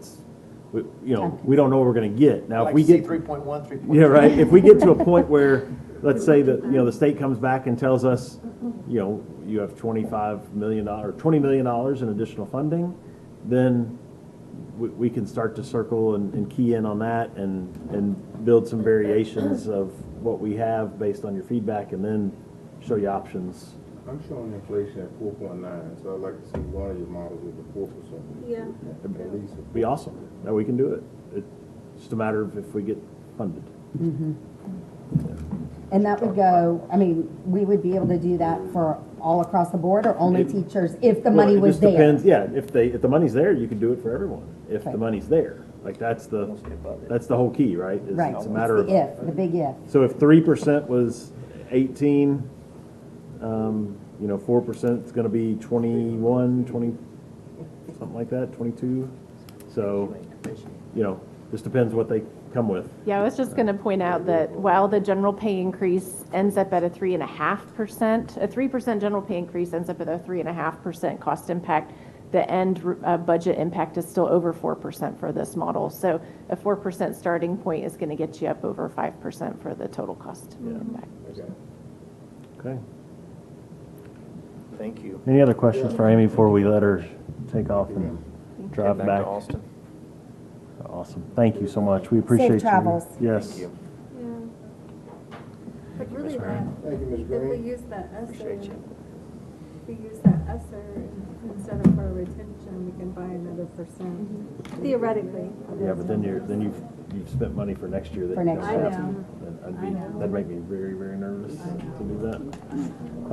we don't know what we're going to get. Now, if we get 3.1, 3.2. Yeah, right. If we get to a point where, let's say that, the state comes back and tells us, you have $25 million or $20 million in additional funding, then we can start to circle and key in on that and build some variations of what we have based on your feedback, and then show you options. I'm showing inflation at 4.9, so I'd like to see one of your models with the 4%. Yeah. At least. It'd be awesome. Now we can do it. It's just a matter of if we get funded. Mhm. And that would go, I mean, we would be able to do that for all across the board, or only teachers if the money was there? It just depends, yeah, if the money's there, you can do it for everyone, if the money's there. Like, that's the whole key, right? Right, It's a matter of. the big if. So if 3% was 18, 4% is gonna be 21, 20, something like that, 22. So, just depends what they come with. Yeah, I was just going to point out that while the general pay increase ends up at a 3.5%, a 3% general pay increase ends up at a 3.5% cost impact, the end budget impact is still over 4% for this model. So a 4% starting point is going to get you up over 5% for the total cost impact. Okay. Thank you. Any other questions for Amy before we let her take off and drive Head back? to Austin. Awesome. Thank you so much. We appreciate you. Safe travels. Yes. Thank you. Yeah. But really, Thank you, Ms. if Green. we use that Appreciate you. instead of for retention, we can buy another percent, theoretically. Yeah, but then you've spent money for next year that For you next don't year. have I to. know. I know. That'd make me very, very nervous to do that.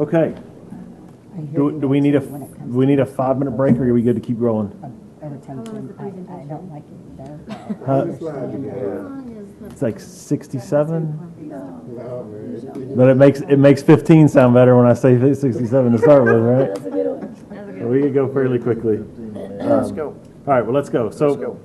Okay. I hear Do you we need when it comes we need a 5-minute break, or are we good to keep rolling? to retention. I don't like it either. Huh? Which slide you have? It's like 67, No, man. but it makes 15 sound better when I say 67 to start with, right? That's a good one. We could go fairly quickly. Let's go. All right, well, let's go. Let's So go.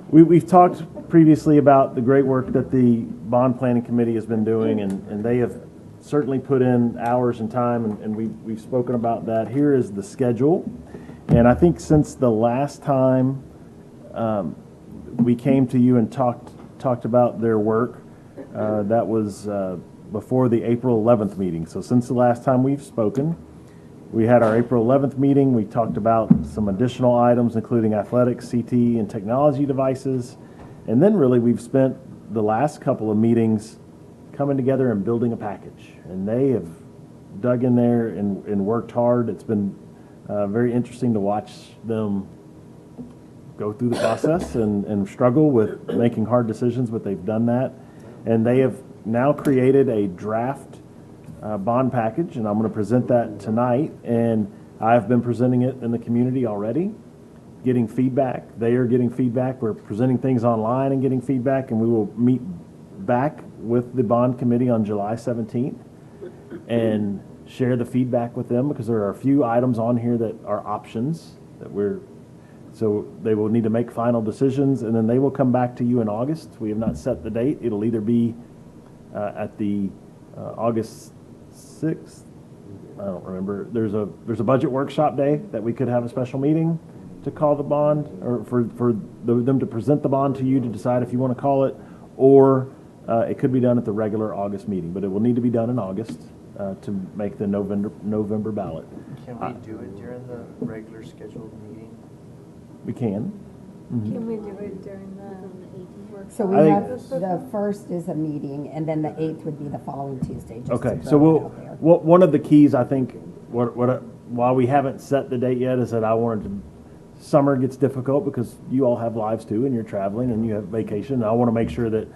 we've talked previously about the great work that the bond planning committee has been doing, and they have certainly put in hours and time, and we've spoken about that. Here is the schedule. And I think since the last time we came to you and talked about their work, that was before the April 11th meeting. So since the last time we've spoken, we had our April 11th meeting. We talked about some additional items, including athletics, CT, and technology devices. And then really we've spent the last couple of meetings coming together and building a package. And they have dug in there and worked hard. It's been very interesting to watch them go through the process and struggle with making hard decisions, but they've done that. And they have now created a draft bond package, and I'm going to present that tonight. And I've been presenting it in the community already, getting feedback. They are getting feedback. We're presenting things online and getting feedback, and we will meet back with the bond committee on July 17th and share the feedback with them, because there are a few items on here that are options that so they will need to make final decisions, and then they will come back to you in August. We have not set the date. It'll either be at the August 6th. I don't remember. There's a budget workshop day that we could have a special meeting to call the bond, or for them to present the bond to you to decide if you want to call it, or it could be done at the regular August meeting, but it will need to be done in August to make the November ballot. Can we do it during the regular scheduled meeting? We can. Can we do it during the workshop? So we I have, think- the first is a meeting, and then the 8th would be the following Tuesday, just Okay, to so throw it out there. one of the keys, I think, while we haven't set the date yet, is that I wanted to, summer gets difficult because you all have lives too, and you're traveling, and you have vacation, and I want to make sure that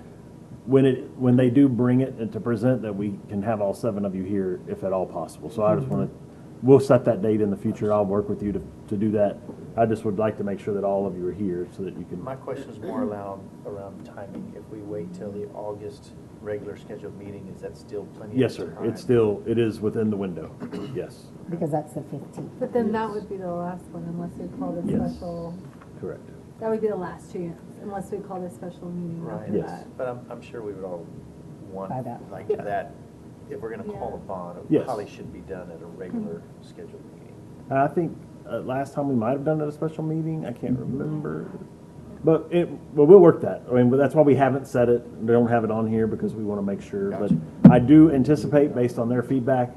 when they do bring it and to present, that we can have all 7 of you here, if at all possible. So I just want to, we'll set that date in the future. I'll work with you to do that. I just would like to make sure that all of you are here so that you can. My question is more around timing. If we wait till the August regular scheduled meeting, is that still plenty Yes, of sir. time? It is within the window. Yes. Because that's the 15th. But then that would be the last one unless we call the Yes. special, Correct. that would be the last chance unless we call the special meeting Right. after Yes. that. But I'm sure we would all want, By that. like that, if we're gonna call a bond, it Yes. probably should be done at a regular scheduled meeting. I think last time we might have done it at a special meeting. I can't remember. But we'll work that. I mean, but that's why we haven't set it. We don't have it on here because we want to make sure. Gotcha. But I do anticipate, based on their feedback,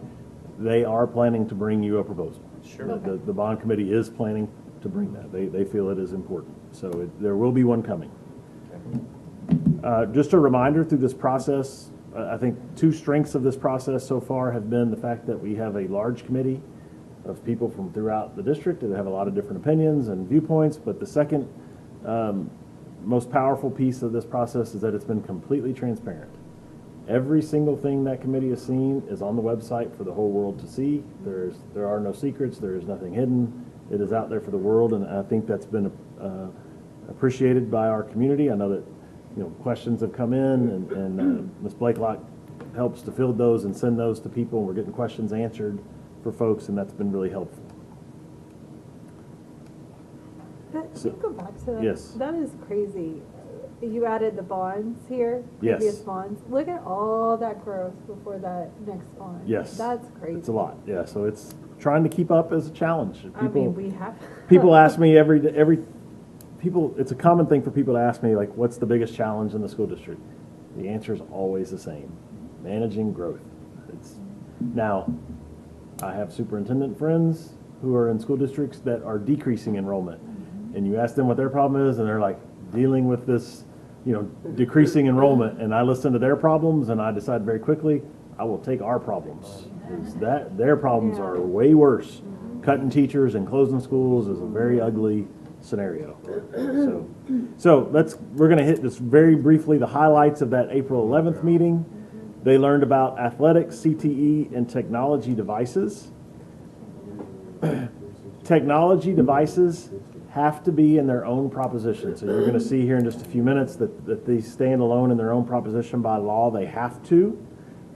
they are planning to bring you a proposal. Sure. The bond committee is planning to bring that. They feel it is important. So there will be one coming. Just a reminder through this process, I think 2 strengths of this process so far have been the fact that we have a large committee of people from throughout the district that have a lot of different opinions and viewpoints. But the second most powerful piece of this process is that it's been completely transparent. Every single thing that committee has seen is on the website for the whole world to see. There are no secrets. There is nothing hidden. It is out there for the world, and I think that's been appreciated by our community. I know that questions have come in, and Ms. Blakelock helps to field those and send those to people, and we're getting questions answered for folks, and that's been really helpful. Can you go back to that? Yes. That is crazy. You added the bonds here, Yes. previous bonds. Look at all that growth before that next bond. Yes. That's crazy. It's a lot, yeah. So it's trying to keep up as a challenge. I mean, we have. People ask me it's a common thing for people to ask me, like, what's the biggest challenge in the school district? The answer is always the same: managing growth. Now, I have superintendent friends who are in school districts that are decreasing enrollment, and you ask them what their problem is, and they're like dealing with this, decreasing enrollment. And I listen to their problems, and I decide very quickly I will take our problems. Their problems are way worse. Cutting teachers and closing schools is a very ugly scenario. So we're going to hit this very briefly, the highlights of that April 11th meeting. They learned about athletics, CTE, and technology devices. Technology devices have to be in their own proposition. So you're going to see here in just a few minutes that they stand alone in their own proposition by law. They have to.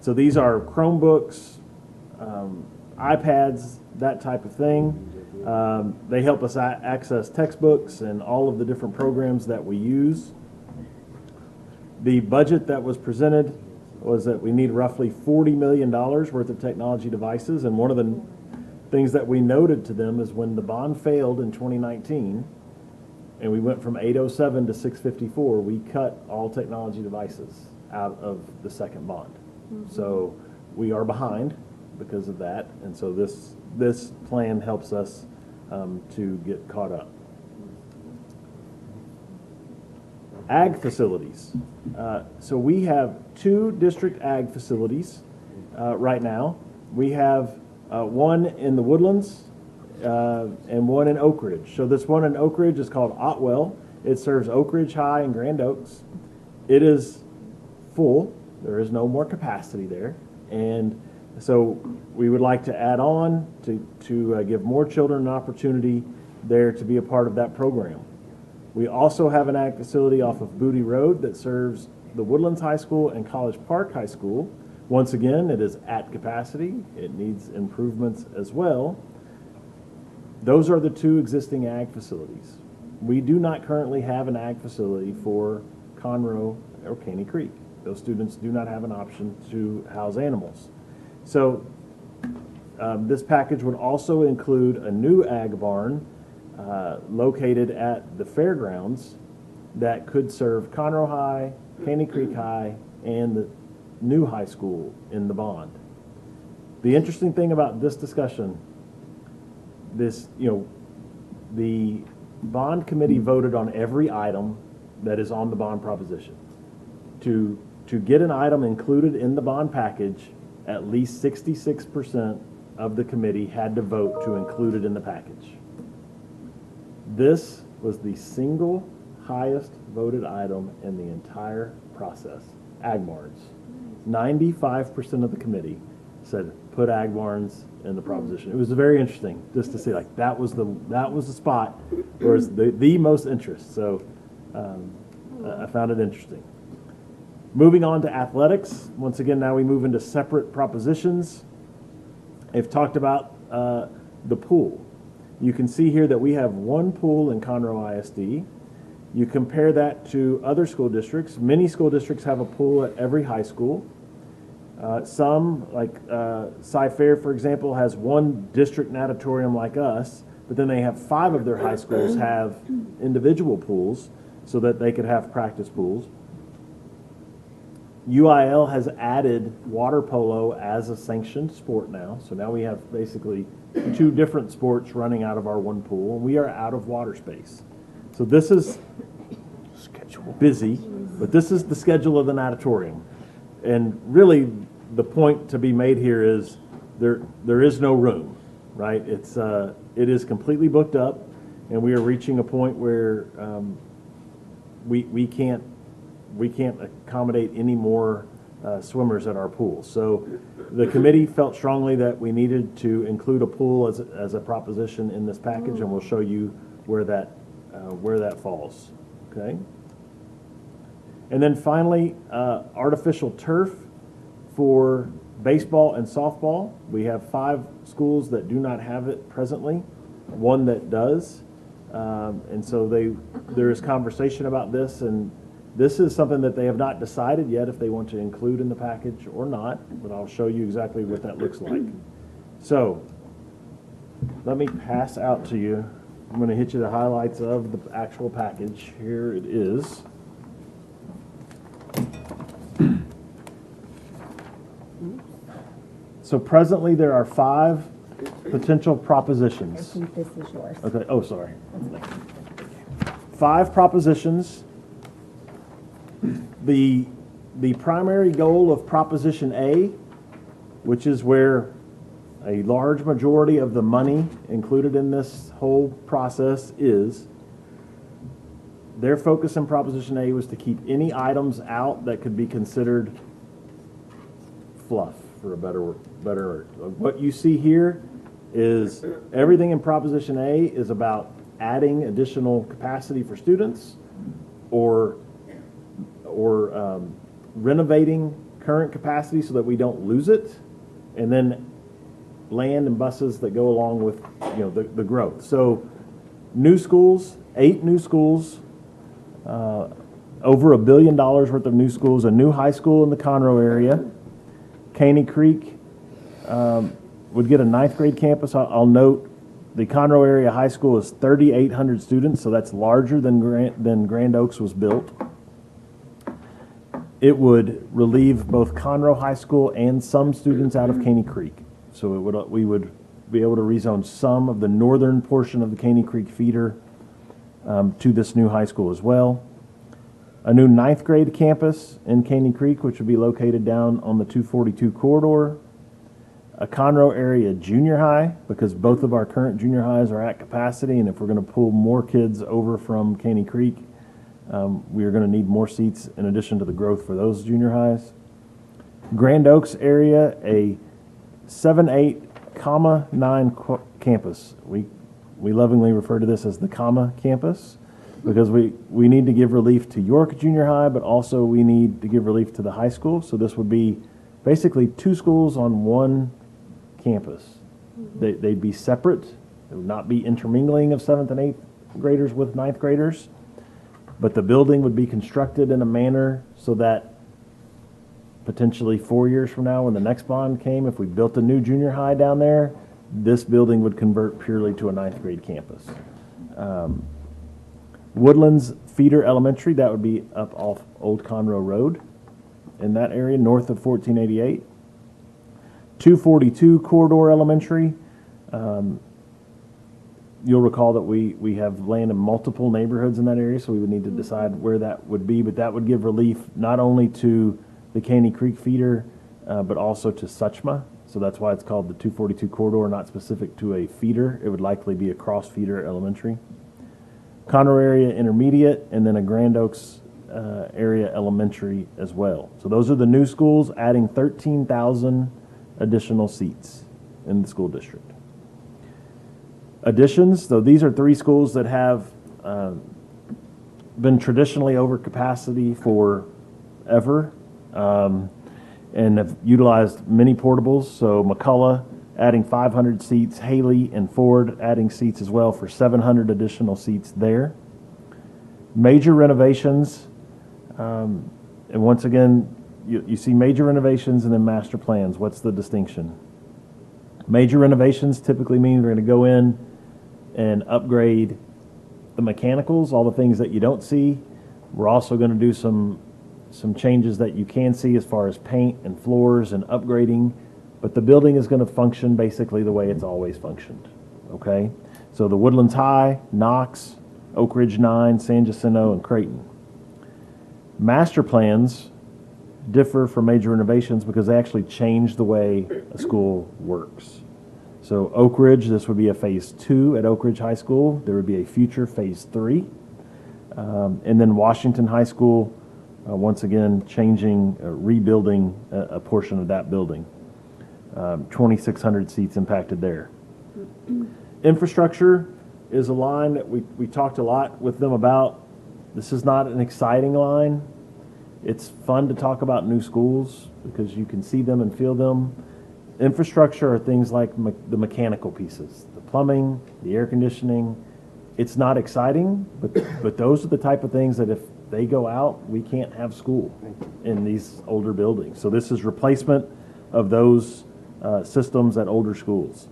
So these are Chromebooks, iPads, that type of thing. They help us access textbooks and all of the different programs that we use. The budget that was presented was that we need roughly $40 million worth of technology devices, and one of the things that we noted to them is when the bond failed in 2019 and we went from 807 to 654, we cut all technology devices out of the second bond. So we are behind because of that, and so this plan helps us to get caught up. Ag facilities. So we have 2 district ag facilities right now. We have one in the Woodlands and one in Oak Ridge. So this one in Oak Ridge is called Otwell. It serves Oak Ridge High and Grand Oaks. It is full. There is no more capacity there. And so we would like to add on to give more children an opportunity there to be a part of that program. We also have an ag facility off of Booty Road that serves the Woodlands High School and College Park High School. Once again, it is at capacity. It needs improvements as well. Those are the 2 existing ag facilities. We do not currently have an ag facility for Conroe or Caney Creek. Those students do not have an option to house animals. So this package would also include a new ag barn located at the fairgrounds that could serve Conroe High, Caney Creek High, and the new high school in the bond. The interesting thing about this discussion, the bond committee voted on every item that is on the bond proposition. To get an item included in the bond package, at least 66% of the committee had to vote to include it in the package. This was the single highest voted item in the entire process, Ag Barns. 95% of the committee said put Ag Barns in the proposition. It was very interesting just to see, like, that was the spot where it's the most interest. So I found it interesting. Moving on to athletics. Once again, now we move into separate propositions. I've talked about the pool. You can see here that we have one pool in Conroe ISD. You compare that to other school districts. Many school districts have a pool at every high school. Some, like Cy-Fair, for example, has one district natatorium like us, but then they have 5 of their high schools have individual pools so that they could have practice pools. UIL has added water polo as a sanctioned sport now. So now we have basically 2 different sports running out of our one pool, and we are out of water space. So this is busy, but this is the schedule of the natatorium. And really the point to be made here is there is no room, right? It is completely booked up, and we are reaching a point where we can't accommodate any more swimmers at our pool. So the committee felt strongly that we needed to include a pool as a proposition in this package, and we'll show you where that falls. Okay. And then finally, artificial turf for baseball and softball. We have 5 schools that do not have it presently, 1 that does. And so there is conversation about this, and this is something that they have not decided yet if they want to include in the package or not, but I'll show you exactly what that looks like. So let me pass out to you. I'm going to hit you the highlights of the actual package. Here it is. So presently there are 5 potential propositions. I think this is yours. Okay. Oh, sorry. 5 propositions. The primary goal of Proposition A, which is where a large majority of the money included in this whole process is, their focus in Proposition A was to keep any items out that could be considered fluff, for a better word. What you see here is everything in Proposition A is about adding additional capacity for students or renovating current capacity so that we don't lose it, and then land and buses that go along with the growth. So new schools, 8 new schools, over $1 billion worth of new schools, a new high school in the Conroe area. Caney Creek would get a 9th grade campus. I'll note the Conroe area high school is 3,800 students, so that's larger than Grand Oaks was built. It would relieve both Conroe High School and some students out of Caney Creek. So we would be able to rezone some of the northern portion of the Caney Creek feeder to this new high school as well. A new 9th grade campus in Caney Creek, which would be located down on the 242 corridor. A Conroe area junior high, because both of our current junior highs are at capacity, and if we're going to pull more kids over from Caney Creek, we are going to need more seats in addition to the growth for those junior highs. Grand Oaks area, a 7-8, 9 campus. We lovingly refer to this as the comma campus, because we need to give relief to York Junior High, but also we need to give relief to the high school. So this would be basically 2 schools on one campus. They'd be separate. There would not be intermingling of 7th and 8th graders with 9th graders, but the building would be constructed in a manner so that potentially 4 years from now, when the next bond came, if we built a new junior high down there, this building would convert purely to a 9th grade campus. Woodlands Feeder Elementary, that would be up off Old Conroe Road in that area, north of 1488. 242 Corridor Elementary, You'll recall that we have land in multiple neighborhoods in that area, so we would need to decide where that would be, but that would give relief not only to the Caney Creek feeder, but also to Suchma. So that's why it's called the 242 corridor, not specific to a feeder. It would likely be a cross feeder elementary. Conroe area intermediate, and then a Grand Oaks area elementary as well. So those are the new schools, adding 13,000 additional seats in the school district. Additions, so these are 3 schools that have been traditionally over capacity forever, and have utilized many portables. So McCullough adding 500 seats, Haley and Ford adding seats as well for 700 additional seats there. Major renovations, and once again, you see major renovations and then master plans. What's the distinction? Major renovations typically mean we're going to go in and upgrade the mechanicals, all the things that you don't see. We're also going to do some changes that you can see as far as paint and floors and upgrading, but the building is going to function basically the way it's always functioned, okay? So the Woodlands High, Knox, Oak Ridge 9, San Jacinto, and Creighton. Master plans differ from major renovations because they actually change the way a school works. So Oak Ridge, this would be a phase 2 at Oak Ridge High School. There would be a future phase 3. And then Washington High School, once again, changing, rebuilding a portion of that building. 2,600 seats impacted there. Infrastructure is a line that we talked a lot with them about. This is not an exciting line. It's fun to talk about new schools because you can see them and feel them. Infrastructure are things like the mechanical pieces, the plumbing, the air conditioning. It's not exciting, but those are the type of things that if they go out, we can't have school in these older buildings. So this is replacement of those systems at older schools.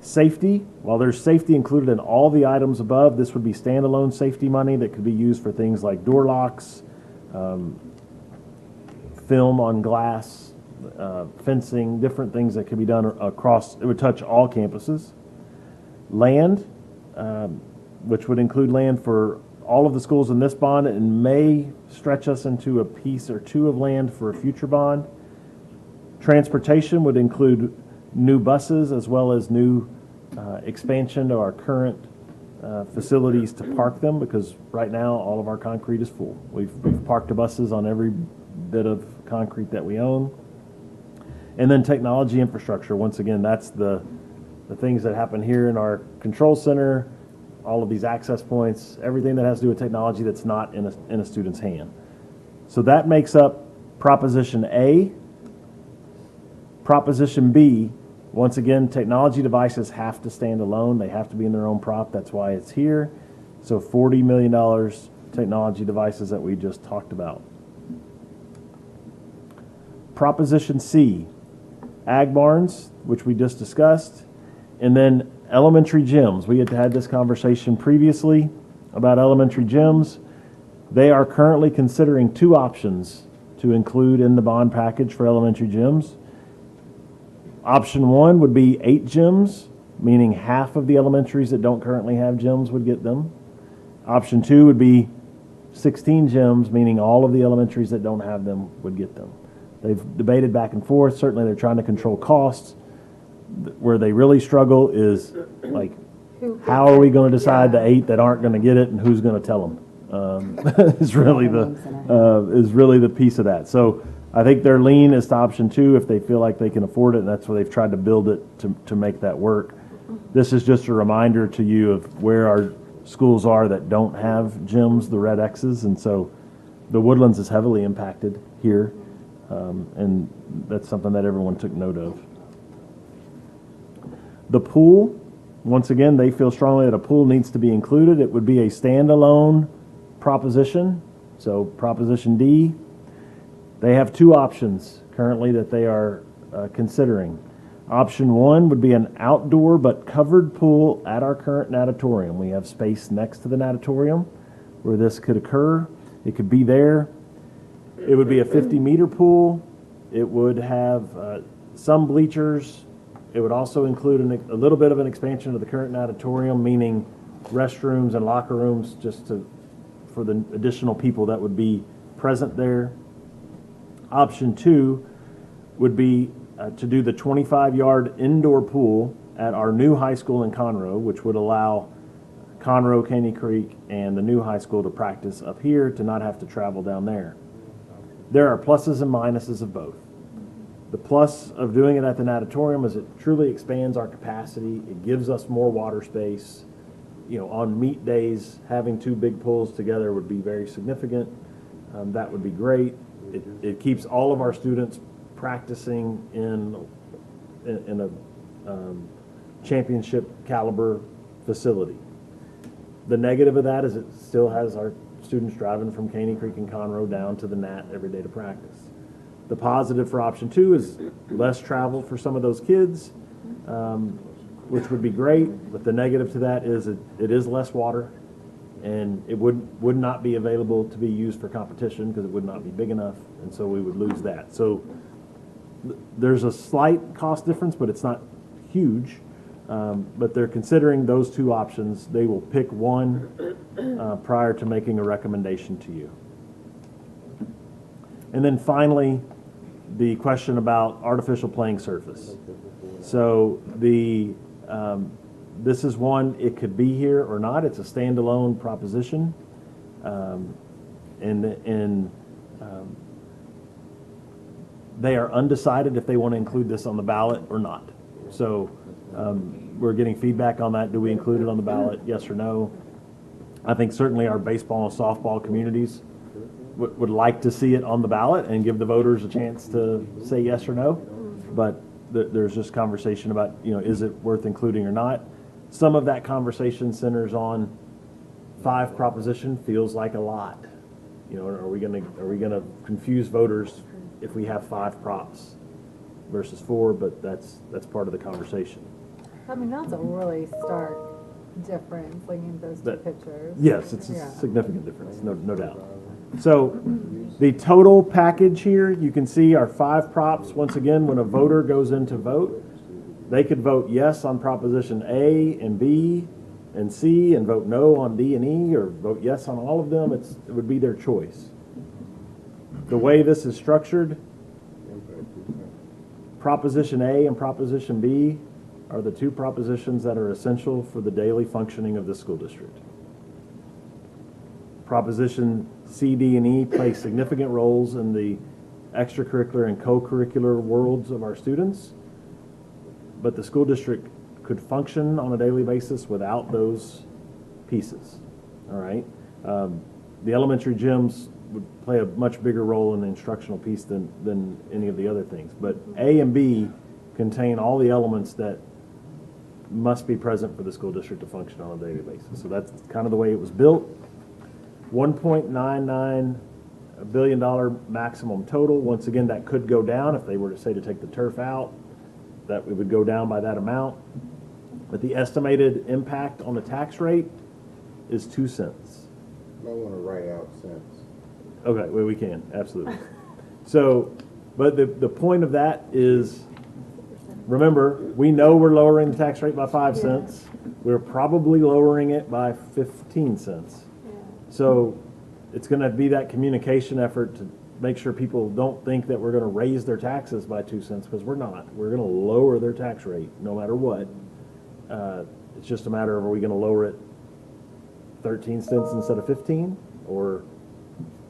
Safety, while there's safety included in all the items above, this would be standalone safety money that could be used for things like door locks, film on glass, fencing, different things that could be done across. It would touch all campuses. Land, which would include land for all of the schools in this bond and may stretch us into a piece or 2 of land for a future bond. Transportation would include new buses as well as new expansion to our current facilities to park them, because right now all of our concrete is full. We've parked the buses on every bit of concrete that we own. And then technology infrastructure, once again, that's the things that happen here in our control center, all of these access points, everything that has to do with technology that's not in a student's hand. So that makes up Proposition A. Proposition B, once again, technology devices have to stand alone. They have to be in their own prop. That's why it's here. So $40 million technology devices that we just talked about. Proposition C, ag barns, which we just discussed, and then elementary gyms. We had this conversation previously about elementary gyms. They are currently considering 2 options to include in the bond package for elementary gyms. Option 1 would be 8 gyms, meaning half of the elementaries that don't currently have gyms would get them. Option 2 would be 16 gyms, meaning all of the elementaries that don't have them would get them. They've debated back and forth. Certainly they're trying to control costs. Where they really struggle is, like, how are we going to decide the 8 that aren't going to get it and who's going to tell them? Is really the piece of that. So I think their lean is to option 2 if they feel like they can afford it, and that's where they've tried to build it to make that work. This is just a reminder to you of where our schools are that don't have gyms, the red X's, and so the Woodlands is heavily impacted here, and that's something that everyone took note of. The pool, once again, they feel strongly that a pool needs to be included. It would be a standalone proposition. So Proposition D, they have 2 options currently that they are considering. Option 1 would be an outdoor but covered pool at our current natatorium. We have space next to the natatorium where this could occur. It could be there. It would be a 50-meter pool. It would have some bleachers, It would also include a little bit of an expansion of the current auditorium, meaning restrooms and locker rooms, for the additional people that would be present there. Option 2 would be to do the 25-yard indoor pool at our new high school in Conroe, which would allow Conroe, Caney Creek, and the new high school to practice up here, to not have to travel down there. There are pluses and minuses of both. The plus of doing it at the natatorium is it truly expands our capacity. It gives us more water space. You know, on meet days, having 2 big pools together would be very significant. That would be great. It keeps all of our students practicing in a championship caliber facility. The negative of that is it still has our students driving from Caney Creek and Conroe down to the Nat every day to practice. The positive for option 2 is less travel for some of those kids, which would be great. But the negative to that is it is less water, and it would not be available to be used for competition because it would not be big enough, and so we would lose that. So there's a slight cost difference, but it's not huge. But they're considering those 2 options. They will pick one prior to making a recommendation to you. And then finally, the question about artificial playing surface. So this is one, it could be here or not. It's a standalone proposition. They are undecided if they want to include this on the ballot or not. So we're getting feedback on that. Do we include it on the ballot, yes or no? I think certainly our baseball and softball communities would like to see it on the ballot and give the voters a chance to say yes or no. But there's just conversation about, is it worth including or not? Some of that conversation centers on 5 proposition feels like a lot. Are we gonna confuse voters if we have 5 props versus 4? But that's part of the conversation. I mean, that's a really stark difference, in those 2 pictures. Yes, it's a significant difference, no doubt. So the total package here, you can see our 5 props. Once again, when a voter goes in to vote, they could vote yes on proposition A and B and C and vote no on D and E, or vote yes on all of them. It would be their choice. The way this is structured, Proposition A and Proposition B are the 2 propositions that are essential for the daily functioning of the school district. Proposition C, D, and E play significant roles in the extracurricular and co-curricular worlds of our students, but the school district could function on a daily basis without those pieces, all right? The elementary gyms would play a much bigger role in the instructional piece than any of the other things, but A and B contain all the elements that must be present for the school district to function on a daily basis. So that's kind of the way it was built. $1.99 billion maximum total. Once again, that could go down if they were to say to take the turf out, that we would go down by that amount. But the estimated impact on the tax rate is 2 cents. I want to write out cents. Okay, well, we can, absolutely. So, but the point of that is, remember, we know we're lowering the tax rate by 5 cents. We're probably lowering it by 15 cents. So it's going to be that communication effort to make sure people don't think that we're going to raise their taxes by 2 cents, because we're not. We're going to lower their tax rate no matter what. It's just a matter of, are we going to lower it 13 cents instead of 15 or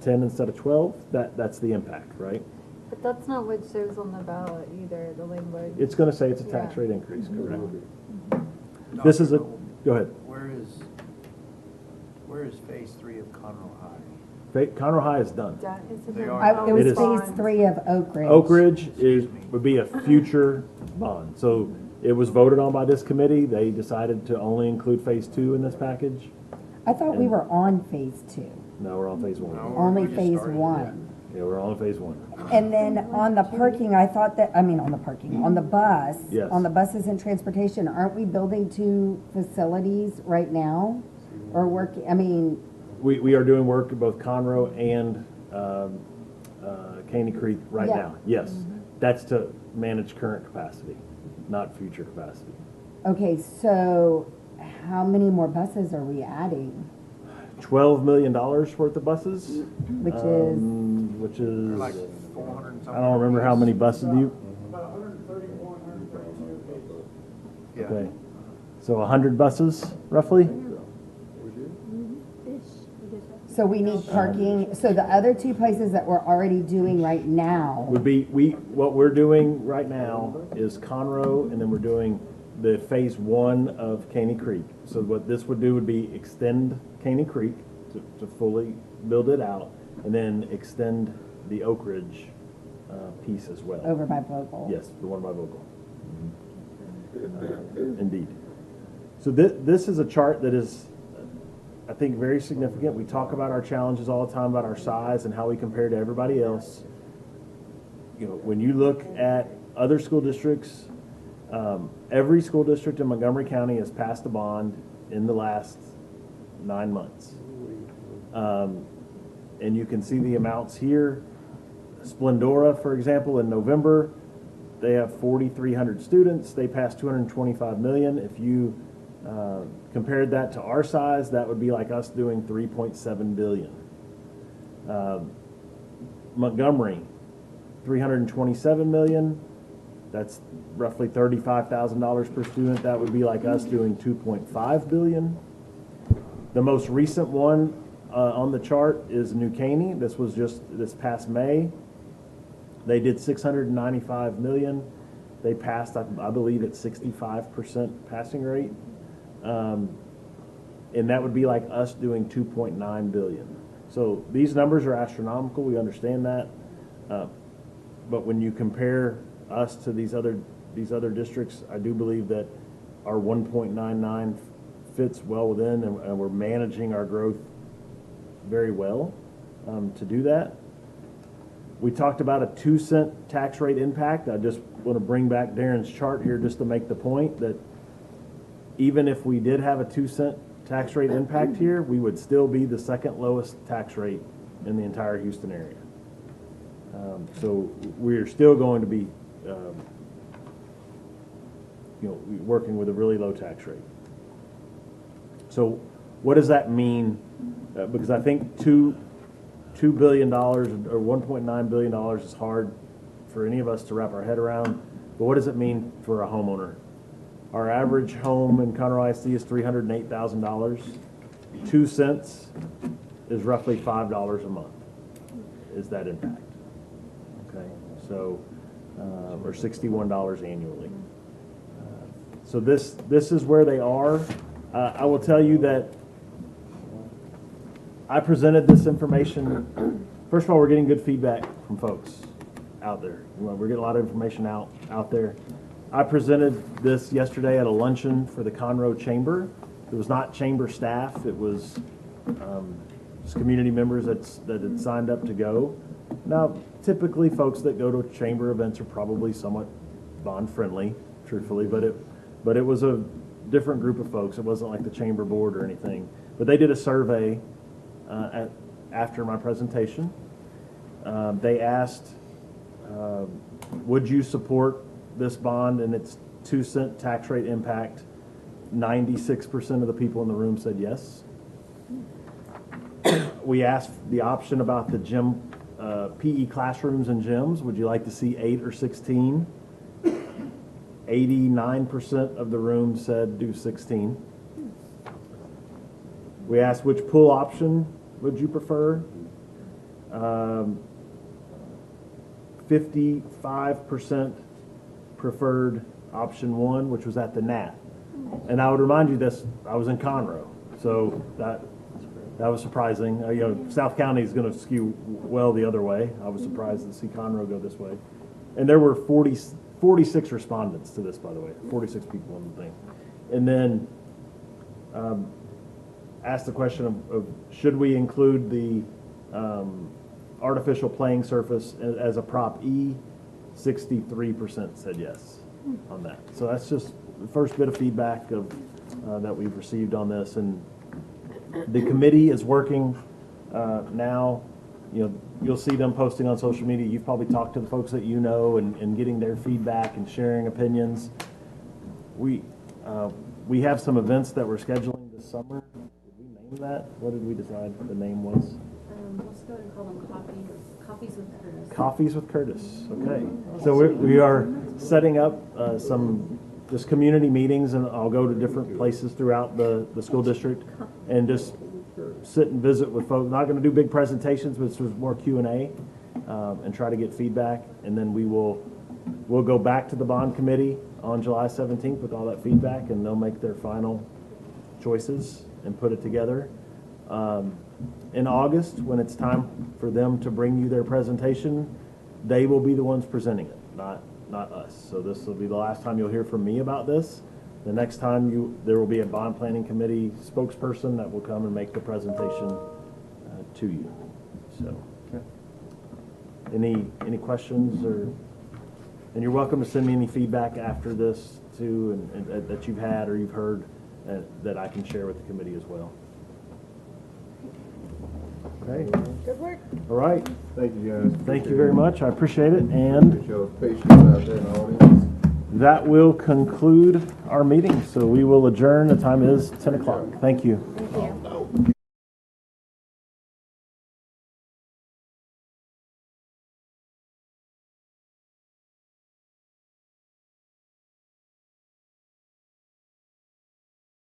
10 instead of 12? That's the impact, right? But that's not what shows on the ballot either, the language. It's going to say it's a tax rate increase, correct? This is go ahead. Where is phase 3 of Conroe High? Conroe High is done. It was phase 3 of Oak Ridge. Oak Ridge would be a future bond. So it was voted on by this committee. They decided to only include phase 2 in this package. I thought we were on phase 2. No, we're on phase 1. Only phase 1. Yeah, we're on phase 1. And then on the parking, on the bus, Yes. on the buses and transportation, aren't we building 2 facilities right now? Or We are doing work at both Conroe and Caney Creek right Yeah. now. Yes, that's to manage current capacity. not future capacity. Okay, so how many more buses are we adding? $12 million worth of buses. Which is, Like 400 and something. I don't remember how many buses do you? About 134, 132 Yeah. Okay. So 100 buses, roughly? So we need parking, so the other two places that we're already doing right now, Would be, what we're doing right now is Conroe, and then we're doing the phase 1 of Caney Creek. So what this would do would be extend Caney Creek to fully build it out, and then extend the Oak Ridge piece as well. over by Vogel. Yes, the one by Vogel. Indeed. So this is a chart that is, I think, very significant. We talk about our challenges all the time, about our size and how we compare to everybody else. You know, when you look at other school districts, every school district in Montgomery County has passed a bond in the last 9 months. And you can see the amounts here. Splendora, for example, in November, they have 4,300 students. They passed 225 million. If you compared that to our size, that would be like us doing 3.7 billion. Montgomery, 327 million. That's roughly $35,000 per student. That would be like us doing 2.5 billion. The most recent one on the chart is New Caney. This was just this past May. They did 695 million. They passed, I believe, at 65% passing rate. And that would be like us doing 2.9 billion. So these numbers are astronomical. We understand that. But when you compare us to these other districts, I do believe that our 1.99 fits well within, and we're managing our growth very well to do that. We talked about a 2-cent tax rate impact. I just want to bring back Darren's chart here just to make the point that even if we did have a 2-cent tax rate impact here, we would still be the second lowest tax rate in the entire Houston area. So we're still going to be, working with a really low tax rate. So what does that mean? Because I think $2 billion or $1.9 billion is hard for any of us to wrap our head around. But what does it mean for a homeowner? Our average home in Conroe ISD is $308,000. 2 cents is roughly $5 a month. Is that impact? Okay, so or $61 annually. So this is where they are. I will tell you that I presented this information. First of all, we're getting good feedback from folks out there. We're getting a lot of information out there. I presented this yesterday at a luncheon for the Conroe Chamber. It was not chamber staff. It was just community members that had signed up to go. Now, typically folks that go to chamber events are probably somewhat bond friendly, truthfully, but it was a different group of folks. It wasn't like the chamber board or anything. But they did a survey after my presentation. They asked, would you support this bond and its 2-cent tax rate impact? 96% of the people in the room said yes. We asked the option about the gym, PE classrooms and gyms. Would you like to see 8 or 16? 89% of the room said do 16. We asked which pool option would you prefer? 55% preferred option 1, which was at the Nat. And I would remind you this, I was in Conroe, so that was surprising. South County is going to skew well the other way. I was surprised to see Conroe go this way. And there were 46 respondents to this, by the way, 46 people on the thing. And then asked the question of should we include the artificial playing surface as a Prop E? 63% said yes on that. So that's just the first bit of feedback that we've received on this. And the committee is working now. You'll see them posting on social media. You've probably talked to the folks that you know and getting their feedback and sharing opinions. we have some events that we're scheduling this summer. Did we name that? What did we decide the name was? Let's go ahead and call them Coffees with Curtis. Coffees with Curtis, okay. So we are setting up some just community meetings, and I'll go to different places throughout the school district and just sit and visit with folks. Not going to do big presentations, but it's more Q&A and try to get feedback. And then we'll go back to the bond committee on July 17th with all that feedback, and they'll make their final choices and put it together. In August, when it's time for them to bring you their presentation, they will be the ones presenting it, not us. So this will be the last time you'll hear from me about this. The next time there will be a bond planning committee spokesperson that will come and make the presentation to you. So, any questions and you're welcome to send me any feedback after this too, and that you've had or you've heard that I can share with the committee as well. Okay. Good work. All right. Thank you, guys. Thank you very much. I appreciate it. And Show patience out there in the audience. that will conclude our meeting. So we will adjourn. The time is 10 o'clock. Thank you.